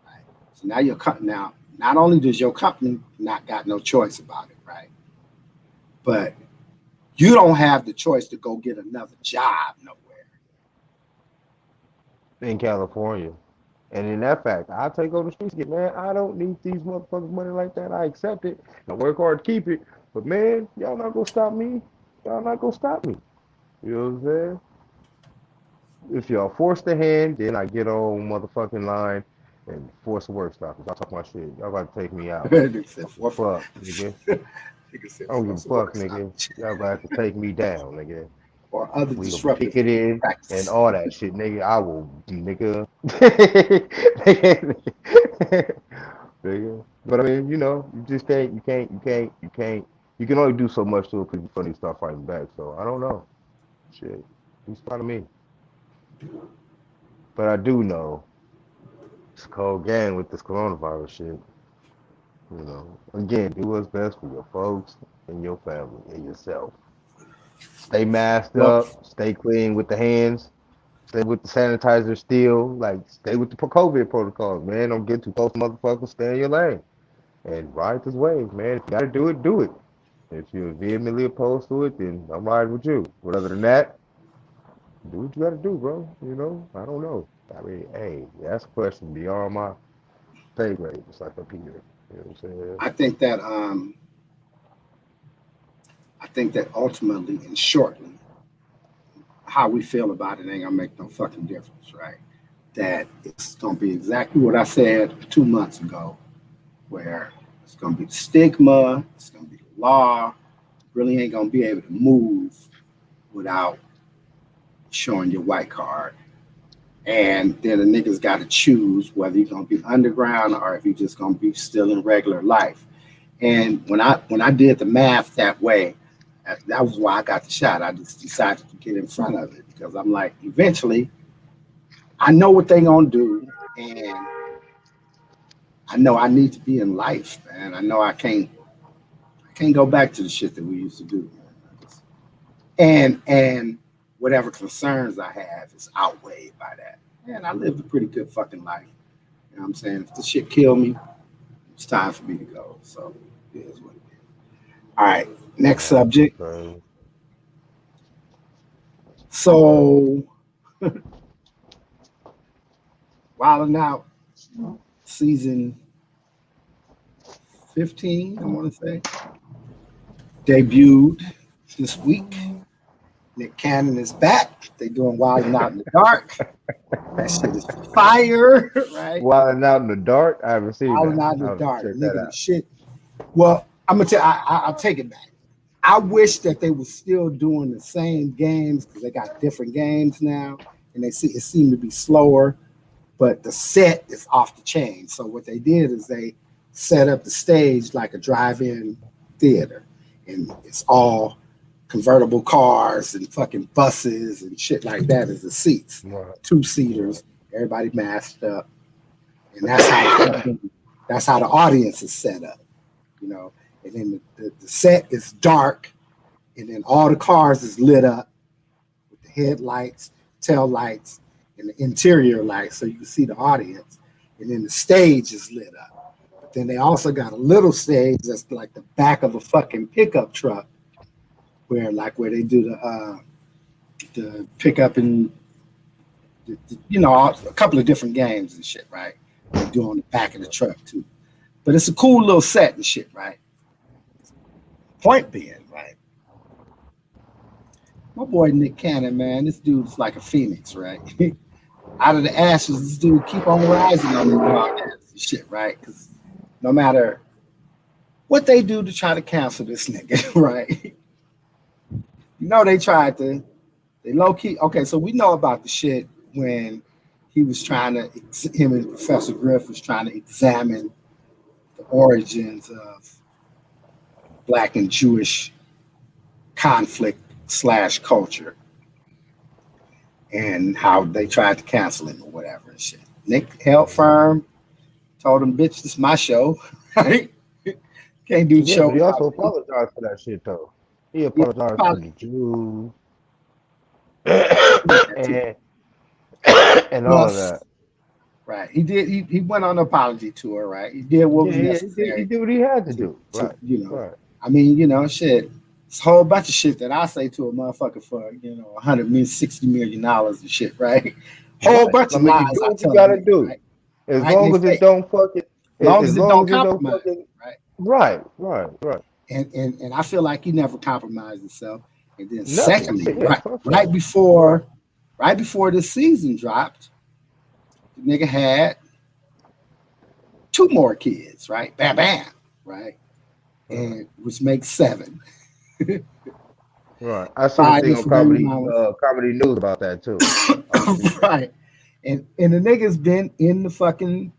Right? So now now not only does your company not got no choice about it, right? But you don't have the choice to go get another job nowhere. In California. And in that fact, I take on the streets and get, man, I don't need these motherfuckers money like that. I accept it. I work hard to keep it. But man, y'all not gonna stop me. Y'all not gonna stop me. You know what I'm saying? If y'all force the hand, then I get on motherfucking line and force the work stoppers. I talk my shit. Y'all about to take me out. Nigga I said don't give a for fuck, nigga. nigga said I don't give a force of work fuck, stop nigga. Y'all about to take me down, nigga. or other We gonna disruptive kick it in and practices. all that shit, nigga. I will, nigga. Nigga. But I mean, you just you can only do so much to it before they start fighting back. So I don't know. Shit. He's fine to me. But I do know it's a cold game with this coronavirus shit. Again, do what's best for your folks and your family and yourself. Stay masked Well, up, stay clean with the hands, stay with the sanitizer still, like stay with the COVID protocols, man. Don't get too close to motherfuckers, stay in your lane. And ride this wave, man. If you gotta do it, do it. If you're vehemently opposed to it, then I'm riding with you. But other than that, do what you gotta do, bro. I don't know. I mean, hey, that's a question beyond my pay grade. It's like up here. You know what I'm saying? I think that ultimately and shortly, how we feel about it ain't gonna make no fucking difference, right? That it's gonna be exactly what I said 2 months ago, where it's gonna be the stigma, it's gonna be the law. Really ain't gonna be able to move without showing your white card. And then the niggas got to choose whether you're gonna be underground or if you're just gonna be still in regular life. And when I did the math that way, that was why I got the shot. I just decided to get in front of it because I'm like, eventually, I know what they gonna do, and I know I need to be in life, man. I know I can't go back to the shit that we used to do, man. And whatever concerns I have is outweighed by that. Man, I lived a pretty good fucking life. You know what I'm saying? If the shit kill me, it's time for me to go. So it is what it is. All right, next Yeah, subject. so So Wilding Out season 15, I want to say, debuted this week. Nick Cannon is back. They doing Wilding Out in the Dark. That shit is fire, right? Wilding out in the dark, I haven't seen Wilding that. Out in the I'll Dark, check that nigga. The out. shit. Well, I'm gonna tell. I'll take it back. I wish that they were still doing the same games because they got different games now, and it seemed to be slower. But the set is off the chain. So what they did is they set up the stage like a drive-in theater, and it's all convertible cars and fucking buses and shit like that as the seats, Right, two right. seaters, everybody masked up, and that's how the audience is set up, you know. And then the set is dark, and then all the cars is lit up with the headlights, tail lights, and the interior lights so you can see the audience. And then the stage is lit up. But then they also got a little stage that's like the back of a fucking pickup truck where they do the pickup and a couple of different games and shit, right? They do on the back of the truck too. But it's a cool little set and shit, right? Point being, right? My boy Nick Cannon, man, this dude's like a phoenix, right? Out of the ashes, this dude keep on rising on this dog ass shit, right? Because no matter what they do to try to cancel this nigga, right? They tried to, they low key. Okay, so we know about the shit when he was trying to, him and Professor Griff was trying to examine the origins of Black and Jewish conflict slash culture and how they tried to cancel him or whatever and shit. Nick held firm, Told him, bitch, this is my show, right? Can't do Yeah, show but he without also me. apologized for that shit though. He Yeah, apologized for probably the Jews did that too. and and all of Plus, that. right, he did. He went on an apology tour, right? He did what Yeah, was yeah, he necessary did what he had to to, do. Right, right. I mean, shit. It's a whole bunch of shit that I say to a motherfucker for, $160 million and shit, right? Whole Right. bunch I of mean, you lies do I what you tell a gotta nigga, do. right? As Right? And they long as it fake. don't fucking, Long as as it long don't as it don't compromise, fucking, right? right, right, right. And I feel like he never compromised himself. And then Never. secondly, Yeah, right for a fact. right before this season dropped, the nigga had two more kids, right? Bam bam, right? Right, And which makes seven. right. I seen a Five thing on different baby mamas. comedy news about that too. I seen that. Right. And the nigga's been in the fucking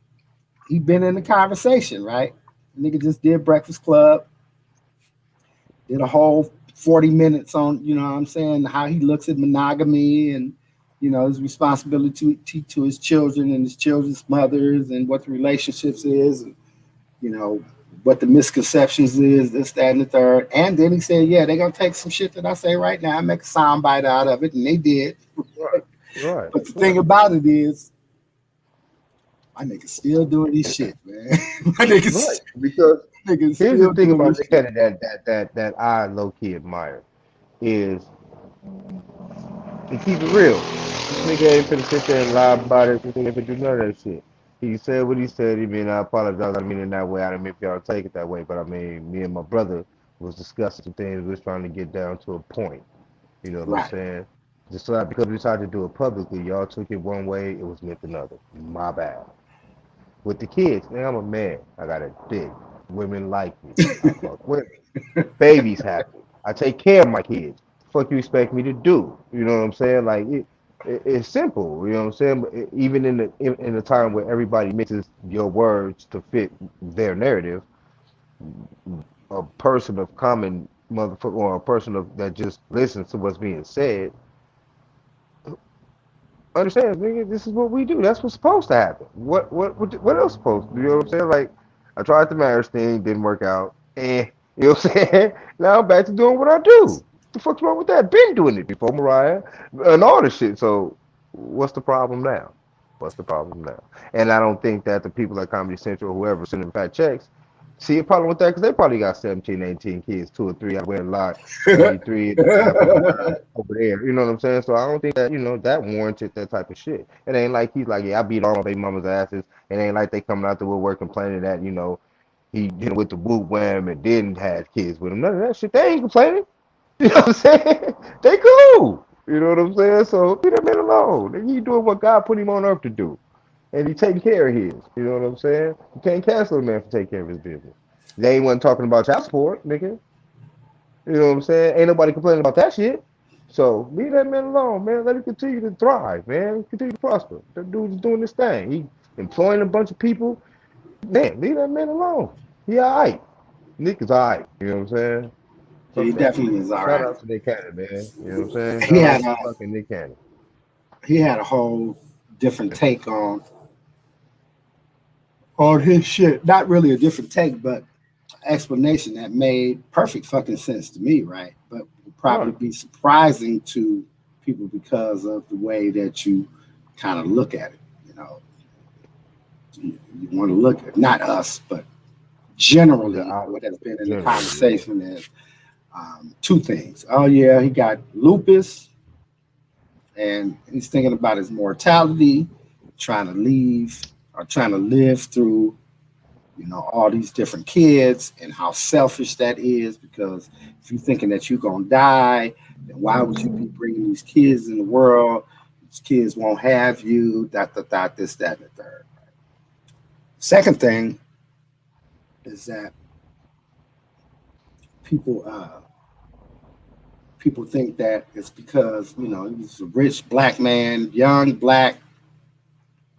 he been in the conversation, right? The nigga just did Breakfast Club, did a whole 40 minutes on, you know what I'm saying, how he looks at monogamy and his responsibility to his children and his children's mothers and what the relationships is and you know what the misconceptions is, this, that, and the third. And then he said, yeah, they're gonna take some shit that I say right now and make a sound bite out of it, and they did. Right, right, But the thing right, about it is, my niggas still doing this shit, man. my right. niggas, Because niggas here's the still thing doing about this Nick shit. Cannon that I low key admire is to keep it real. This nigga ain't finna sit there and lie about it. This nigga ain't finna do none of that shit. He said what he said. He mean, I apologize. I mean in that way. I didn't mean for y'all to take it that way. But I mean, me and my brother was discussing some things. We was trying to get down to a point. You know what I'm Right. saying? Just so that because we decided to do it publicly, y'all took it one way. It was meant another. My bad. With the kids, man, I'm a man. I got a dick. Women like me. I fuck women. Baby's happy. I take care of my kids. Fuck you expect me to do? You know what I'm saying? Like it's simple. You know what I'm saying? But even in the time where everybody mixes your words to fit their narrative, a person of common motherfucker or a person of that just listens to what's being said understands, nigga, this is what we do. That's what's supposed to happen. What else supposed to? You know what I'm saying? Like I tried the marriage thing, didn't work out. You know what I'm saying? Now I'm back to doing what I do. The fuck's wrong with that? Been doing it before Mariah and all this shit. So what's the problem now? What's the problem now? And I don't think that the people at Comedy Central, whoever sending fat checks, see a problem with that because they probably got 17, 18 kids, two or three out where a lot, maybe 3.5 on the line over there. You know what I'm saying? So I don't think that, that warranted that type of shit. It ain't like he's like, yeah, I beat all my baby mama's asses. It ain't like they coming out the woodwork complaining that, he did with the whoop wham and didn't have kids with him. None of that shit. They ain't complaining. You know what I'm saying? They cool. You know what I'm saying? So leave that man alone. He doing what God put him on earth to do. And he taking care of his. You know what I'm saying? You can't cancel a man for taking care of his business. They ain't wasn't talking about child support, nigga. You know what I'm saying? Ain't nobody complaining about that shit. So leave that man alone, man. Let him continue to thrive, man. Continue to prosper. That dude's doing this thing. He employing a bunch of people. Man, leave that man alone. He all right. Nick is all right. You know what I'm saying? He Fuck that. definitely is all Shout right. out to Nick Cannon, man. You know what I'm saying? He Shout had out to a fucking Nick Cannon. he had a whole different take on his shit. Not really a different take, but explanation that made perfect fucking sense to me, right? But would probably Right. be surprising to people because of the way that you kind of look at it. You know, you want to look at not us, but The generally out what has been in the generally, yeah. conversation is two things. Oh yeah, he got lupus, and he's thinking about his mortality, trying to leave or trying to live through all these different kids and how selfish that is, because if you're thinking that you're going to die, then why would you be bringing these kids in the world? These kids won't have you, that, this, that, and the third. Second thing is that people people think that it's because he's a rich black man, young, black,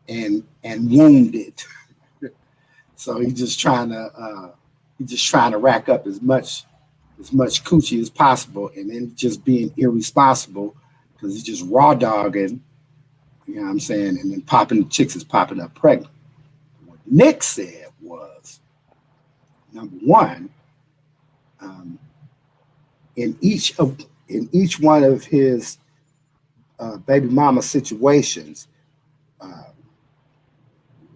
and wounded. So he's just trying to rack up as much coochie as possible, and then just being irresponsible because he's just raw dogging, you know what I'm saying, and then popping chicks is popping up pregnant. What Nick said was, number one, um, in each one of his baby mama situations, uh,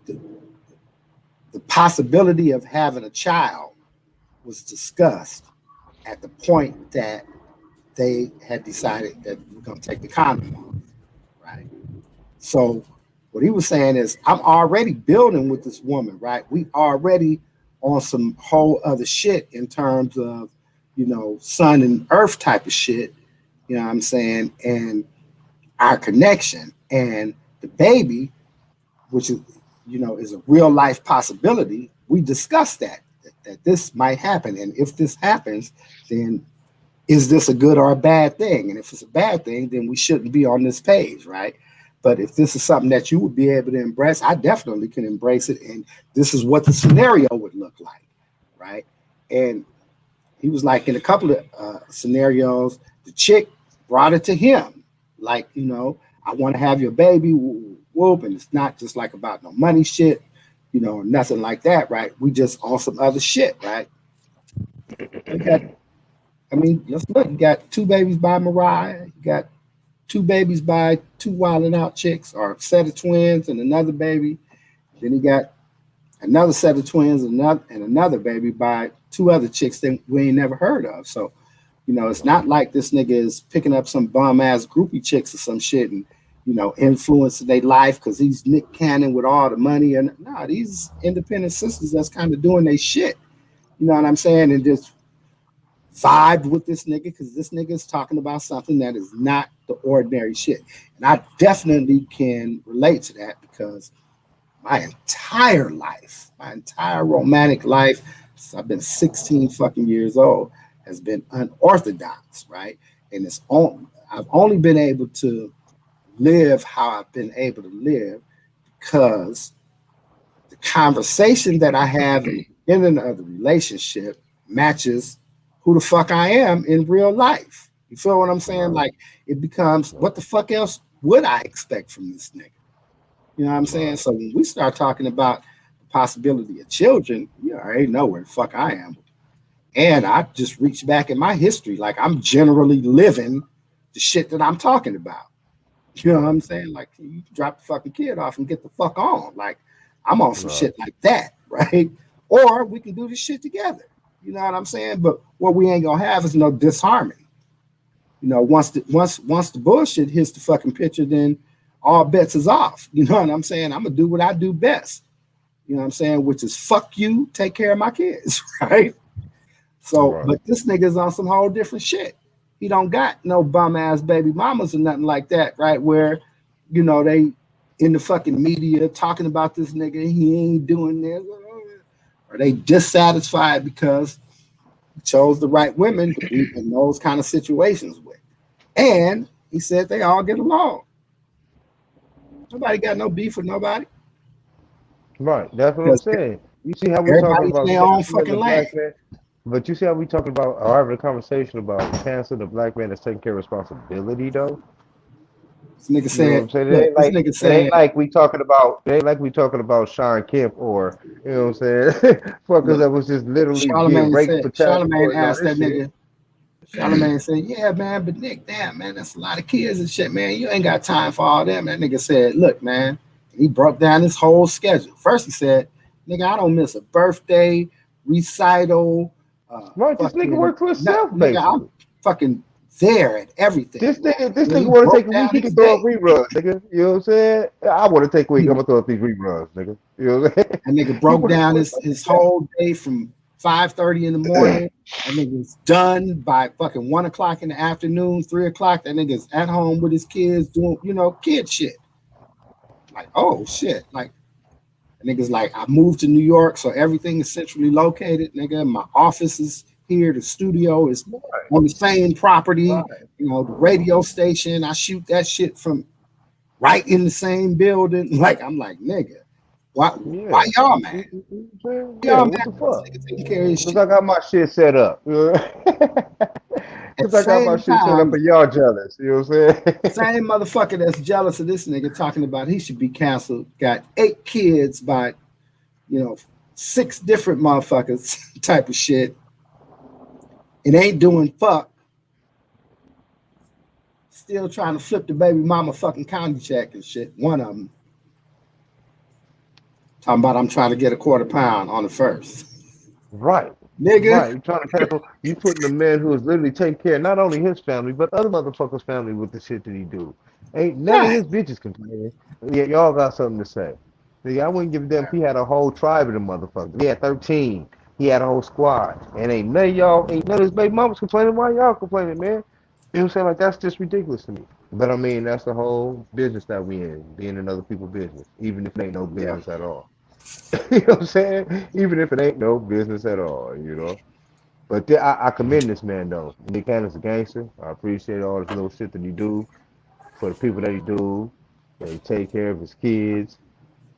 the, the possibility of having a child was discussed at the point that they had decided that we're going to take the condom off, right? So what he was saying is, I'm already building with this woman, right? We already on some whole other shit in terms of, sun and earth type of shit, you know what I'm saying? And our connection and the baby, which is, is a real life possibility. We discussed that this might happen. And if this happens, then is this a good or a bad thing? And if it's a bad thing, then we shouldn't be on this page, right? But if this is something that you would be able to embrace, I definitely can embrace it. And this is what the scenario would look like, right? And he was like, in a couple of scenarios, the chick brought it to him, like, I want to have your baby, whoop, and it's not just like about no money shit, nothing like that, right? We just on some other shit, right? Just look, you got 2 babies by Mariah, you got 2 babies by 2 wilding out chicks, or a set of twins and another baby. Then he got another set of twins and another baby by 2 other chicks that we ain't never heard of. So, it's not like this nigga is picking up some bum ass groupie chicks or some shit and, influencing their life because he's Nick Cannon with all the money. And these independent sisters that's kind of doing their shit. You know what I'm saying? And just vibed with this nigga because this nigga is talking about something that is not the ordinary shit. And I definitely can relate to that because my entire life, my entire romantic life, since I've been 16 fucking years old, has been unorthodox, right? And I've only been able to live how I've been able to live because the conversation that I have in the beginning of the relationship matches who the fuck I am in real life. You feel what I'm saying? Like, it becomes, what the fuck else would I expect from this nigga? You know what I'm saying? So when we start talking about the possibility of children, I already know where the fuck I am. And I just reach back in my history. Like, I'm generally living the shit that I'm talking about. You know what I'm saying? Like, you drop the fucking kid off and get the fuck on. Like, I'm on some shit like that, right? Or we can do this shit together. You know what I'm saying? But what we ain't gonna have is no disharmony. Once the bullshit hits the fucking picture, then all bets is off. You know what I'm saying? I'm gonna do what I do best. You know what I'm saying? Which is fuck you, take care of my kids, right? So, but this nigga's on some whole different shit. He don't got no bum ass baby mamas or nothing like that, right? Where, they in the fucking media talking about this nigga, he ain't doing this, or they dissatisfied because he chose the right women to be in those kind of situations with. And he said they all get along. Nobody got no beef with nobody. Right, that's what I'm saying. You see how we're talking about their own fucking land. But you see how we talking about, or having a conversation about canceling the black man that's taking care of responsibility, though. This nigga said, it ain't like we talking about Sean Kemp or, you know what I'm saying, fuckers that was just literally being raped for child support. Charlamagne asked that nigga. Charlamagne said, yeah, man, but Nick, damn, man, that's a lot of kids and shit, man. You ain't got time for all them. That nigga said, look, man, he broke down his whole schedule. First, he said, nigga, I don't miss a birthday, recital. Right, this nigga work for himself, basically. I'm fucking there at everything. This nigga want to take a week, he can throw up reruns, nigga. You know what I'm saying? I want to take a week, I'm going to throw up these reruns, nigga. You know what I'm saying? That nigga broke down his whole day from 5:30 in the morning. That nigga's done by fucking 1 o'clock in the afternoon, 3 o'clock. That nigga's at home with his kids doing, kid shit. Like, oh shit. Like, niggas like, I moved to New York, so everything is centrally located, nigga. My office is here. The studio is on the same property. Right. The radio station, I shoot that shit from right in the same building. Like, I'm like, nigga, why y'all mad? Yeah, what the fuck? Cause I got my shit set up. Cause I got my shit set up and y'all jealous. You know what I'm saying? Same motherfucker that's jealous of this nigga talking about he should be canceled. Got 8 kids by you know, 6 different motherfuckers type of shit, and ain't doing fuck, still trying to flip the baby mama fucking county check and shit. One of them talking about I'm trying to get a £1/4 on the first. Right. Nigga, Right. You're trying to cancel. You putting a man who is literally taking care of not only his family, but other motherfuckers' family with the shit that he do. Ain't none of right. his bitches complaining. Yet y'all got something to say. Nigga, I wouldn't give a damn if he had a whole tribe of them motherfuckers. He had 13. He had a whole squad. And ain't none of his baby mamas complaining. Why y'all complaining, man? You know what I'm saying? Like, that's just ridiculous to me. But I mean, that's the whole business that we in, being in other people's business, even if it ain't no Yeah. business at all. You know what I'm saying? Even if it ain't no business at all, you know? But I commend this man though. Nick Cannon's a gangster. I appreciate all this little shit that he do for the people that he do. That he take care of his kids.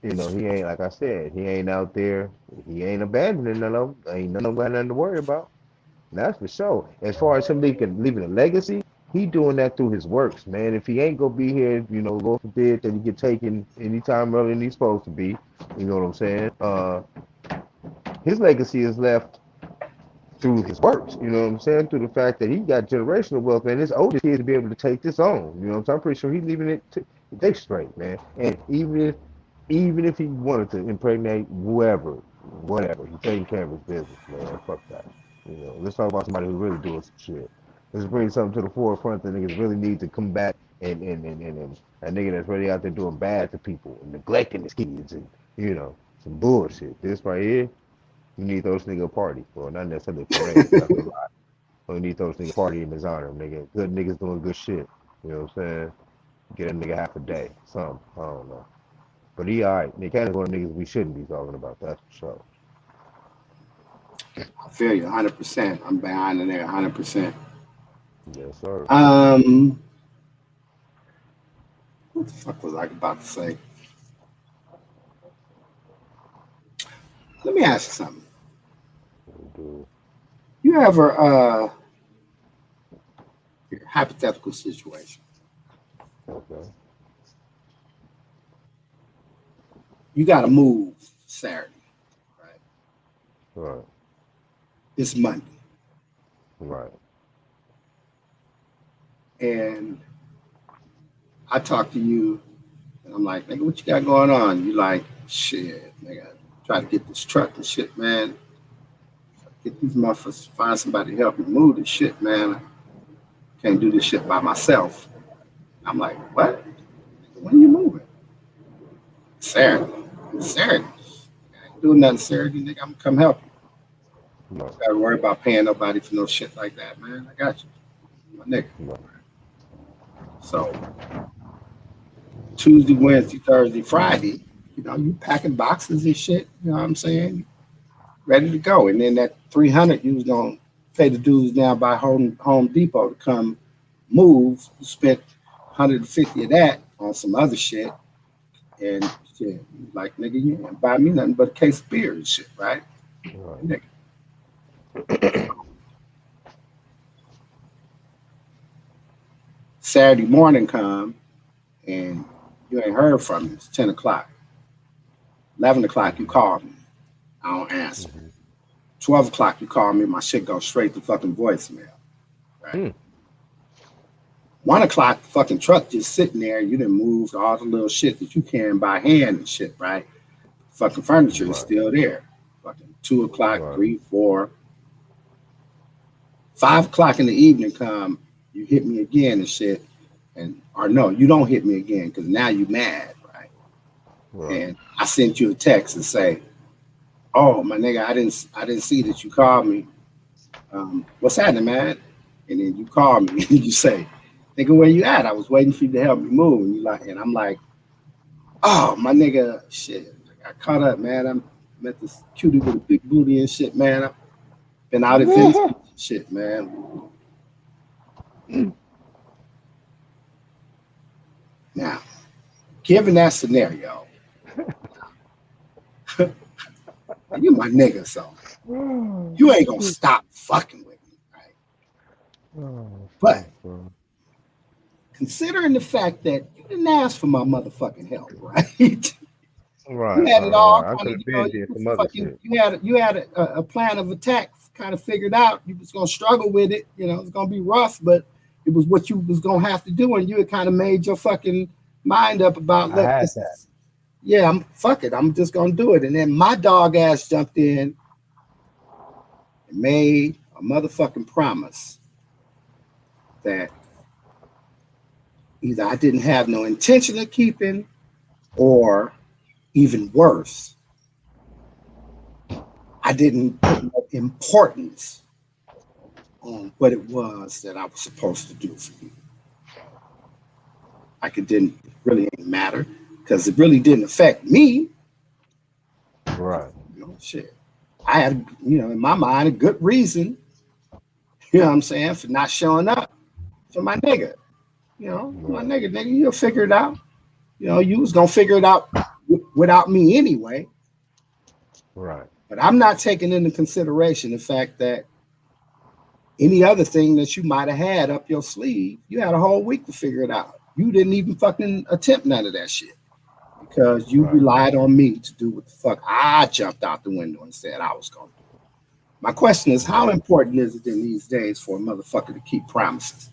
You know, he ain't like I said. He ain't out there. He ain't abandoning none of them. Ain't none of them got nothing to worry about. That's for sure. As far as him leaving a legacy, he doing that through his works, man. If he ain't gonna be here, you know, Lord forbid that he get taken anytime earlier than he's supposed to be. You know what I'm saying? His legacy is left through his works, you know what I'm saying? Through the fact that he got generational wealth and his oldest kids to be able to take this on. You know what I'm saying? I'm pretty sure he's leaving it to they straight, man. And even if he wanted to impregnate whoever, whatever, he's taking care of his business, man. Fuck that. You know, let's talk about somebody who really doing some shit. Let's bring something to the forefront that niggas really need to combat and a nigga that's really out there doing bad to people and neglecting his kids and some bullshit. This right here, you need those nigga a party. Well, not necessarily a parade. That's a lot. But you need those nigga a party in his honor, nigga. Good niggas doing good shit. You know what I'm saying? Get a nigga half a day. Some. I don't know. But he alright. Nick Cannon's one of the niggas we shouldn't be talking about. That's for sure. I feel you 100%. I'm behind in there 100%. Yes, sir. Um, what the fuck was I about to say? Let me ask you something. Dude. You ever your hypothetical situation? Okay. You got to move Saturday, right? Right. It's Monday, Right. and I talk to you, and I'm like, nigga, what you got going on? You like, shit, nigga, try to get this truck and shit, man. Get these motherfuckers, find somebody to help me move this shit, man. Can't do this shit by myself. I'm like, what? When are you moving? Saturday. Saturday. I ain't doing nothing Saturday, nigga. I'm gonna come help you. Right. Gotta worry about paying nobody for no shit like that, man. I got you, my nigga. Right. So Tuesday, Wednesday, Thursday, Friday, you packing boxes and shit. You know what I'm saying? Ready to go. And then that 300 you was gonna pay the dudes down by Home Depot to come move. You spent 150 of that on some other shit, and shit, like nigga, you ain't buy me nothing but a case of beer and shit, right? Right. Nigga. Saturday morning come and you ain't heard from me. It's 10 o'clock. 11 o'clock you call me. I don't answer. Mm-hmm. 12 o'clock you call me, my shit goes straight to fucking voicemail. Right. Mm. 1 o'clock, the fucking truck just sitting there. You done moved all the little shit that you can by hand and shit, right? Fucking furniture is Right. still there. Fucking 2 o'clock, Right. 3, 4, 5 o'clock in the evening come, you hit me again and shit. And or no, you don't hit me again because now you mad, right? Right. And I sent you a text and say, "Oh my nigga, I didn't see that you called me. What's happening, man?" And then you call me and you say, "Nigga, where you at? I was waiting for you to help me move." And you like, and I'm like, "Oh my nigga, shit, I got caught up, man. I met this cutie with a big booty and shit, man. I've been out at Venice Beach and shit, man." Now, given that scenario, you my nigga, so you ain't gonna stop fucking with me, right? Oh, But shit, bro. considering the fact that you didn't ask for my motherfucking help, right? Right, You had it all right. I kind could of, have been you did was some other fucking, shit. you had a plan of attack kind of figured out. You was gonna struggle with it. It's gonna be rough, but it was what you was gonna have to do, and you had kind of made your fucking mind up about, I look, had this that. is, yeah, I'm fuck it, I'm just gonna do it. And then my dog ass jumped in and made a motherfucking promise that either I didn't have no intention of keeping, or even worse, I didn't put no importance on what it was that I was supposed to do for you. Like it didn't really matter because it really didn't affect me. Right, Shit. I had, in my mind, a good reason, you know what I'm saying, for not showing up for my nigga. My right, nigga, you'll figure it out. You was gonna figure it out without me anyway. right, But I'm not taking into consideration the fact that any other thing that you might have had up your sleeve, you had a whole week to figure it out. You didn't even fucking attempt none of that shit because you right. relied on me to do what the fuck I jumped out the window and said I was going to do. My question is, how Right. important is it in these days for a motherfucker to keep promises?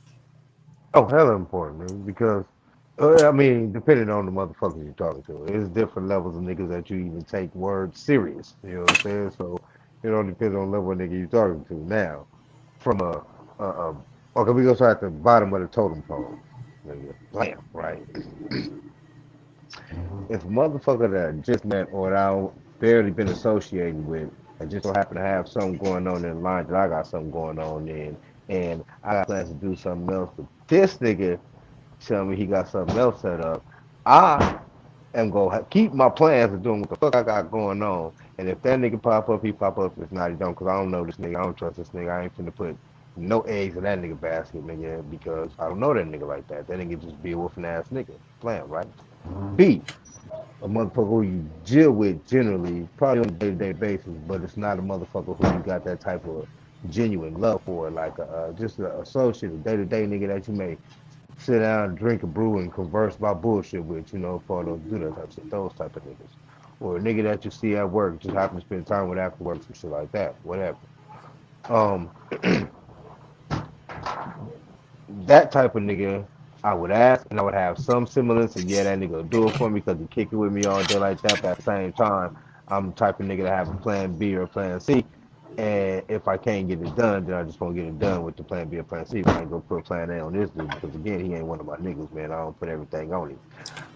Oh, hella important, man, because I mean, depending on the motherfuckers you're talking to, there's different levels of niggas that you even take words serious. You know what I'm saying? So it all depends on the level of nigga you're talking to. Now, from a okay, we go start at the bottom of the totem pole. Nigga, blam, right? If a motherfucker that I just met or that I barely been associating with, and just so happen to have something going on in line that I got something going on in, and I got plans to do something else, but this nigga tell me he got something else set up, I am gonna keep my plans of doing what the fuck I got going on. And if that nigga pop up, he pop up. If not, he don't. Cause I don't know this nigga. I don't trust this nigga. I ain't finna put no eggs in that nigga basket, nigga, because I don't know that nigga like that. That nigga just be a wolfing ass nigga. Playing right. B, a motherfucker who you deal with generally, probably on a day-to-day basis, but it's not a motherfucker who you got that type of genuine love for, like just an associate, a day-to-day nigga that you may sit down, drink a brew, and converse about bullshit with, for those do that type of shit, those type of niggas. Or a nigga that you see at work, just happen to spend time with after work, some shit like that, whatever. Um, that type of nigga, I would ask, and I would have some semblance of, yeah, that nigga will do it for me because he kick it with me all day like that. But at the same time, I'm the type of nigga to have a plan B or a plan C. And if I can't get it done, then I just won't get it done with the plan B or plan C. I ain't gonna put plan A on this dude because again, he ain't one of my niggas, man. I don't put everything on him.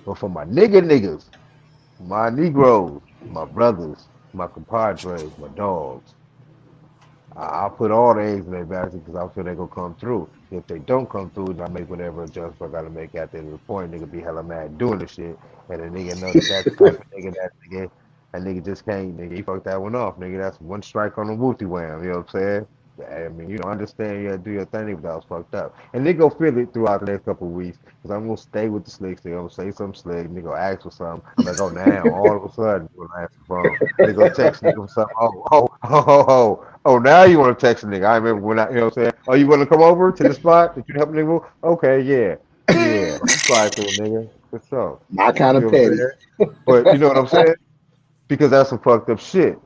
But for my niggas, my Negroes, my brothers, my compadres, my dogs, I'll put all the eggs in their basket because I feel they gonna come through. If they don't come through, then I make whatever adjustment I gotta make at the end of the point. Nigga be hella mad doing the shit, and the nigga know that that's the type of nigga that nigga just can't. Nigga, he fucked that one off. Nigga, that's one strike on the wooty wham. You know what I'm saying? I mean, you don't understand. You gotta do your thing, but that was fucked up. And they go feel it throughout the next couple of weeks because I'm gonna stay with the slicks. They gonna say something slick. Nigga gonna ask for something. I'm like, oh, now all of a sudden, you gonna answer the phone. Nigga gonna text nigga for something. Oh, now you want to text a nigga. I remember when you know what I'm saying? Oh, you want to come over to the spot that you help nigga move? Okay, yeah. Yeah. I'm slide through, nigga. For sure. My kind You of know what I'm petty. saying? But you know what I'm saying? Because that's some fucked up shit.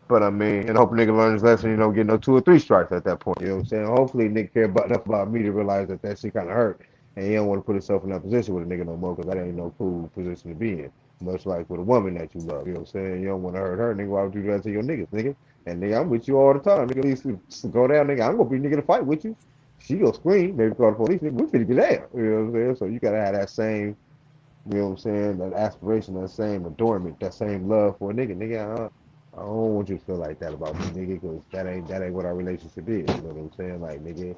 But I mean, and I hope a nigga learn his lesson, get no 2 or 3 strikes at that point. You know what I'm saying? Hopefully, nigga care about enough about me to realize that that shit kind of hurt, and he don't want to put himself in that position with a nigga no more, because that ain't no cool position to be in. Much like with a woman that you love, you know what I'm saying? You don't want to hurt her, nigga. Why would you do that to your niggas, nigga? And nigga, I'm with you all the time, nigga. At least go down, nigga. I'm gonna be nigga to fight with you. She gonna scream, maybe call the police, nigga. We finna get there. You know what I'm saying? So you gotta have that same, you know what I'm saying? That aspiration, that same adornment, that same love for a nigga. Nigga, I don't want you to feel like that about me, nigga, because that ain't what our relationship is. You know what I'm saying? Like, nigga,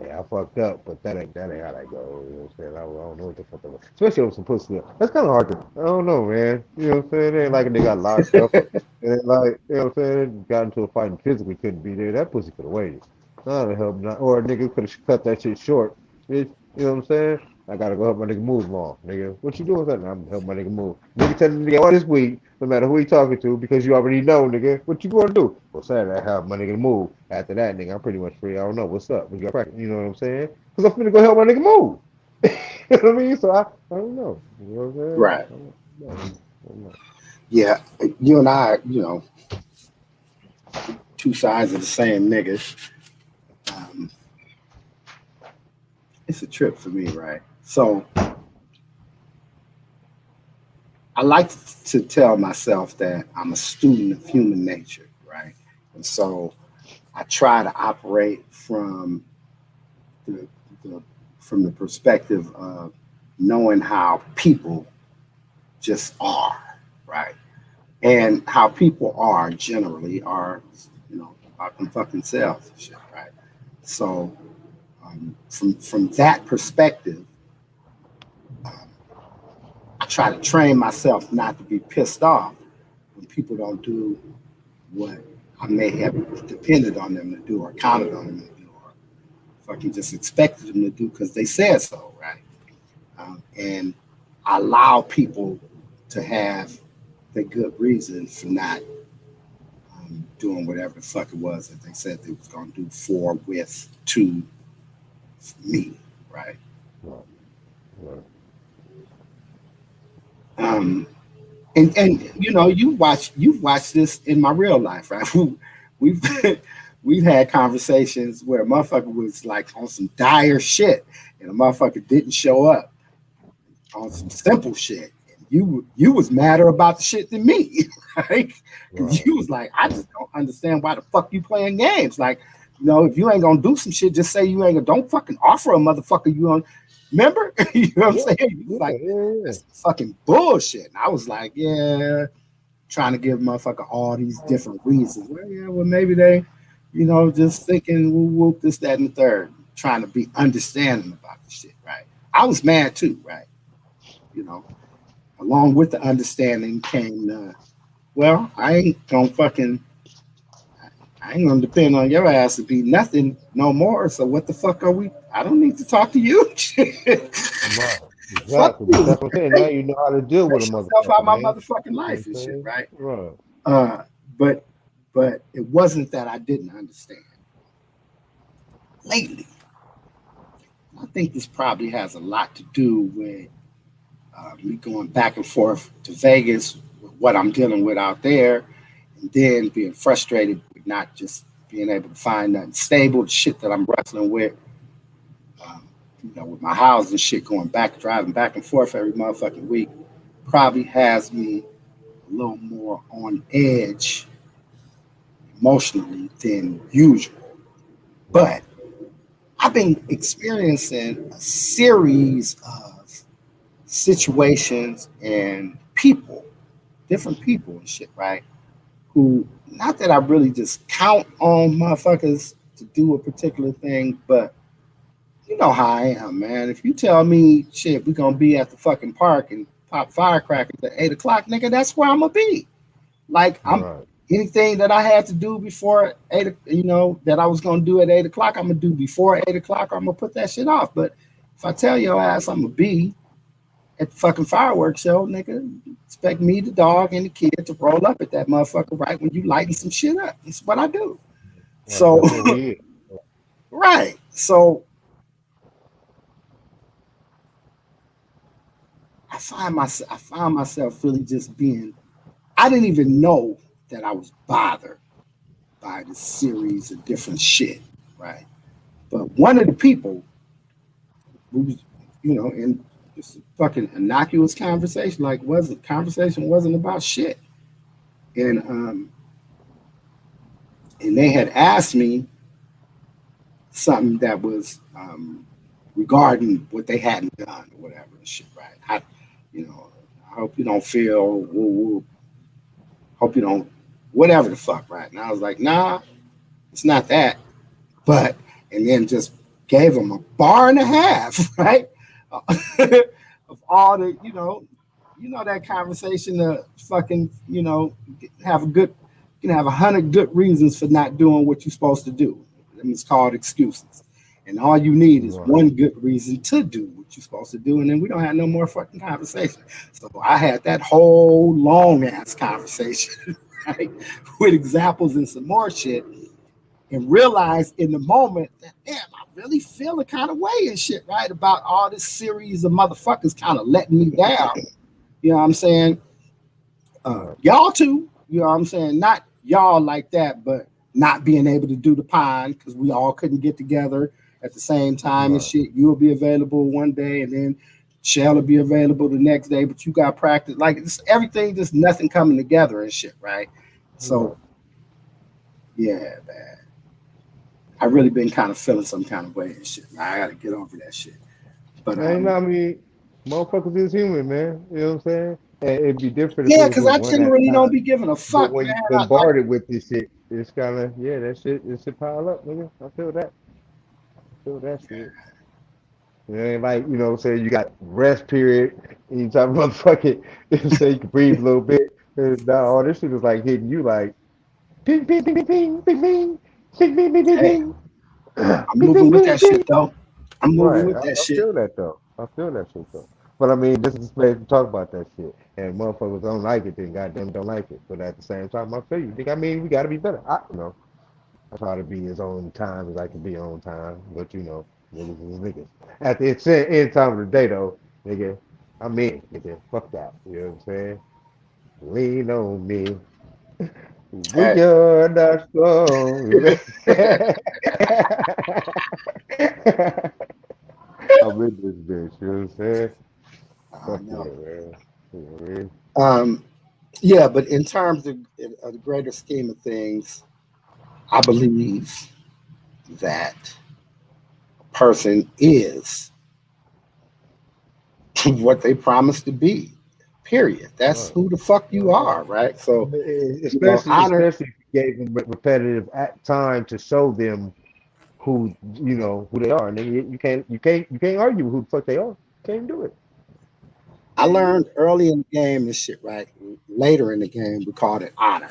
hey, I fucked up, but that ain't how that go. You know what I'm saying? I don't know what the fuck that was. Especially with some pussy. That's kind of hard to. I don't know, man. You know what I'm saying? It ain't like a nigga got locked up. It ain't like, you know what I'm saying? Got into a fight and physically couldn't be there. That pussy could have waited. Not to help, not, or a nigga could have cut that shit short. Bitch, you know what I'm saying? I gotta go help my nigga move along, nigga. What you doing with that? I'm helping my nigga move. Nigga telling the nigga all this week, no matter who he talking to, because you already know, nigga. What you gonna do? Well, Saturday I help my nigga move. After that, nigga, I'm pretty much free. I don't know what's up. We got practice. You know what I'm saying? Because I'm finna go help my nigga move. You know what I mean? So I don't know. You know what I'm saying? Right. I don't know. Yeah, you and I, two sides of the same nigga. Um, it's a trip for me, right? So I like to tell myself that I'm a student of human nature, right? And so I try to operate the, the from the perspective of knowing how people just are, right? And how people are generally are, about them fucking selves and shit, right? So from that perspective, um, I try to train myself not to be pissed off when people don't do what I may have depended on them to do or counted on them to do or fucking just expected them to do because they said so, right? And I allow people to have the good reason for not doing whatever the fuck it was that they said they was going to do for, with, to me, right? Right. Right. Um, and you've watched this in my real life, right? We've we've had conversations where a motherfucker was like on some dire shit, and a motherfucker didn't show up on some simple shit. And you was madder about the shit than me, right? Because Right. you was like, I just don't understand why the fuck you playing games. Like, if you ain't gonna do some shit, just say you ain't gonna. Don't fucking offer a motherfucker you on. Remember, you know what I'm Yeah. saying? You was Yeah. like, Yeah. Yeah. that's fucking bullshit. And I was like, yeah, trying to give motherfucker all these different reasons. Well, yeah, well maybe they, just thinking whoop whoop this, that, and the third, trying to be understanding about the shit, right? I was mad too, right? You know, along with the understanding came well, I ain't gonna depend on your ass to be nothing no more. So what the fuck are we? I don't need to talk to you. Right. Fuck Exactly. But you. that's what I'm saying. Now you know how to deal with a Take yourself out motherfucker, of my man. motherfucking You know what life I'm and shit, saying? right? Right. Uh, but but it wasn't that I didn't understand. Lately, I think this probably has a lot to do with me going back and forth to Vegas with what I'm dealing with out there, and then being frustrated with not just being able to find nothing stable, the shit that I'm wrestling with, um, with my house and shit going back, driving back and forth every motherfucking week, probably has me a little more on edge emotionally than usual. Right. But I've been experiencing a series of situations and people, different people and shit, right? Who, not that I really just count on motherfuckers to do a particular thing, but you know how I am, man. If you tell me shit, we're gonna be at the fucking park and pop firecrackers at 8 o'clock, nigga, that's where I'm gonna be. Like I'm Right. anything that I had to do before that I was gonna do at 8 o'clock, I'm gonna do before 8 o'clock, or I'm gonna put that shit off. But if I tell your ass I'm gonna be at the fucking fireworks show, nigga, expect me, the dog, and the kid to roll up at that motherfucker right when you lighting some shit up. It's what I do. Right. So That's what we is. right. So I found myself really just being I didn't even know that I was bothered by the series of different shit, right? But one of the people who was, in this fucking innocuous conversation, like wasn't conversation wasn't about shit. And they had asked me something that was regarding what they hadn't done or whatever and shit, right? You know, I hope you don't feel woo woo, hope you don't whatever the fuck, right? And I was like, nah, it's not that. But and then just gave them a bar and a half, right? Of all the, that conversation to fucking, have a good, you can have 100 good reasons for not doing what you're supposed to do. And it's called excuses. And all you need is Right. one good reason to do what you're supposed to do, and then we don't have no more fucking conversation. So I had that whole long ass conversation, right, with examples and some more shit, and realize in the moment that damn, I really feel a kind of way and shit, right? About all this series of motherfuckers kind of letting me down. You know what I'm saying? Right. Y'all too. You know what I'm saying? Not y'all like that, but not being able to do the pine because we all couldn't get together at the same time and Right. shit. You'll be available one day and then Shell will be available the next day, but you got practice. Like it's everything, just nothing coming together and shit, right? Right. So yeah, man. I really been kind of feeling some kind of way and shit. Man. I gotta get over that shit. But And I mean, motherfuckers is human, man. You know what I'm saying? And it'd be different if it yeah, was because just I one at generally a don't time. be giving a But fuck, when man. you Like bombarded with this shit, it's kind of yeah, it should pile up, nigga. I feel that. I feel that shit. It ain't like saying you got rest period. And you talk about fucking, say you can breathe a little bit. And now all this shit is like hitting you like ping, ping, ping, ping, ping, ping, ping, ping, ping, ping, ping, hey, ping, I'm ping, moving ping, with ping, that shit ping. though. I'm moving Right. with that I shit. feel that though. I feel that shit though. But I mean, this is the space to talk about that shit. And motherfuckers don't like it, then goddamn don't like it. But at the same time, I feel you. Think I mean we gotta be better. I try to be as on time as I can be on time. But niggas is niggas. At the end time of the day though, nigga, I'm in, nigga. Fuck that. You know what I'm saying? Lean on me. We Hey, are not strong. I'm in this bitch, you know what I'm saying? I Fuck yeah, know. man. You know what I mean? Um, yeah, but in terms of the greater scheme of things, I believe that a person is what they promise to be. Period. That's Right. who the fuck you Right. are, right? So, honor. Especially if you gave them repetitive time to show them who they are. And then you can't argue with who the fuck they are. Can't do it. I learned early in the game this shit, right? Later in the game, we called it honor.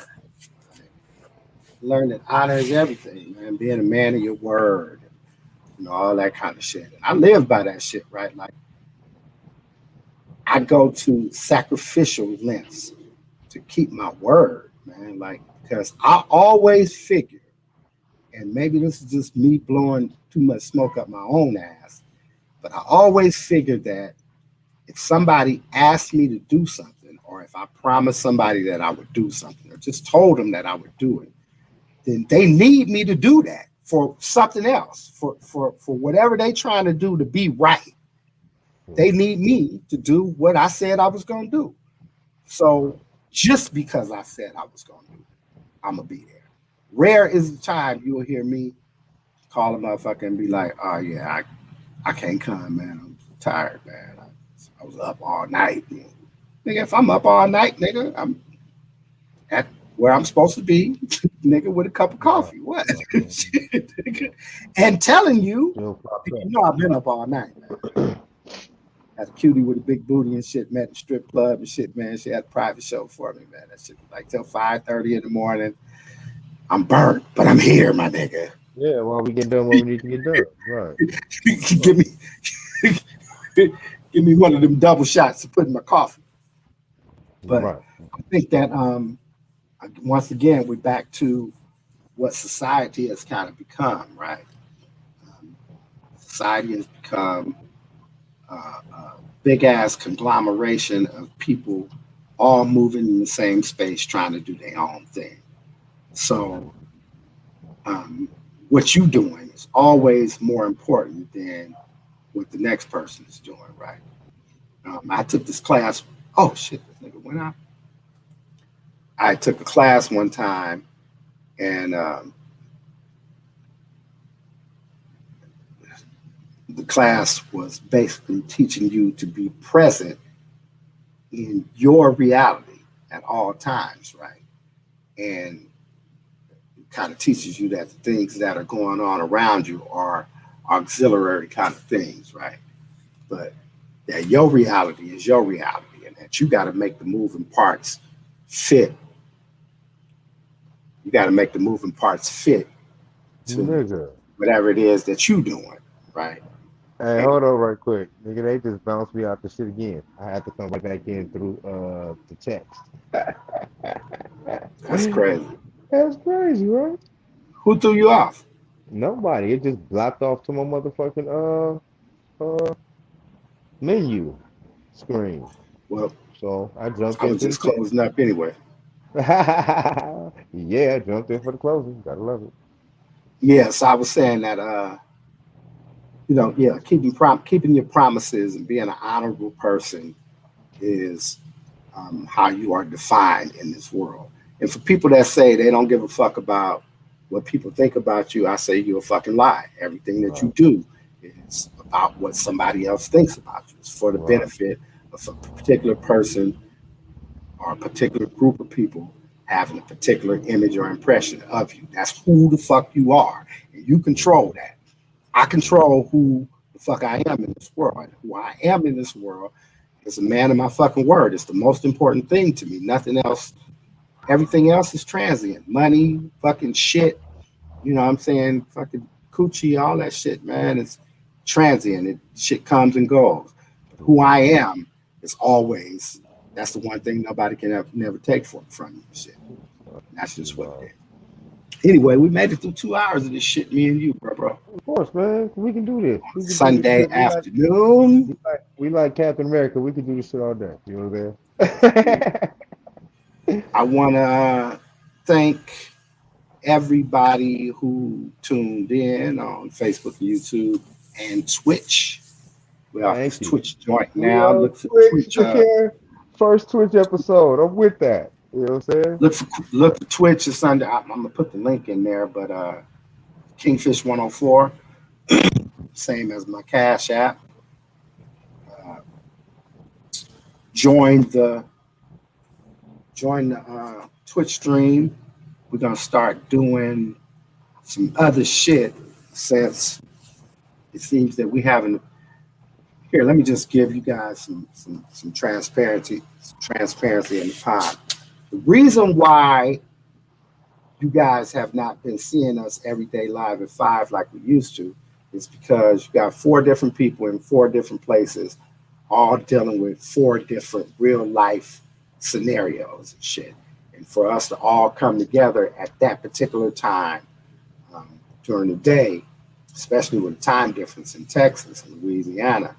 Learned that honor is everything, man. Being a man of your word, all that kind of shit. And I live by that shit, right? Like I go to sacrificial lengths to keep my word, man. Like because I always figure, and maybe this is just me blowing too much smoke up my own ass, but I always figured that if somebody asked me to do something, or if I promised somebody that I would do something, or just told them that I would do it, then they need me to do that for something else, for whatever they trying to do to be right. They Right. need me to do what I said I was going to do. So Right. just because I said I was going to do it, I'm going to be there. Rare is the time you'll hear me call a motherfucker and be like, oh, yeah, I can't come, man. I'm tired, man. I was up all night. Nigga, if I'm up all night, nigga, I'm at where I'm supposed to be, nigga, with a cup of Right. coffee. What? Right. Right. Shit, nigga. And telling you, Still popped you up. know I've been up all night, man. Had a cutie with a big booty and shit, met in strip club and shit, man. She had a private show for me, man. That shit was like till 5:30 in the morning. I'm burnt, but I'm here, my nigga. Yeah, while we get done what we need to get done. Right. give Right. me give me one of them double shots to put in my coffee. But Right. I think that once again we're back to what society has kind of become, right? Um, Society has become a big ass conglomeration of people all moving in the same space trying to do their own thing. So um, what you doing is always more important than what the next person is doing, right? I took this class. Oh shit, this nigga went out. I took a class one time, and the class was basically teaching you to be present in your reality at all times, right? And kind of teaches you that the things that are going on around you are auxiliary kind of things, right? But that your reality is your reality, and that you got to make the moving parts fit. You got to make the moving parts fit to Nigga. whatever it is that you doing, right? Hey, And hold on right quick. Nigga, they just bounced me out the shit again. I had to come right back in through the text. that's crazy. That's crazy, right? Who threw you off? Nobody. It just blocked off to my motherfucking menu screen. Well, So I jumped I was into the just tent. closing up anyway. Yeah, I jumped in for the closing. Gotta love it. Yes, I was saying that yeah, keeping your promises and being an honorable person is how you are defined in this world. And for people that say they don't give a fuck about what people think about you, I say you're a fucking lie. Everything that you Right, do is about what somebody else thinks about you. It's for the right. benefit of a particular person or a particular group of people having a particular image or impression of you. That's who the fuck you are. And you control Mhm, that. I mhm. control who the fuck I am in this world. Who I am in this world is a man of my fucking word. It's the most important thing to me. Nothing else. Everything else is transient. Money, fucking shit. You know what I'm saying? Fucking coochie, all that shit, man. It's transient. Shit comes and goes. But who I Mhm. am is always. That's the one thing nobody can never take from you. Shit. That's just what it Wow. is. Anyway, we made it through 2 hours of this shit, me and you, bro. Of course, man. We can do this. We can do this Sunday shit. afternoon. We like Captain America. We can do this shit all day. You know what Yeah. I'm saying? I want to thank everybody who tuned in on Facebook, YouTube, and Twitch. We're off this Thank you. Twitch joint We now. on Look for Twitch, Twitch. Shakir. First Twitch episode. I'm with that. You know what I'm saying? Look for Twitch. It's under. I'm gonna put the link in there, but Kingfish 104, same as my Cash App. Uh, join the Twitch stream. We're gonna start doing some other shit since it seems that we haven't. Here, let me just give you guys some transparency in the pod. The reason why you guys have not been seeing us every day live at 5 like we used to is because you got 4 different people in 4 different places, all dealing with 4 different real life scenarios and shit. And for us to all come together at that particular time during the day, especially with the time difference in Texas and Louisiana,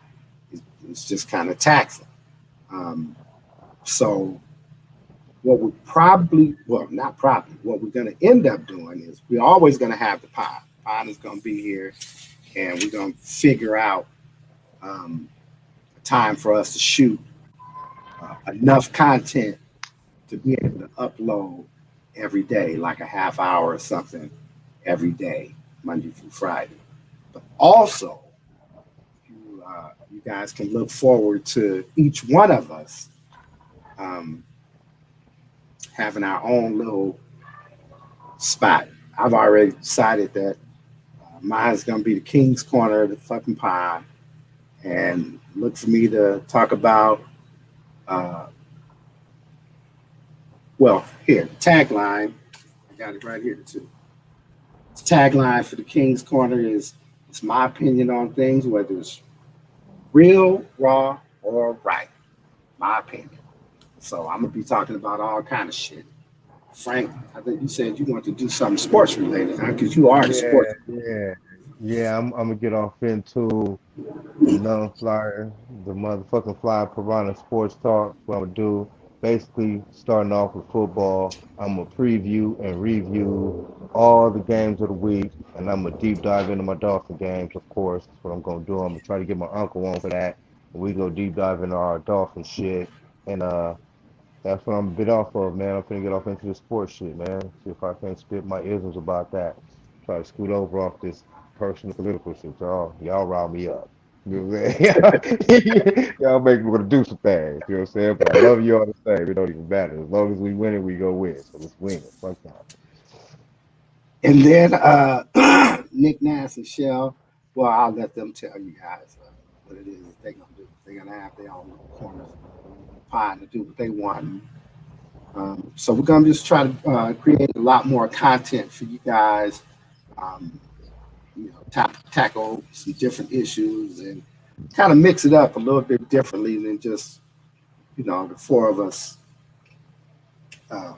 it's just kind of taxing. Um, so what we probably, well, not probably, what we're going to end up doing is we're always going to have the pod. Pod is going to be here, and we're going to figure out a time for us to shoot enough content to be able to upload every day, like a half hour or something every day, Monday through Friday. But also, you guys can look forward to each one of us um, having our own little spot. I've already decided that mine's gonna be the King's Corner of the fucking pod, and look for me to talk about. Uh, well, here tagline. I got it right here too. The tagline for the King's Corner is it's my opinion on things, whether it's real, raw, or right. My opinion. So I'm gonna be talking about all kind of shit. Frank, I think you said you want to do something sports related, huh? Because you are the Yeah, sports. yeah. Yeah, I'm gonna get off into the non-flyer, the motherfucking fly piranha sports talk. What I'm gonna do, basically starting off with football. I'm gonna preview and review all the games of the week, and I'm gonna deep dive into my Dolphin games, of course. That's what I'm gonna do. I'm gonna try to get my uncle on for that. We go deep dive into our Dolphin shit, and that's what I'm a bit off of, man. I'm finna get off into the sports shit, man. See if I can spit my isms about that. Try to scoot over off this personal political shit. Y'all rile me up. You know what I'm saying? Y'all make me want to do some things. You know what I'm saying? But I love you all the same. It don't even matter. As long as we win it, we go win. So let's win it. Fuck that. And then Nick Nass and Shell, well, I'll let them tell you guys what it is that they're gonna do. They're gonna have their own little corners pie to do what they want. So we're gonna just try to create a lot more content for you guys. Um, tackle some different issues and kind of mix it up a little bit differently than just the 4 of us, uh,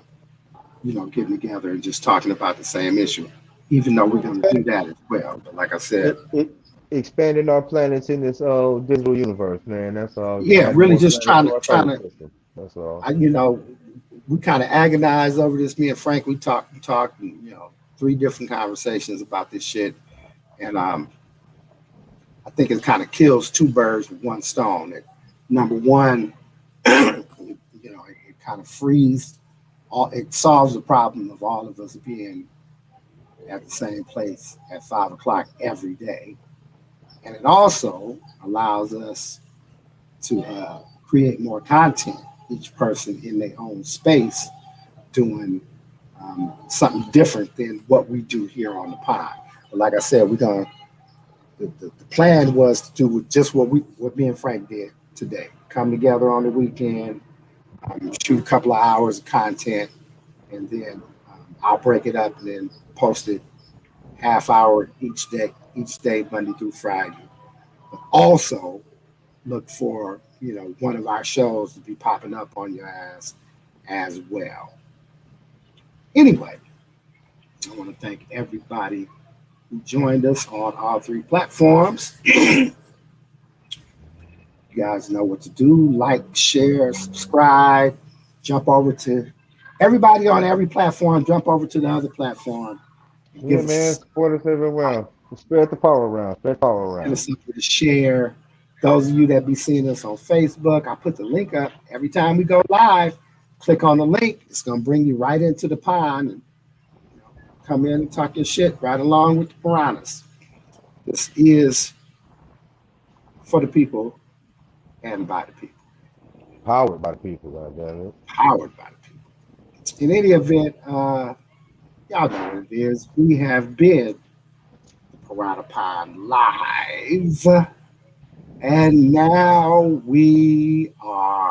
getting together and just talking about the same issue. Even though we're gonna do that as well, but like I said, It expanding our planets in this digital universe, man. That's all. Just yeah, adding really more just planets trying to to our trying solar to system. That's all. You know, we kind of agonized over this. Me and Frank, we talked, you know, 3 different conversations about this shit, and I think it kind of kills 2 birds with 1 stone. That number one, you know, it kind of frees all. It solves the problem of all of us being at the same place at 5 o'clock every day, and it also allows us to create more content. Each person in their own space doing something different than what we do here on the pod. But like I said, we're gonna. The plan was to do just what me and Frank did today. Come together on the weekend, shoot a couple of hours of content, and then I'll break it up and then post it half hour each day, Monday through Friday. But also look for, you know, one of our shows to be popping up on your ass as well. Anyway, I want to thank everybody who joined us on all 3 platforms. You guys know what to do. Like, share, subscribe, jump over to everybody on every platform, jump over to the other platform and Yeah, man. Support us everywhere. Spread the power around. Spread power give around. us something to share. Those of you that be seeing us on Facebook, I put the link up every time we go live. Click on the link. It's gonna bring you right into the pond and come in and talk your shit right along with the piranhas. This is for the people and by the people, Powered by the people, goddamn it. powered by the people. In any event, y'all know what it is. We have been the Piranha Pond live, and now we are